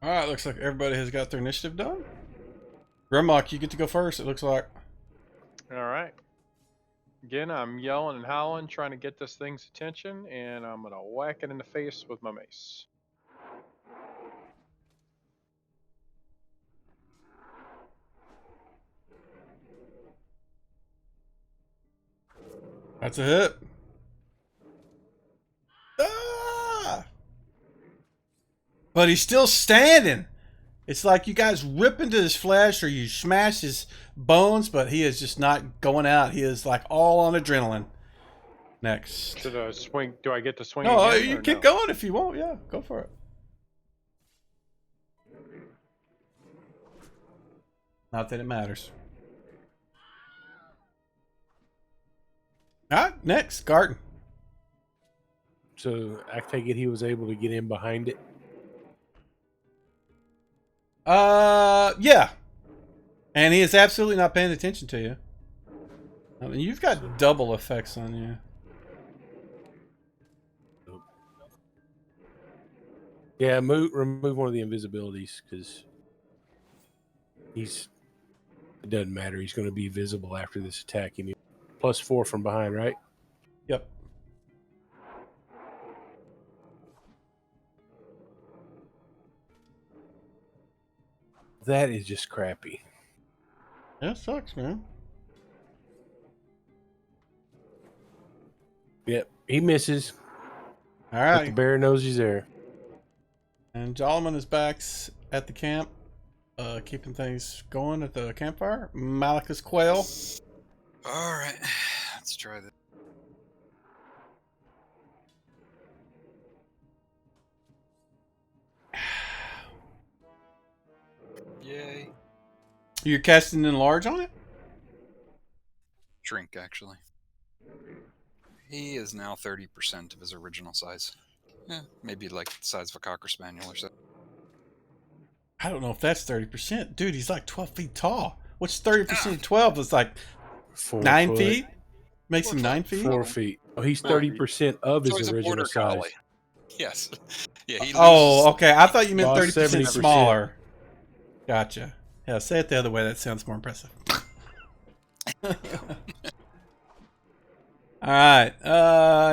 All right, looks like everybody has got their initiative done. Grimlock, you get to go first, it looks like. All right. Again, I'm yelling and howling, trying to get this thing's attention, and I'm going to whack it in the face with my mace. That's a hit. Ah! But he's still standing. It's like you guys rip into his flesh or you smash his bones, but he is just not going out. He is like all on adrenaline. Next. Should I swing? Do I get to swing No, again? you or keep no? going if you want. Yeah, go for it. Not that it matters. All right, next, Garden. So I take it he was able to get in behind it. Yeah. And he is absolutely not paying attention to you. I mean, you've got double effects on you. Yeah, remove one of the invisibilities because it doesn't matter. He's going to be visible after this attack. You need +4 from behind, right? Yep. That is just crappy. That sucks, man. Yep, he misses. All But right. the bear knows he's there. And Jolman is back at the camp, keeping things going at the campfire. Malachus Quail. All right, let's try this. You're casting enlarge on it? Shrink, actually. He is now 30% of his original size. Yeah, maybe like the size of a Cocker Spaniel or so. I don't know if that's 30%. Dude, he's like 12 feet tall. What's 30% of 12? It's like 4 9 foot, feet? Makes 4 him foot. 9 feet? 4 feet. Oh, he's Well, 30% of So his he's a original border size. collie. Yes. Yeah, he loses. Oh, okay. I thought you meant Lost 30% 70%. smaller. Gotcha. Yeah, say it the other way. That sounds more impressive. All right.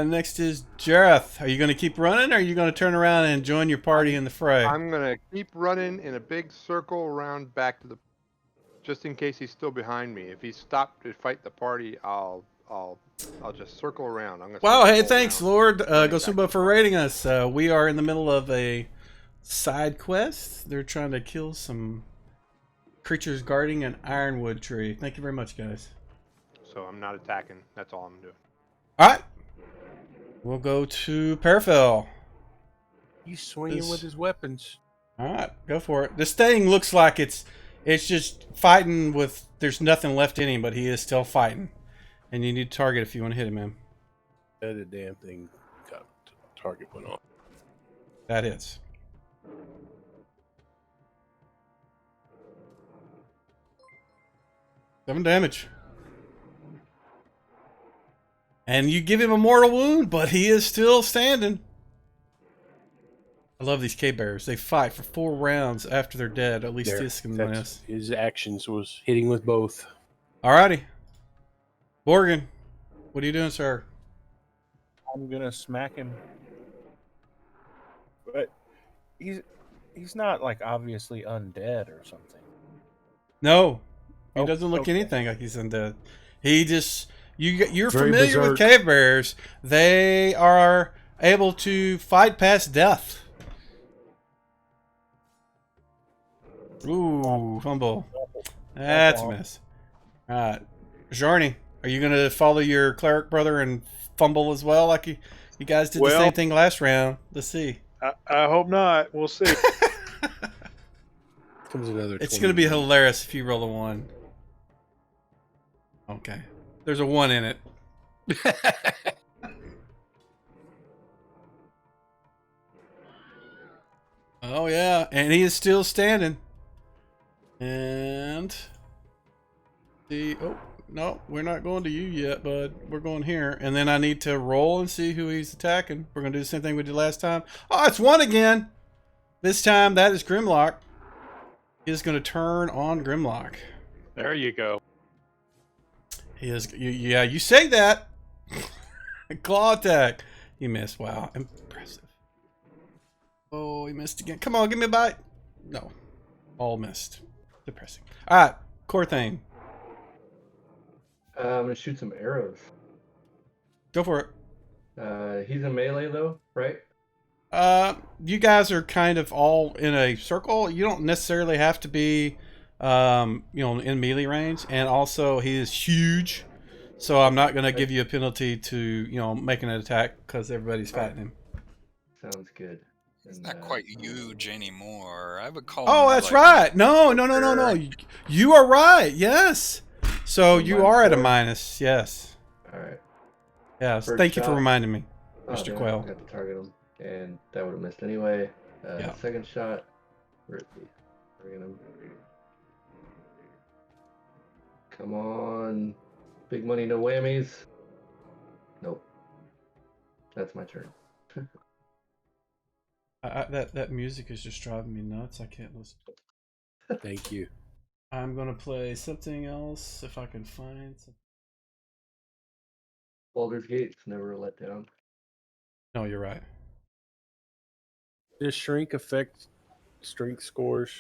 Next is Jerath. Are you going to keep running, or are you going to turn around and join your party in the fray? I'm gonna keep running in a big circle around back to the, just in case he's still behind me. If he stopped to fight the party, I'll just circle around. I'm gonna. Wow. start Hey, all thanks, around, Lord running back to Gosumba, the for party. rating us. We are in the middle of a side quest. They're trying to kill some creatures guarding an Ironwood Tree. Thank you very much, guys. So I'm not attacking. That's all I'm doing. All right. We'll go to Parafel. He's swinging This- with his weapons. All right, go for it. This thing looks like it's just fighting with. There's nothing left in him, but he is still fighting. And you need to target if you want to hit him, man. The damn thing got target went off. That hits. Seven damage. And you give him a mortal wound, but he is still standing. I love these K-Bears. They fight for 4 rounds after they're dead. At least There, this can that's last. his actions was hitting with both. Alrighty. Morgan, what are you doing, sir? I'm gonna smack him. But he's not like obviously undead or something. No. He Oh, doesn't look okay. anything like he's undead. He just... You're Very familiar with berserk. cave bears. They are able to fight past death. Ooh, fumble. That's a miss. Alright. Jarny, are you going to follow your cleric brother and fumble as well like you guys did the Well- same thing last round? Let's see. I hope not. We'll see. Comes another. It's 20 going to be damage. hilarious if you roll a 1. Okay. There's a 1 in it. Oh, yeah. And he is still standing. And... Oh, no. We're not going to you yet, bud. We're going here. And then I need to roll and see who he's attacking. We're going to do the same thing we did last time. Oh, it's 1 again. This time, that is Grimlock. He is going to turn on Grimlock. There you go. He is... Yeah, you say that. Claw attack. He missed. Wow. Impressive. Oh, he missed again. Come on, give me a bite. No. All missed. Depressing. Alright. Corthane. I'm gonna shoot some arrows. Go for it. He's in melee though, right? You guys are kind of all in a circle. You don't necessarily have to be, in melee range. And also, he is huge. So I'm not going to give you a penalty to, making an attack because everybody's fighting him. Sounds good. He's And, not quite huge anymore. I would call Oh, him that's like, right. No. You are right. Yes. So you are at a -4. minus. Yes. All right. Yes. First Thank you for shot. reminding me, Oh, Mr. damn, I Quail. forgot to target him, and that would have missed anyway. Yeah. Second shot. Where is he? Target him. Come on. Big money, no whammies. Nope. That's my turn. That music is just driving me nuts. I can't listen. Thank you. I'm gonna play something else if I can find something. Baldur's Gate's never a letdown. No, you're right. Does shrink affect strength scores?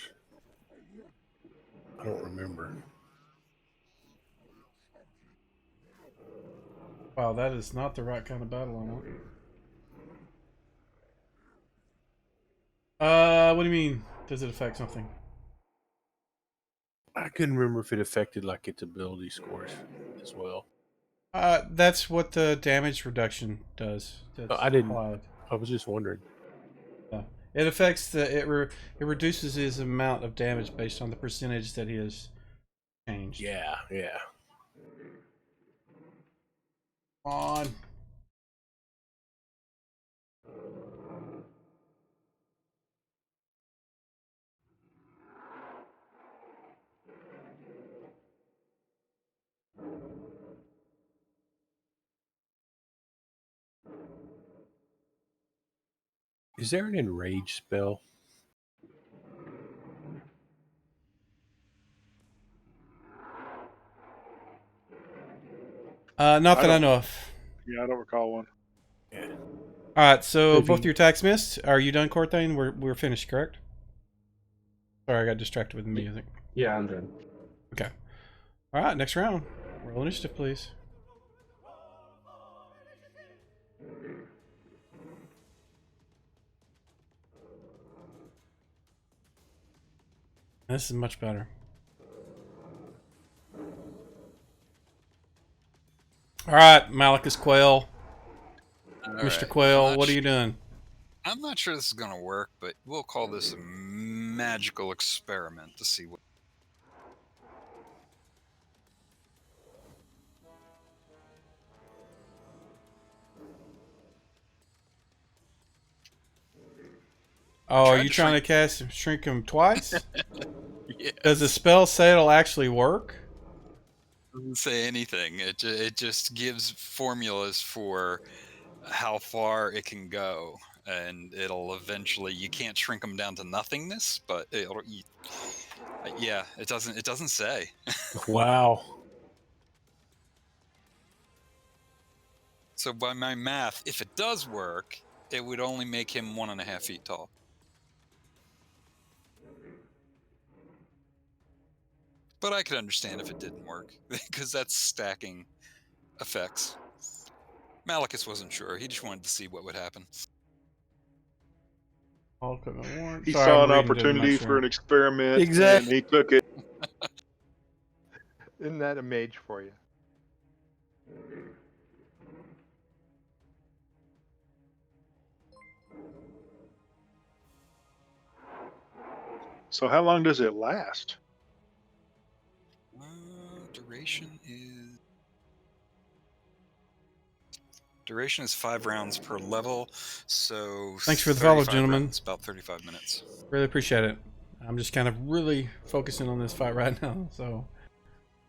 I don't remember. Wow, that is not the right kind of battle I want. What do you mean? Does it affect something? I couldn't remember if it affected like its ability scores as well. That's what the damage reduction does. That's I didn't- applied. I was just wondering. Yeah. It affects it reduces his amount of damage based on the percentage that he is changed. Yeah, yeah. On. Is there an enrage spell? Not that I don't- know of. Yeah, I don't recall one. Yeah. All right, so If both he- your attacks missed. Are you done, Corthane? We're finished, correct? Sorry, I got distracted with the music. Yeah, I'm done. Okay. All right, next round. Roll initiative, please. This is much better. All right, Malachus Quail. All Mr. right. Quail, what are you doing? I'm not sure this is going to work, but we'll call this a magical experiment to see what. Oh, are tried you to trying to cast shrink him twice? Yes. Does the spell say it'll actually work? Doesn't say anything. It just gives formulas for how far it can go, and it'll eventually. You can't shrink them down to nothingness, but yeah, it doesn't say. Wow. So by my math, if it does work, it would only make him 1.5 feet tall. But I could understand if it didn't work, because that's stacking effects. Malachus wasn't sure. He just wanted to see what would happen. He Sorry, saw I'm an reading to opportunity make for sure. an experiment, Exactly. and he took it. Isn't that a mage for you? So how long does it last? Duration is 5 rounds per level, so Thanks for the follow, 35 gentlemen. rounds, about 35 minutes. Really appreciate it. I'm just kind of really focusing on this fight right now. So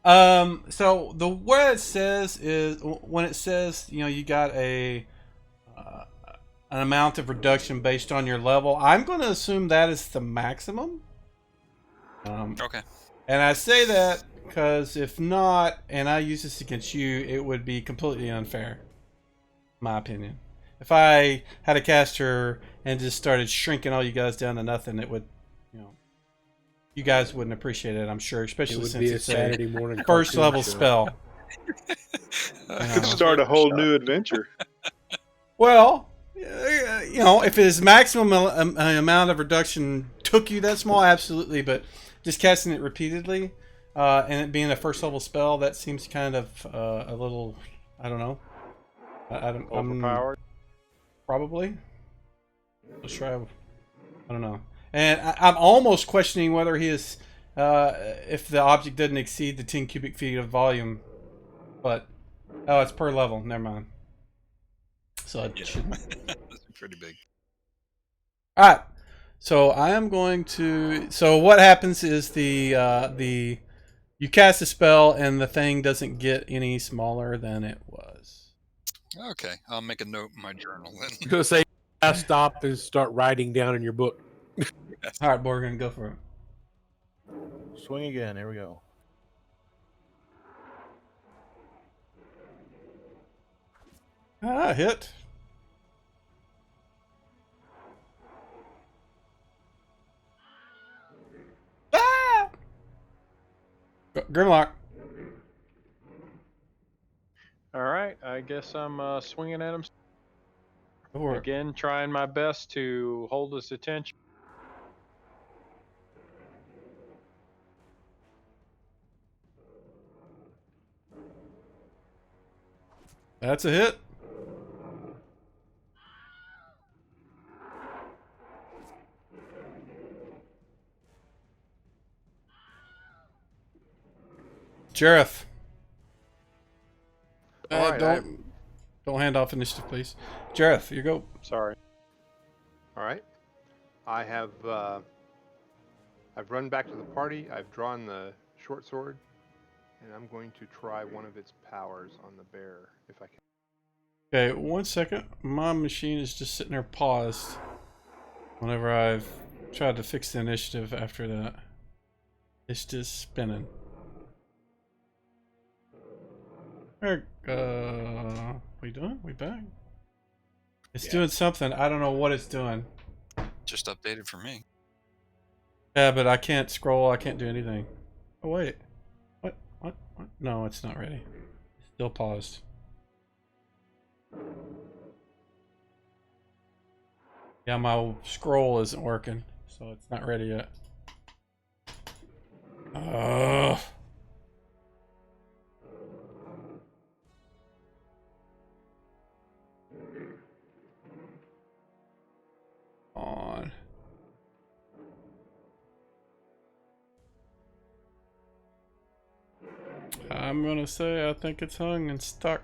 the what it says is when it says you got uh, an amount of reduction based on your level. I'm going to assume that is the maximum. Okay. And I say that because if not, and I use this against you, it would be completely unfair. My opinion. If I had a caster and just started shrinking all you guys down to nothing, it would, you guys wouldn't appreciate it. I'm sure, especially It would since be a it's Saturday morning first cartoon level show. spell. Could start a whole new adventure. Well, if his maximum amount of reduction took you that small, absolutely. But just casting it repeatedly, and it being a first level spell, that seems kind of a little, I don't know. I'm Overpowered. probably. Let's try. I don't know. And I'm almost questioning whether he is, if the object doesn't exceed the 10 cubic feet of volume. But, oh, it's per level. Never mind. So it shouldn't. That's pretty big. Alright. So I am going to. So what happens is you cast a spell and the thing doesn't get any smaller than it was. Okay, I'll make a note in my journal then. I'm going to say, I stop and start writing down in your book. Alright, Morgan, go for it. Swing again. Here we go. Ah, hit. Ah! Grimlock. All right, I guess I'm swinging at him Go for it. again, trying my best to hold his attention. That's a hit. Jerath. All right, Don't hand off initiative, please. Jerath, you go. Sorry. All right. I have I've run back to the party. I've drawn the short sword, and I'm going to try one of its powers on the bear if I can. Okay, 1 second. My machine is just sitting there paused whenever I've tried to fix the initiative after that. It's just spinning. There, we doing? We back? It's doing something. I don't know what it's doing. Just updated for me. Yeah, but I can't scroll. I can't do anything. Oh, wait. What? No, it's not ready. It's still paused. Yeah, my scroll isn't working, so it's not ready yet. On. I'm gonna say I think it's hung and stuck.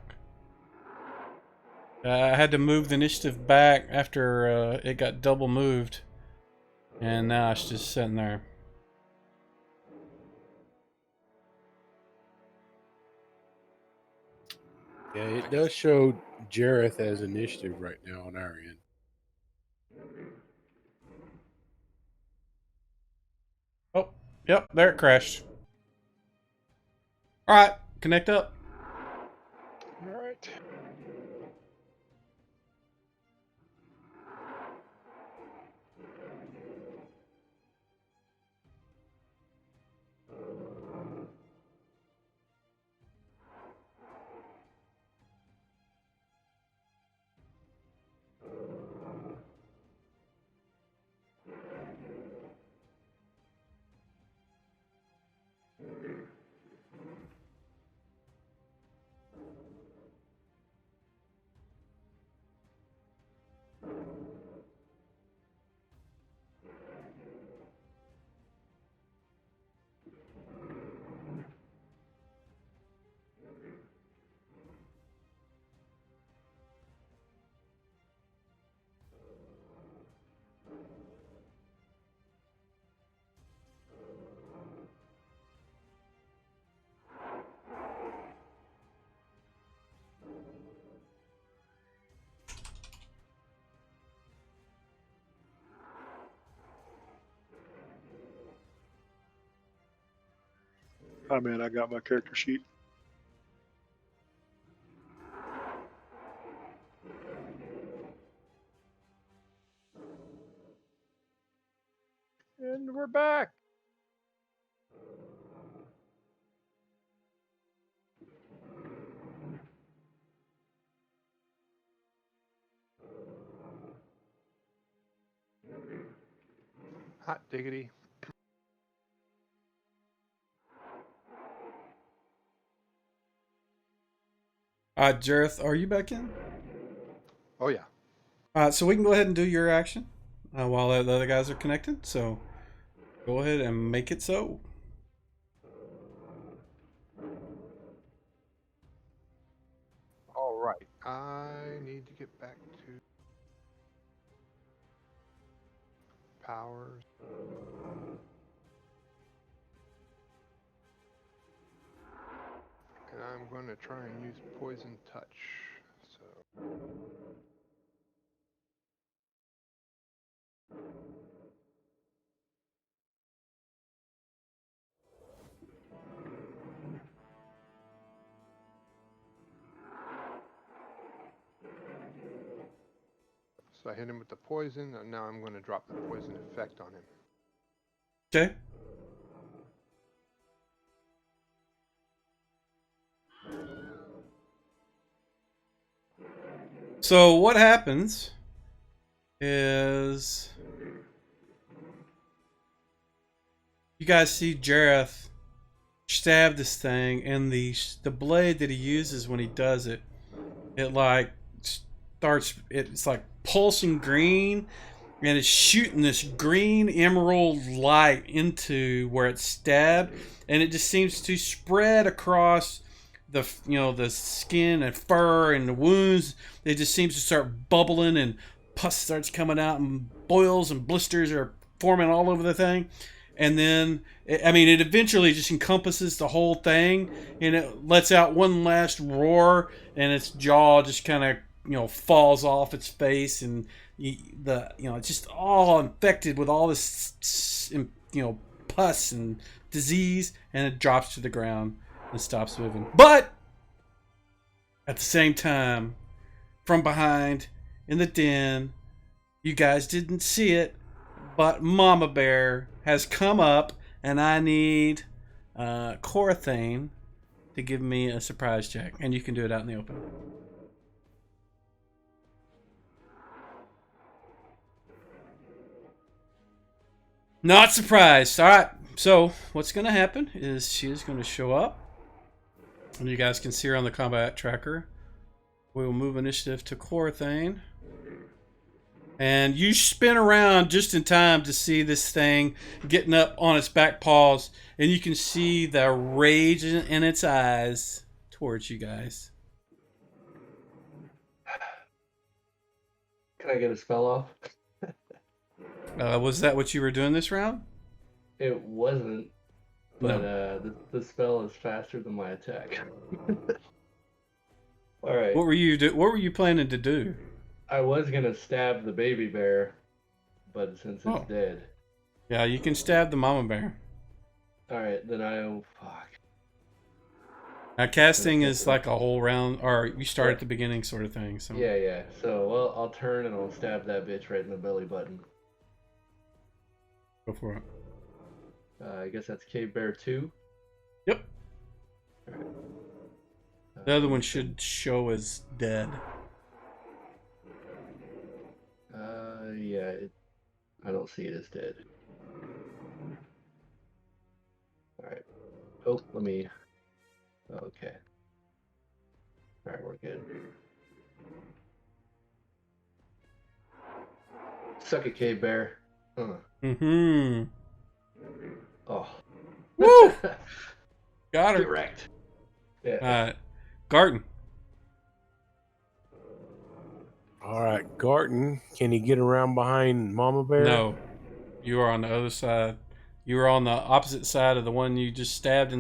I had to move the initiative back after it got double moved, and now it's just sitting there. Yeah, it does show Jerath as initiative right now on our end. Oh, yep, there it crashed. All right, connect up. All right. Oh man, I got my character sheet. And we're back. Hot diggity. Jerath, are you back in? Oh yeah. So we can go ahead and do your action while the other guys are connected. So go ahead and make it so. All right. I need to get back to powers. And I'm going to try and use poison touch. So I hit him with the poison, and now I'm going to drop the poison effect on him. Okay. So what happens is you guys see Jerath stab this thing, and the blade that he uses when he does it, it like starts. It's like pulsing green, and it's shooting this green emerald light into where it's stabbed, and it just seems to spread across the the skin and fur and the wounds. It just seems to start bubbling, and pus starts coming out, and boils and blisters are forming all over the thing. And then it eventually just encompasses the whole thing, and it lets out one last roar, and its jaw just kind of falls off its face, and it's just all infected with all this pus and disease, and it drops to the ground and stops moving. But at the same time, from behind in the den, you guys didn't see it, but Mama Bear has come up, and I need Corathane to give me a surprise check, and you can do it out in the open. Not surprised. All right. So what's going to happen is she is going to show up, and you guys can see her on the combat tracker. We will move initiative to Corathane. And you spin around just in time to see this thing getting up on its back paws, and you can see the rage in its eyes towards you guys. Can I get a spell off? Was that what you were doing this round? It wasn't, but the spell is faster than my attack. All right. What were you planning to do? I was gonna stab the baby bear, but since it's dead. Yeah, you can stab the mama bear. All right, then fuck. Now casting is like a whole round, or you start at the beginning sort of thing. So Yeah. So I'll turn and I'll stab that bitch right in the belly button. Go for it. I guess that's Cave Bear 2. Yep. All right. The other one should show as dead. Yeah, I don't see it as dead. Alright. Oh, let me... Okay. Alright, we're good. Suck it, Cave Bear. Mm-hmm. Oh. Woo! Got her. Get wrecked. Yeah. Garten. All right, Garten, can he get around behind Mama Bear? No. You are on the other side. You were on the opposite side of the one you just stabbed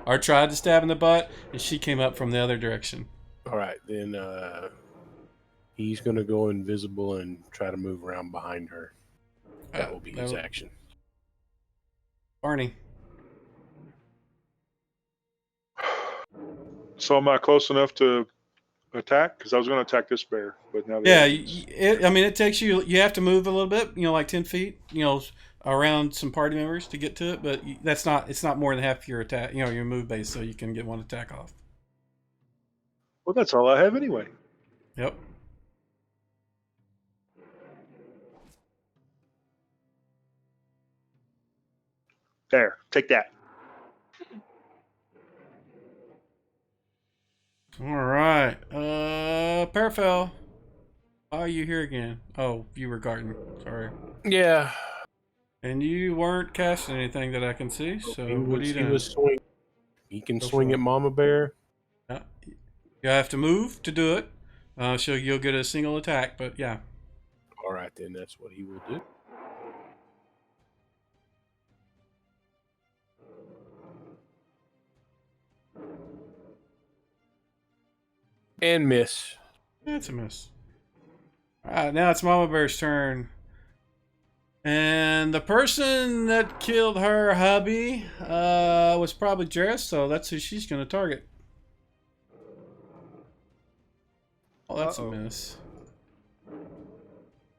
or tried to stab in the butt, and she came up from the other direction. All right, then he's going to go invisible and try to move around behind her. That will be his action. Barney. So am I close enough to attack? Because I was going to attack this bear, but now it takes you have to move a little bit, like 10 feet, around some party members to get to it, but it's not more than half your attack, your move base, so you can get one attack off. Well, that's all I have anyway. Yep. There, take that. All right. Parafel. Why are you here again? Oh, you were Garten. Sorry. Yeah. And you weren't casting anything that I can see, so what are you doing? He can swing at Mama Bear. Yeah. You have to move to do it. So you'll get a single attack, but yeah. All right, then that's what he will do. And miss. That's a miss. Alright, now it's Mama Bear's turn. And the person that killed her hubby was probably Jerath, so that's who she's going to target. Oh, that's a miss.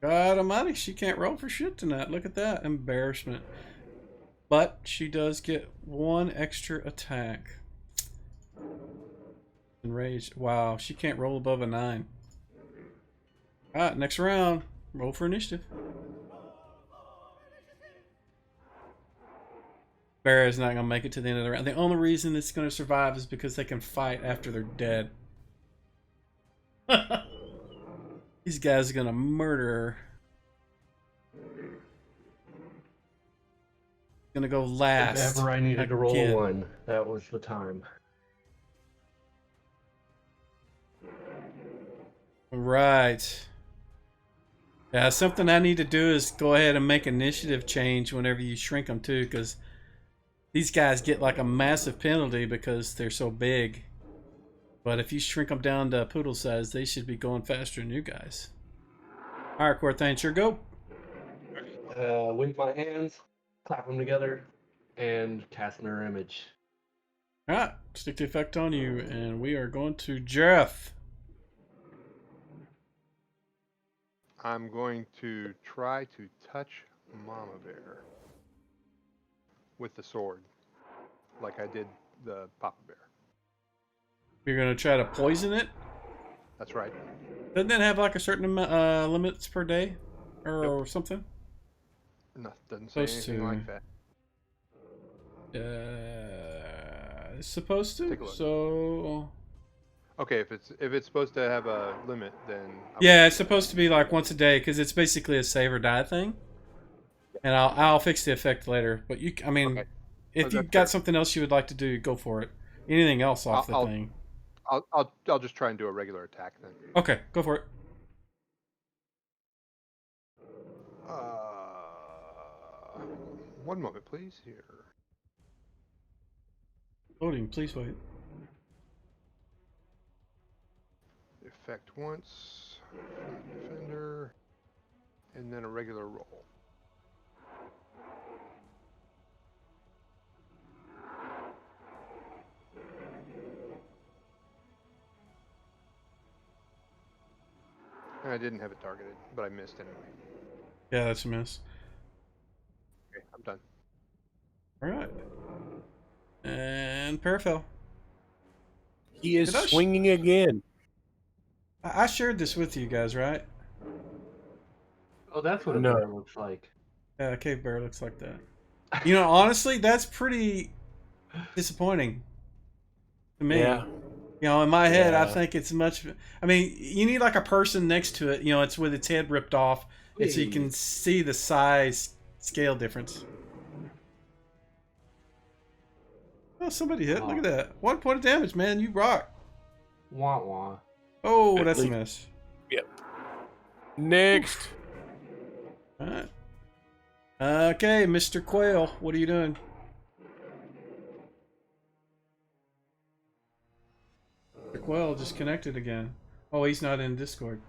God almighty, she can't roll for shit tonight. Look at that. Embarrassment. But she does get one extra attack. Enraged. Wow, she can't roll above a 9. Alright, next round. Roll for initiative. Bear is not going to make it to the end of the round. The only reason it's going to survive is because they can fight after they're dead. These guys are going to murder her. Gonna go If last. ever I needed to roll a again. 1, that was the time. Right. Yeah, something I need to do is go ahead and make initiative change whenever you shrink them too, because these guys get like a massive penalty because they're so big. But if you shrink them down to poodle size, they should be going faster than you guys. All right, Corthain, sure go. Wink my hands, clap them together, and cast mirror image. All right, stick the effect on you, and we are going to Jerath. I'm going to try to touch Mama Bear with the sword, like I did the Papa Bear. You're gonna try to poison it. That's right. Doesn't it have like a certain amount limits per day, or something? No, doesn't say Supposed anything to. like that. It's supposed to. Take a look. So. Okay, if it's supposed to have a limit, then Yeah, it's supposed to be like once a day because it's basically a save or die thing. And I'll fix the effect later. But you, I mean, Okay. if Okay, you've fair. got something else you would like to do, go for it. Anything else off the I'll- thing? I'll just try and do a regular attack then. Okay, go for it. One moment, please. Here. Loading, please wait. Effect once, defender, and then a regular roll. And I didn't have it targeted, but I missed anyway. Yeah, that's a miss. Okay, I'm done. All right. And Parafel. He is Did I swinging again. I shared this with you guys, right? Oh, that's what a No. bear looks like. Yeah, cave bear looks like that. You know, honestly, that's pretty disappointing to me. Yeah. You know, in my head, I Yeah. think it's much. I mean, you need like a person next to it. You know, it's with its head ripped off, and so you can see the size scale difference. Oh, somebody hit! Look at that. 1 point of damage, man. You rock. Wah wah. Oh, At that's a least- miss. Next. All right. Okay, Mr. Quail, what are you doing? Mr. Quail just connected again. Oh, he's not in Discord.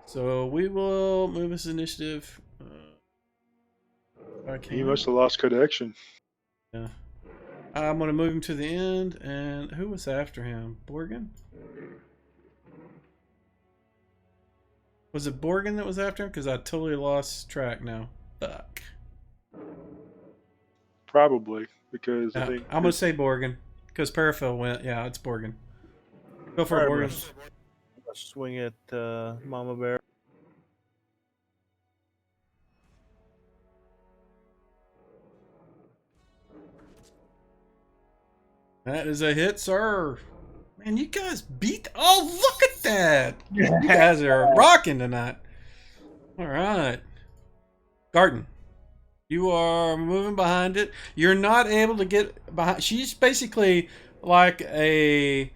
So we will move his initiative. He must have lost connection. Yeah. I'm going to move him to the end. And who was after him? Borgin? Was it Borgin that was after him? Because I totally lost track now. Fuck. Probably, because I think I'm going to say Borgin. Because Parafil went. Yeah, it's Borgin. Go for it, Alright, Borgin. Let's swing at Mama Bear. That is a hit, sir. Man, you guys beat. Oh, look at that. You guys are rocking tonight. All right. Garden. You are moving behind it. You're not able to get behind. She's basically like a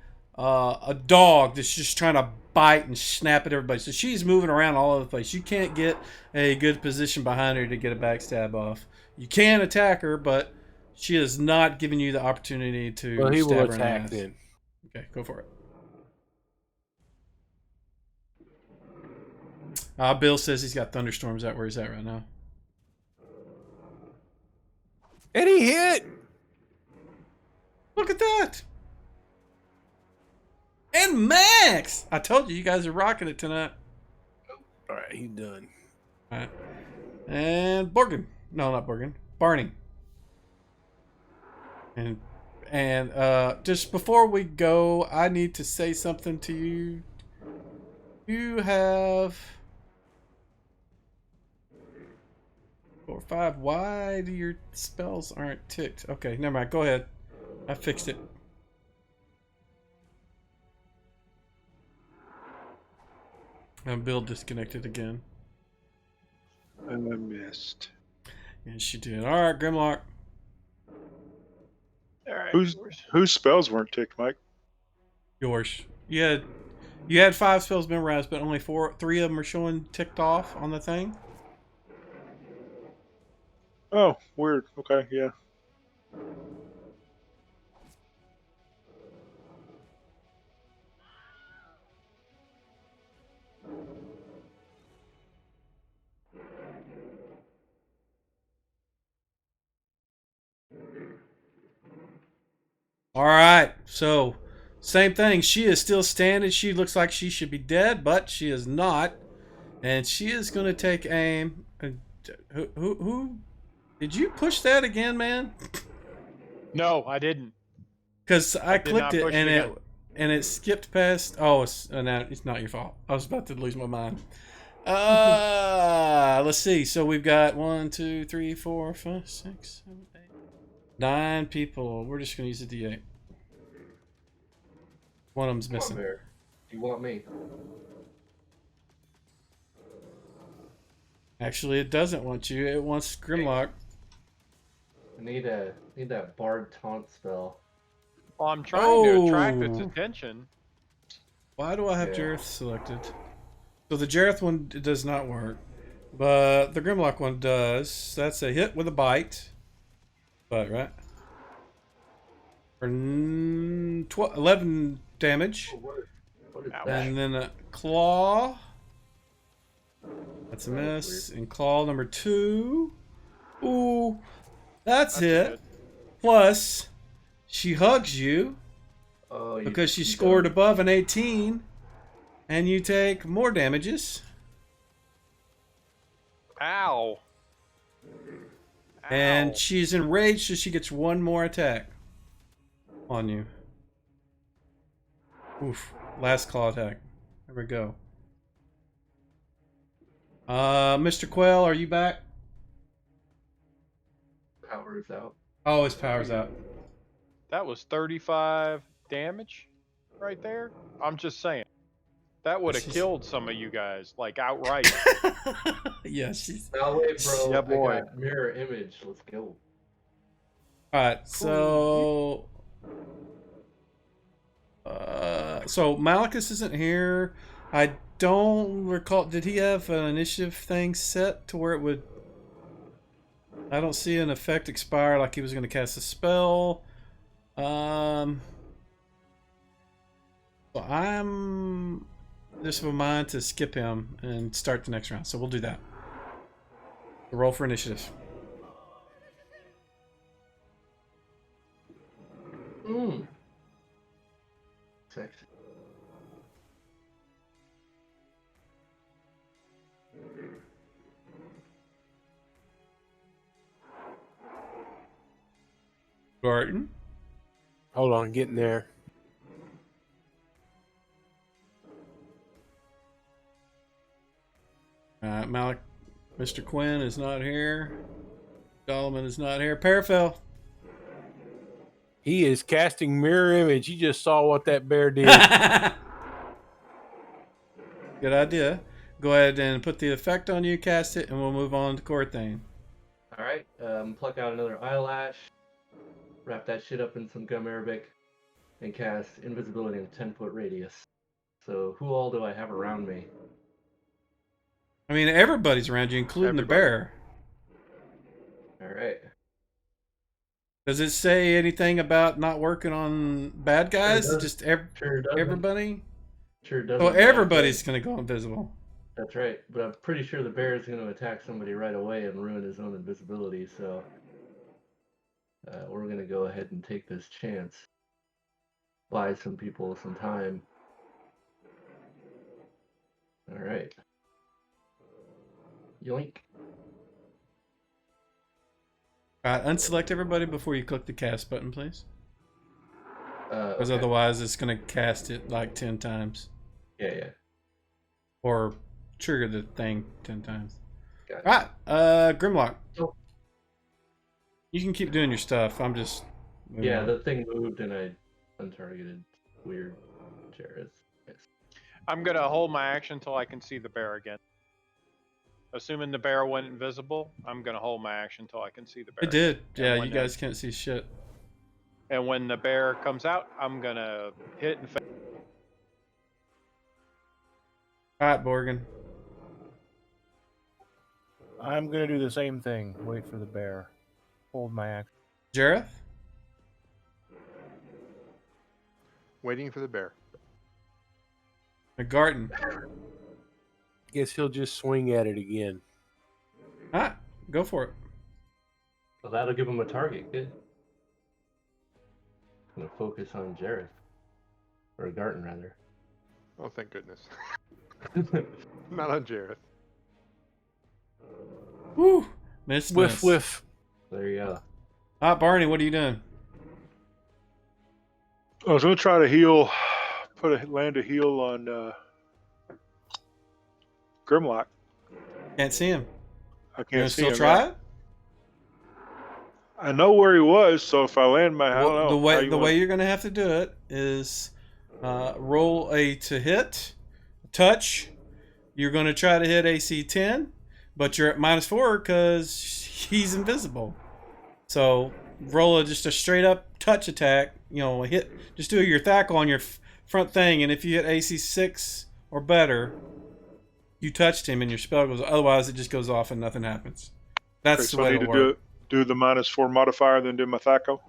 dog that's just trying to bite and snap at everybody. So she's moving around all over the place. You can't get a good position behind her to get a backstab off. You can attack her, but she is not giving you the opportunity to Well, he stab will her in the attack ass. then. Okay, go for it. Bill says he's got thunderstorms out where he's at right now. And he hit. Look at that. And Max! I told you, you guys are rocking it tonight. All right, he's done. All right. And Borgin. No, not Borgin. Barney. And just before we go, I need to say something to you. You have 4 or 5. Why do your spells aren't ticked? Okay, never mind. Go ahead. I fixed it. And Bill disconnected again. I missed. Yes, she did. All right, Grimlock. All right. Whose spells weren't ticked, Mike? Yours. You had 5 spells memorized, but only 3 of them are showing ticked off on the thing. Oh, weird. Okay, yeah. All right, so same thing. She is still standing. She looks like she should be dead, but she is not. And she is going to take aim. Who? Did you push that again, man? No, I didn't. Because I did clicked not it push and it it again. and it skipped past. Oh, it's not your fault. I was about to lose my mind. Let's see. So we've got 1, 2, 3, 4, 5, 6, 7, 8, 9 people. We're just going to use a D8. One of them's Come on, missing. Bear. Do you want me? Actually, it doesn't want you. It wants Grimlock. I need that bard taunt spell. Well, I'm trying to attract its Oh. attention. Why do I have Yeah. Jerath selected? So the Jerath one does not work, but the Grimlock one does. That's a hit with a bite. But right? For 11 damage. Oh, what is Ouch. that? And then a claw. That's a That was miss. And claw number 2. Ooh. That's a it. hit. Plus, she hugs you Oh, you because she you scored done. above an 18. And you take more damages. Ow. And Ow. she's enraged, so she gets 1 more attack on you. Oof. Last claw attack. There we go. Mr. Quail, are you back? Power's out. Oh, his power's out. That was 35 damage right there. I'm just saying. That would have She's- killed some of you guys, like outright. Yeah, she's... Now wait, bro. Yeah, boy. I got mirror image. Let's go. Alright, so... so Malachus isn't here. I don't recall... Did he have an initiative thing set to where it would... I don't see an effect expire like he was going to cast a spell. So I'm just of a mind to skip him and start the next round. So we'll do that. Roll for initiative. Sexy. Barton. Hold on, getting there. Malik, Mr. Quinn is not here. Solomon is not here. Paraphil. He is casting mirror image. You just saw what that bear did. Good idea. Go ahead and put the effect on you, cast it, and we'll move on to Corthane. All right. Pluck out another eyelash. Wrap that shit up in some gum arabic, and cast invisibility in a 10-foot radius. So who all do I have around me? I mean, everybody's around you, including Everybody. the bear. All right. Does it say anything about not working on bad guys? does. Just Sure doesn't. everybody? Sure doesn't. Oh, but I'm everybody's going to go invisible. That's right, but I'm pretty sure the bear is going to attack somebody right away and ruin his own invisibility, so we're going to go ahead and take this chance. Buy some people some time. Alright. Yoink. Alright, unselect everybody before you click the cast button, please. Because Okay. otherwise it's going to cast it like 10 times. Yeah. Or trigger the thing 10 times. Got it. Alright, Grimlock. Oh. You can keep doing your stuff. I'm just... moving Yeah, on. the thing moved and I untargeted weird Jerath. Yes. I'm going to hold my action until I can see the bear again. Assuming the bear went invisible, I'm going to hold my action until I can see the bear. It did. And Yeah, when you guys can't see shit. And when the bear comes out, I'm gonna hit and. All right, Borgen. I'm gonna do the same thing. Wait for the bear. Hold my action. Jerath? Waiting for the bear. Garten. Guess he'll just swing at it again. All right, go for it. Well, that'll give him a target. Good. Gonna focus on Jerath. Or Garten, rather. Oh, thank goodness. Not on Jerath. Woo! Miss. Whiff. There you go. All right, Barney, what are you doing? I was going to try to heal, land a heal on Grimlock. Can't see him. I You can't gonna see still him. try it? I know where he was, so if I land my, I don't know. The way you're gonna have to do it is roll a to hit, touch. You're gonna try to hit AC 10, but you're at -4 because he's invisible. So roll just a straight up touch attack. Hit. Just do your thackle on your front thing, and if you hit AC 6 or better, you touched him and your spell goes. Otherwise, it just goes off and nothing happens. That's the so way I need it'll to work. do the -4 modifier, then do my thaco.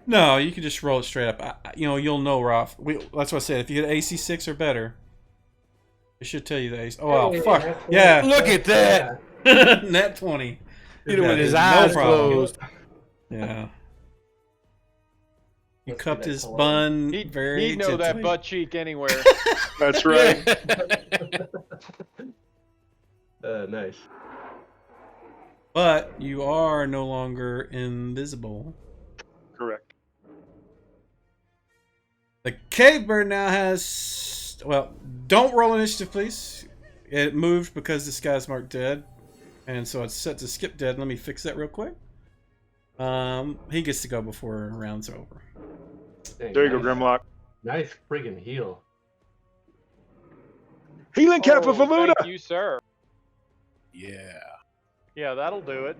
No, you can just roll it straight up. You'll know, Ralph. That's what I said. If you hit AC 6 or better, it should tell you the AC. Oh, Hey, fuck. that's Yeah. Look at that! Net 20. Hit him with his No eyes problem. closed. Yeah. You Let's cupped see that his cologne. bun very He'd know that gently. butt cheek anywhere. That's right. Nice. But you are no longer invisible. Correct. The cave bird now has... Well, don't roll initiative, please. It moved because this guy's marked dead. And so it's set to skip dead. Let me fix that real quick. He gets to go before round's over. Dang, There you go, nice. Grimlock. Nice friggin' heal. Healing cap of Oh, Valuda. thank you, sir. Yeah. Yeah, that'll do it.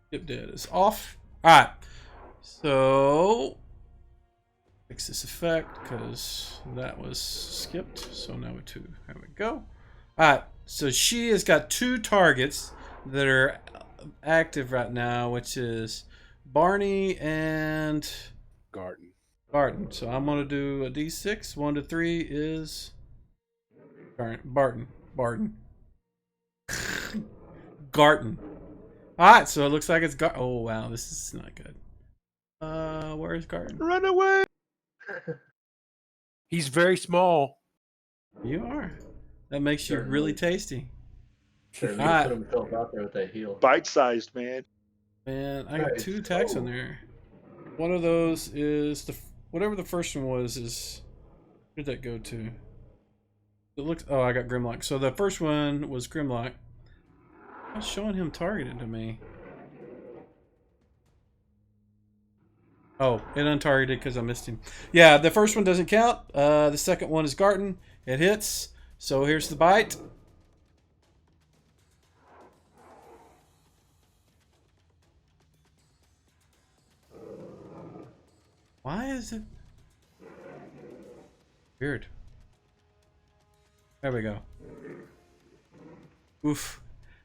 Skip dead is off. Alright. So fix this effect because that was skipped. So now we're 2. There we go. Alright. So she has got 2 targets that are active right now, which is Barney and Garten. So I'm gonna do a D6. 1 to 3 is Barton. Garten. Alright, so it looks like it's oh wow, this is not good. Where's Garten? Run away. He's very small. You are. That makes you Certainly. really tasty. Certainly Alright. put himself out there with that heal. Bite-sized, man. And I got Nice. 2 attacks on Oh. there. One of those is whatever the first one was is where did that go to? It looks I got Grimlock. So the first one was Grimlock. It's showing him targeted to me. Oh, it untargeted because I missed him. Yeah, the first one doesn't count. The second one is Garten. It hits. So here's the bite. Why is it weird? There we go. Oof.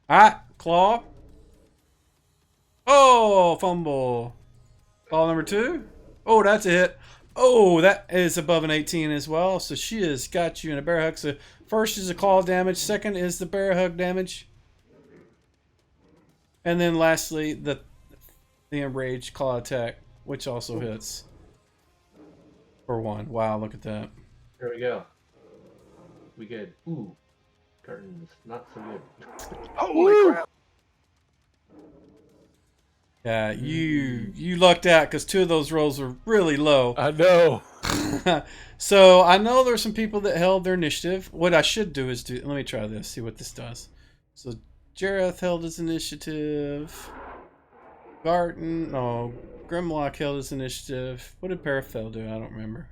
Alright, claw. Oh, fumble. Claw number 2. Oh, that's a hit. Oh, that is above an 18 as well. So she has got you in a bear hug. So first is the claw damage. Second is the bear hug damage. And then lastly, the enraged claw attack, which also hits. For 1. Wow, look at that. Here we go. We good. Ooh. Garten's not so good. Holy crap. Yeah, you lucked out because 2 of those rolls were really low. I know. So I know there's some people that held their initiative. What I should do is let me try this, see what this does. So Jerath held his initiative. Grimlock held his initiative. What did Paraphel do? I don't remember.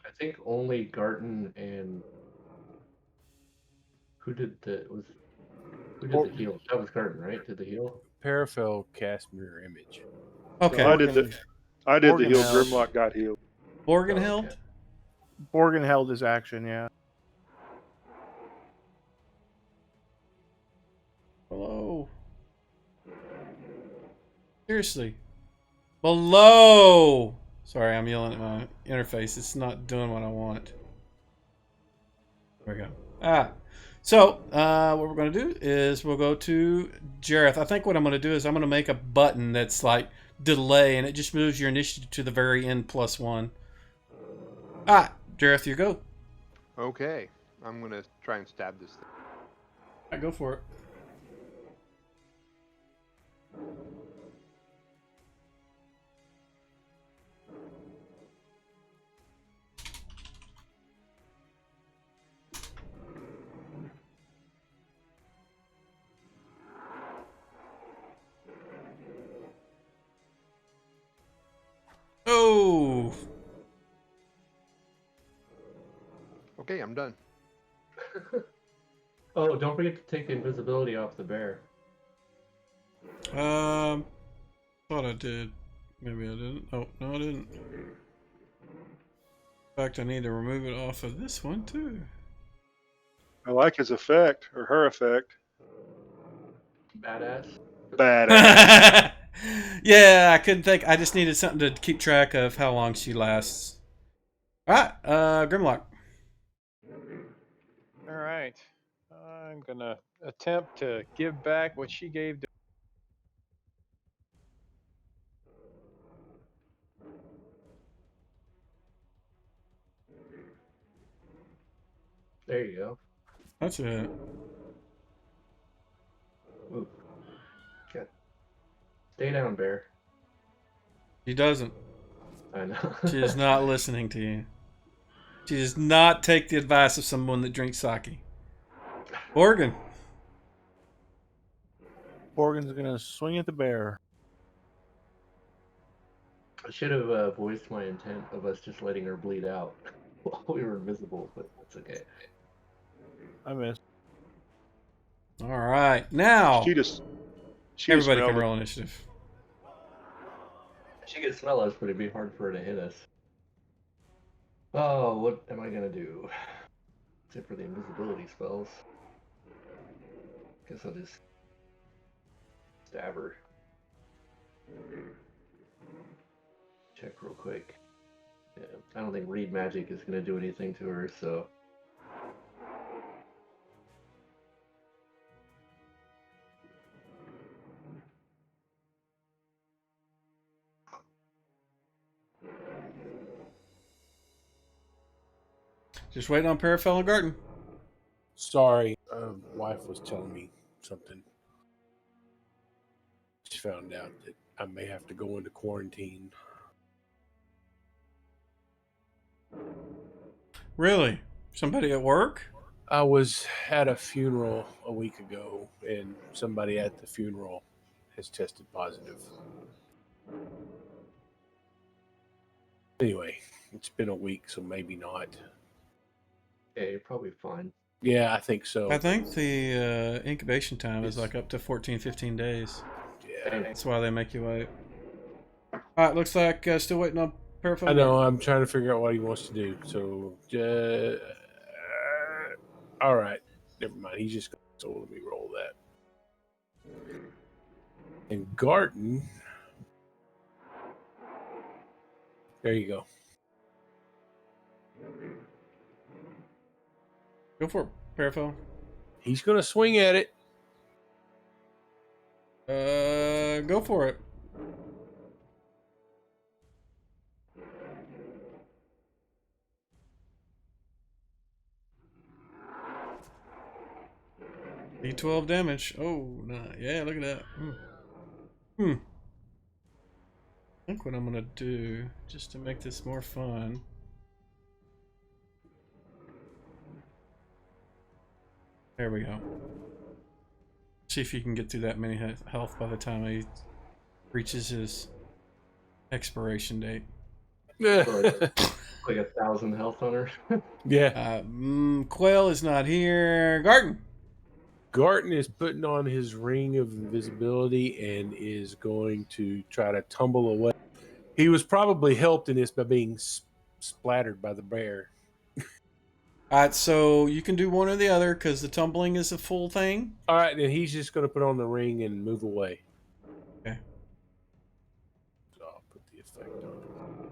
I think only Garten and who did the heal? That was Garten, right? Did the heal? Paraphel cast mirror image. Okay. No, I did the heal. Morgan held. Grimlock got healed. Morgan Oh, held? okay. Borgen held his action, yeah. Below. Seriously. Below! Sorry, I'm yelling at my interface. It's not doing what I want. There we go. So, what we're going to do is we'll go to Jerath. I think what I'm going to do is I'm going to make a button that's like delay, and it just moves your initiative to the very end +1. Jerath, you go. Okay, I'm gonna try and stab this thing. Go for it. Oh! Okay, I'm done. Oh, don't forget to take the invisibility off the bear. Thought I did. Maybe I didn't. Oh, no, I didn't. In fact, I need to remove it off of this one, too. I like his effect, or her effect. Badass. Badass. Yeah, I couldn't think. I just needed something to keep track of how long she lasts. Alright, Grimlock. All right. I'm going to attempt to give back what she gave to. There you go. That's it. Ooh. Okay. Stay down, bear. She doesn't. I know. She is not listening to you. She does not take the advice of someone that drinks sake. Morgan. Borgen's gonna swing at the bear. I should have voiced my intent of us just letting her bleed out while we were invisible, but that's okay. I missed. Alright, now She just everybody smelled can it. roll initiative. She could smell us, but it'd be hard for her to hit us. Oh, what am I gonna do? Except for the invisibility spells. Guess I'll just stab her. Check real quick. Yeah, I don't think read magic is gonna do anything to her, so. Just waiting on Parafel and Garten. Sorry, wife was telling me something. She found out that I may have to go into quarantine. Really? Somebody at work? I was at a funeral a week ago, and somebody at the funeral has tested positive. Anyway, it's been a week, so maybe not. Yeah, you're probably fine. Yeah, I think so. I think the incubation time is It's- like up to 14, 15 days. Yeah, That's why they make you wait. Alright, looks like still waiting on Parafel. I know. I'm trying to figure out what he wants to do. So, all right, never mind. He's just going to let me roll that. And Garten, there you go. Go for it, Parafel. He's going to swing at it. Go for it. D12 damage. Oh, nah. Yeah, look at that. I think what I'm gonna do, just to make this more fun. There we go. See if you can get through that many health by the time he reaches his expiration date. Like 1,000 health on her. Yeah. Quail is not here. Garten. Garten is putting on his ring of invisibility and is going to try to tumble away. He was probably helped in this by being splattered by the bear. All right, so you can do one or the other because the tumbling is a full thing. All right, then he's just going to put on the ring and move away. Okay. So I'll put the effect on.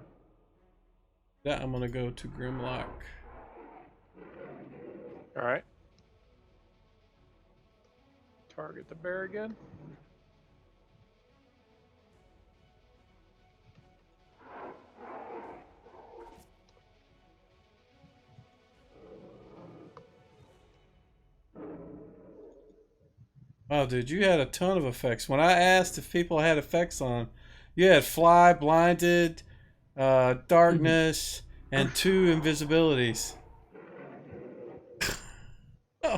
Yeah, I'm gonna go to Grimlock. All right. Target the bear again. Oh, dude, you had a ton of effects. When I asked if people had effects on, you had fly, blinded, darkness, and 2 invisibilities.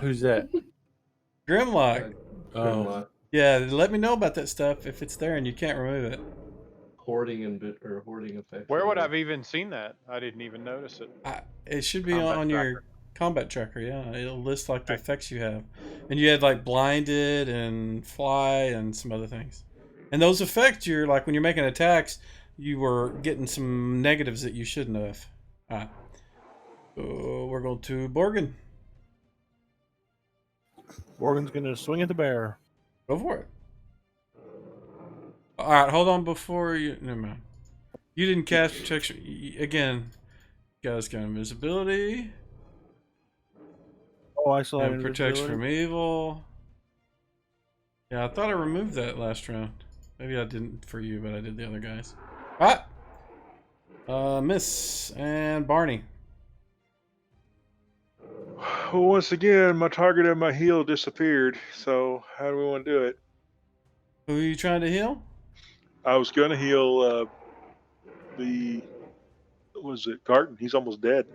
Who's that? Grimlock. Grimlock, Yeah, let me know about that stuff if it's there and you can't remove it. hoarding and hoarding effects. Where would I've even seen that? I didn't even notice it. It should be Combat on your tracker. combat tracker, yeah. It'll list like the Okay. effects you have. And you had like blinded and fly and some other things. And those effects, you're like when you're making attacks, you were getting some negatives that you shouldn't have. Alright. So we're going to Borgin. Morgan's gonna swing at the bear. Go for it. Alright, hold on before you. Never mind. You didn't cast protection. Again, you guys got invisibility. Oh, I still have And protects invisibility. from evil. Yeah, I thought I removed that last round. Maybe I didn't for you, but I did the other guys. Miss and Barney. Well, once again, my target and my heal disappeared. So how do we want to do it? Who are you trying to heal? I was gonna heal was it Garten? He's almost dead.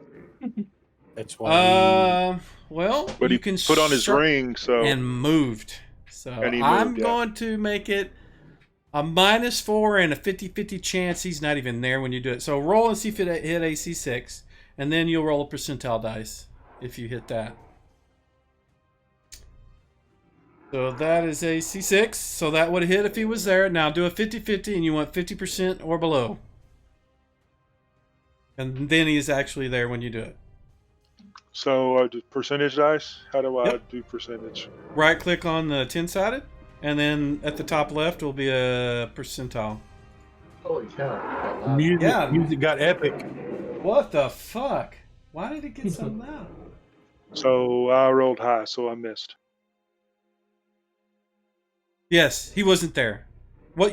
That's why. Well, But you he can put on his ring, so and moved. So And he I'm moved, yeah. going to make it a -4 and a 50-50 chance he's not even there when you do it. So roll and see if it hit AC 6, and then you'll roll a percentile dice if you hit that. So that is AC 6. So that would hit if he was there. Now do a 50-50, and you want 50% or below. And then he is actually there when you do it. So I do percentage dice. How do I Yep. do percentage? Right click on the 10-sided, and then at the top left will be a percentile. Holy cow! That loud. Music, Yeah. music got epic. What the fuck? Why did it get so loud? So I rolled high, so I missed. Yes, he wasn't there.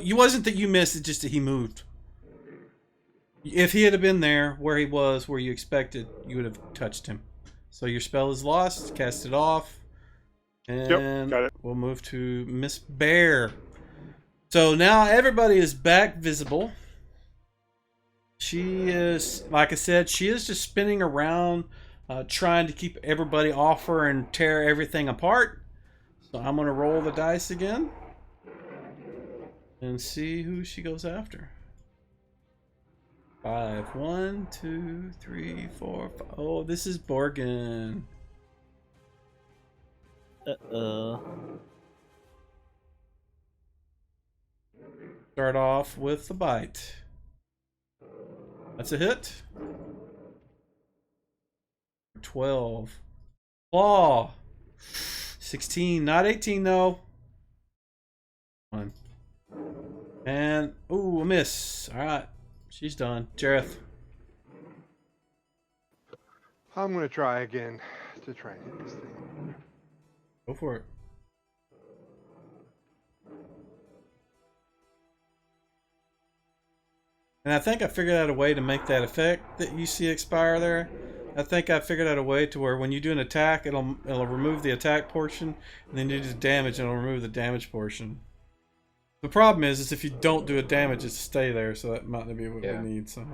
You wasn't that you missed, it's just that he moved. If he had been there where he was, where you expected, you would have touched him. So your spell is lost, cast it off. And got it. we'll move to Miss Bear. So now everybody is back visible. She is, like I said, she is just spinning around, trying to keep everybody off her and tear everything apart. So I'm going to roll the dice again and see who she goes after. 5. 1, 2, 3, 4, 5. Oh, this is Borgin. Start off with the bite. That's a hit. 12. Claw. 16. Not 18 though. 1. And ooh, a miss. All right, she's done. Jerath. I'm gonna try again to try and hit this thing. Go for it. And I think I figured out a way to make that effect that you see expire there. I think I figured out a way to where when you do an attack, it'll remove the attack portion, and then you do damage, and it'll remove the damage portion. The problem is if you don't do a damage, it's stay there, so that might not be what Yeah. we need. So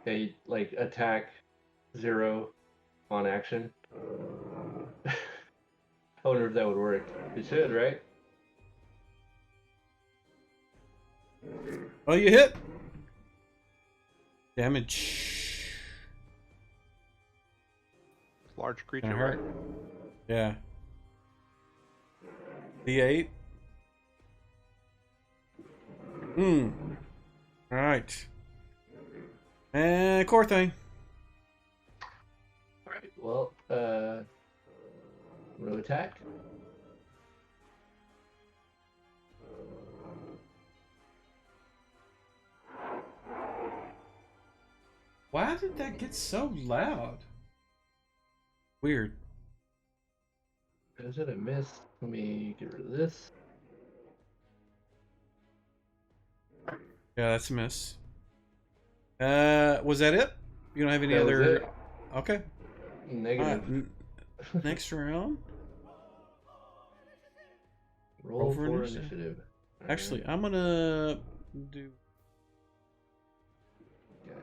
Okay, like attack 0 on action. I wonder if that would work. It should, right? oh, you hit. Damage. Large creature, Gonna right? hurt. Yeah. D8. All right. And core thing. All right. Well, I'm gonna attack. Why did that get so loud? Weird. Is it a miss? Let me get rid of this. Yeah, that's a miss. Was that it? You don't have any That was other? it. Okay. All Negative. right. Next round. Roll for for initiative. initiative. All Actually, right. I'm gonna do. Okay.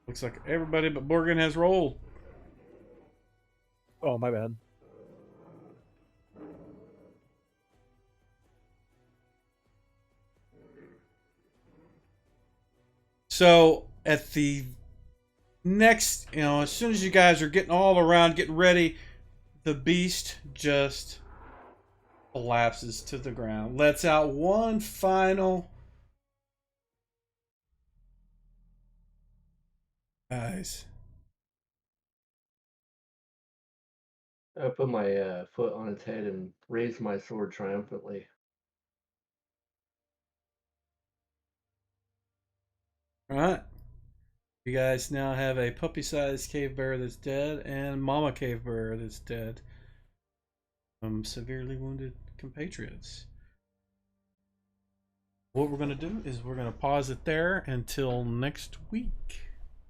Looks like everybody but Borgen has rolled. Oh, my bad. So at the next, as soon as you guys are getting all around, getting ready, the beast just collapses to the ground. Lets out one final. Guys. I put my foot on its head and raised my sword triumphantly. All right. You guys now have a puppy-sized cave bear that's dead and mama cave bear that's dead. Severely wounded compatriots. What we're going to do is we're going to pause it there until next week.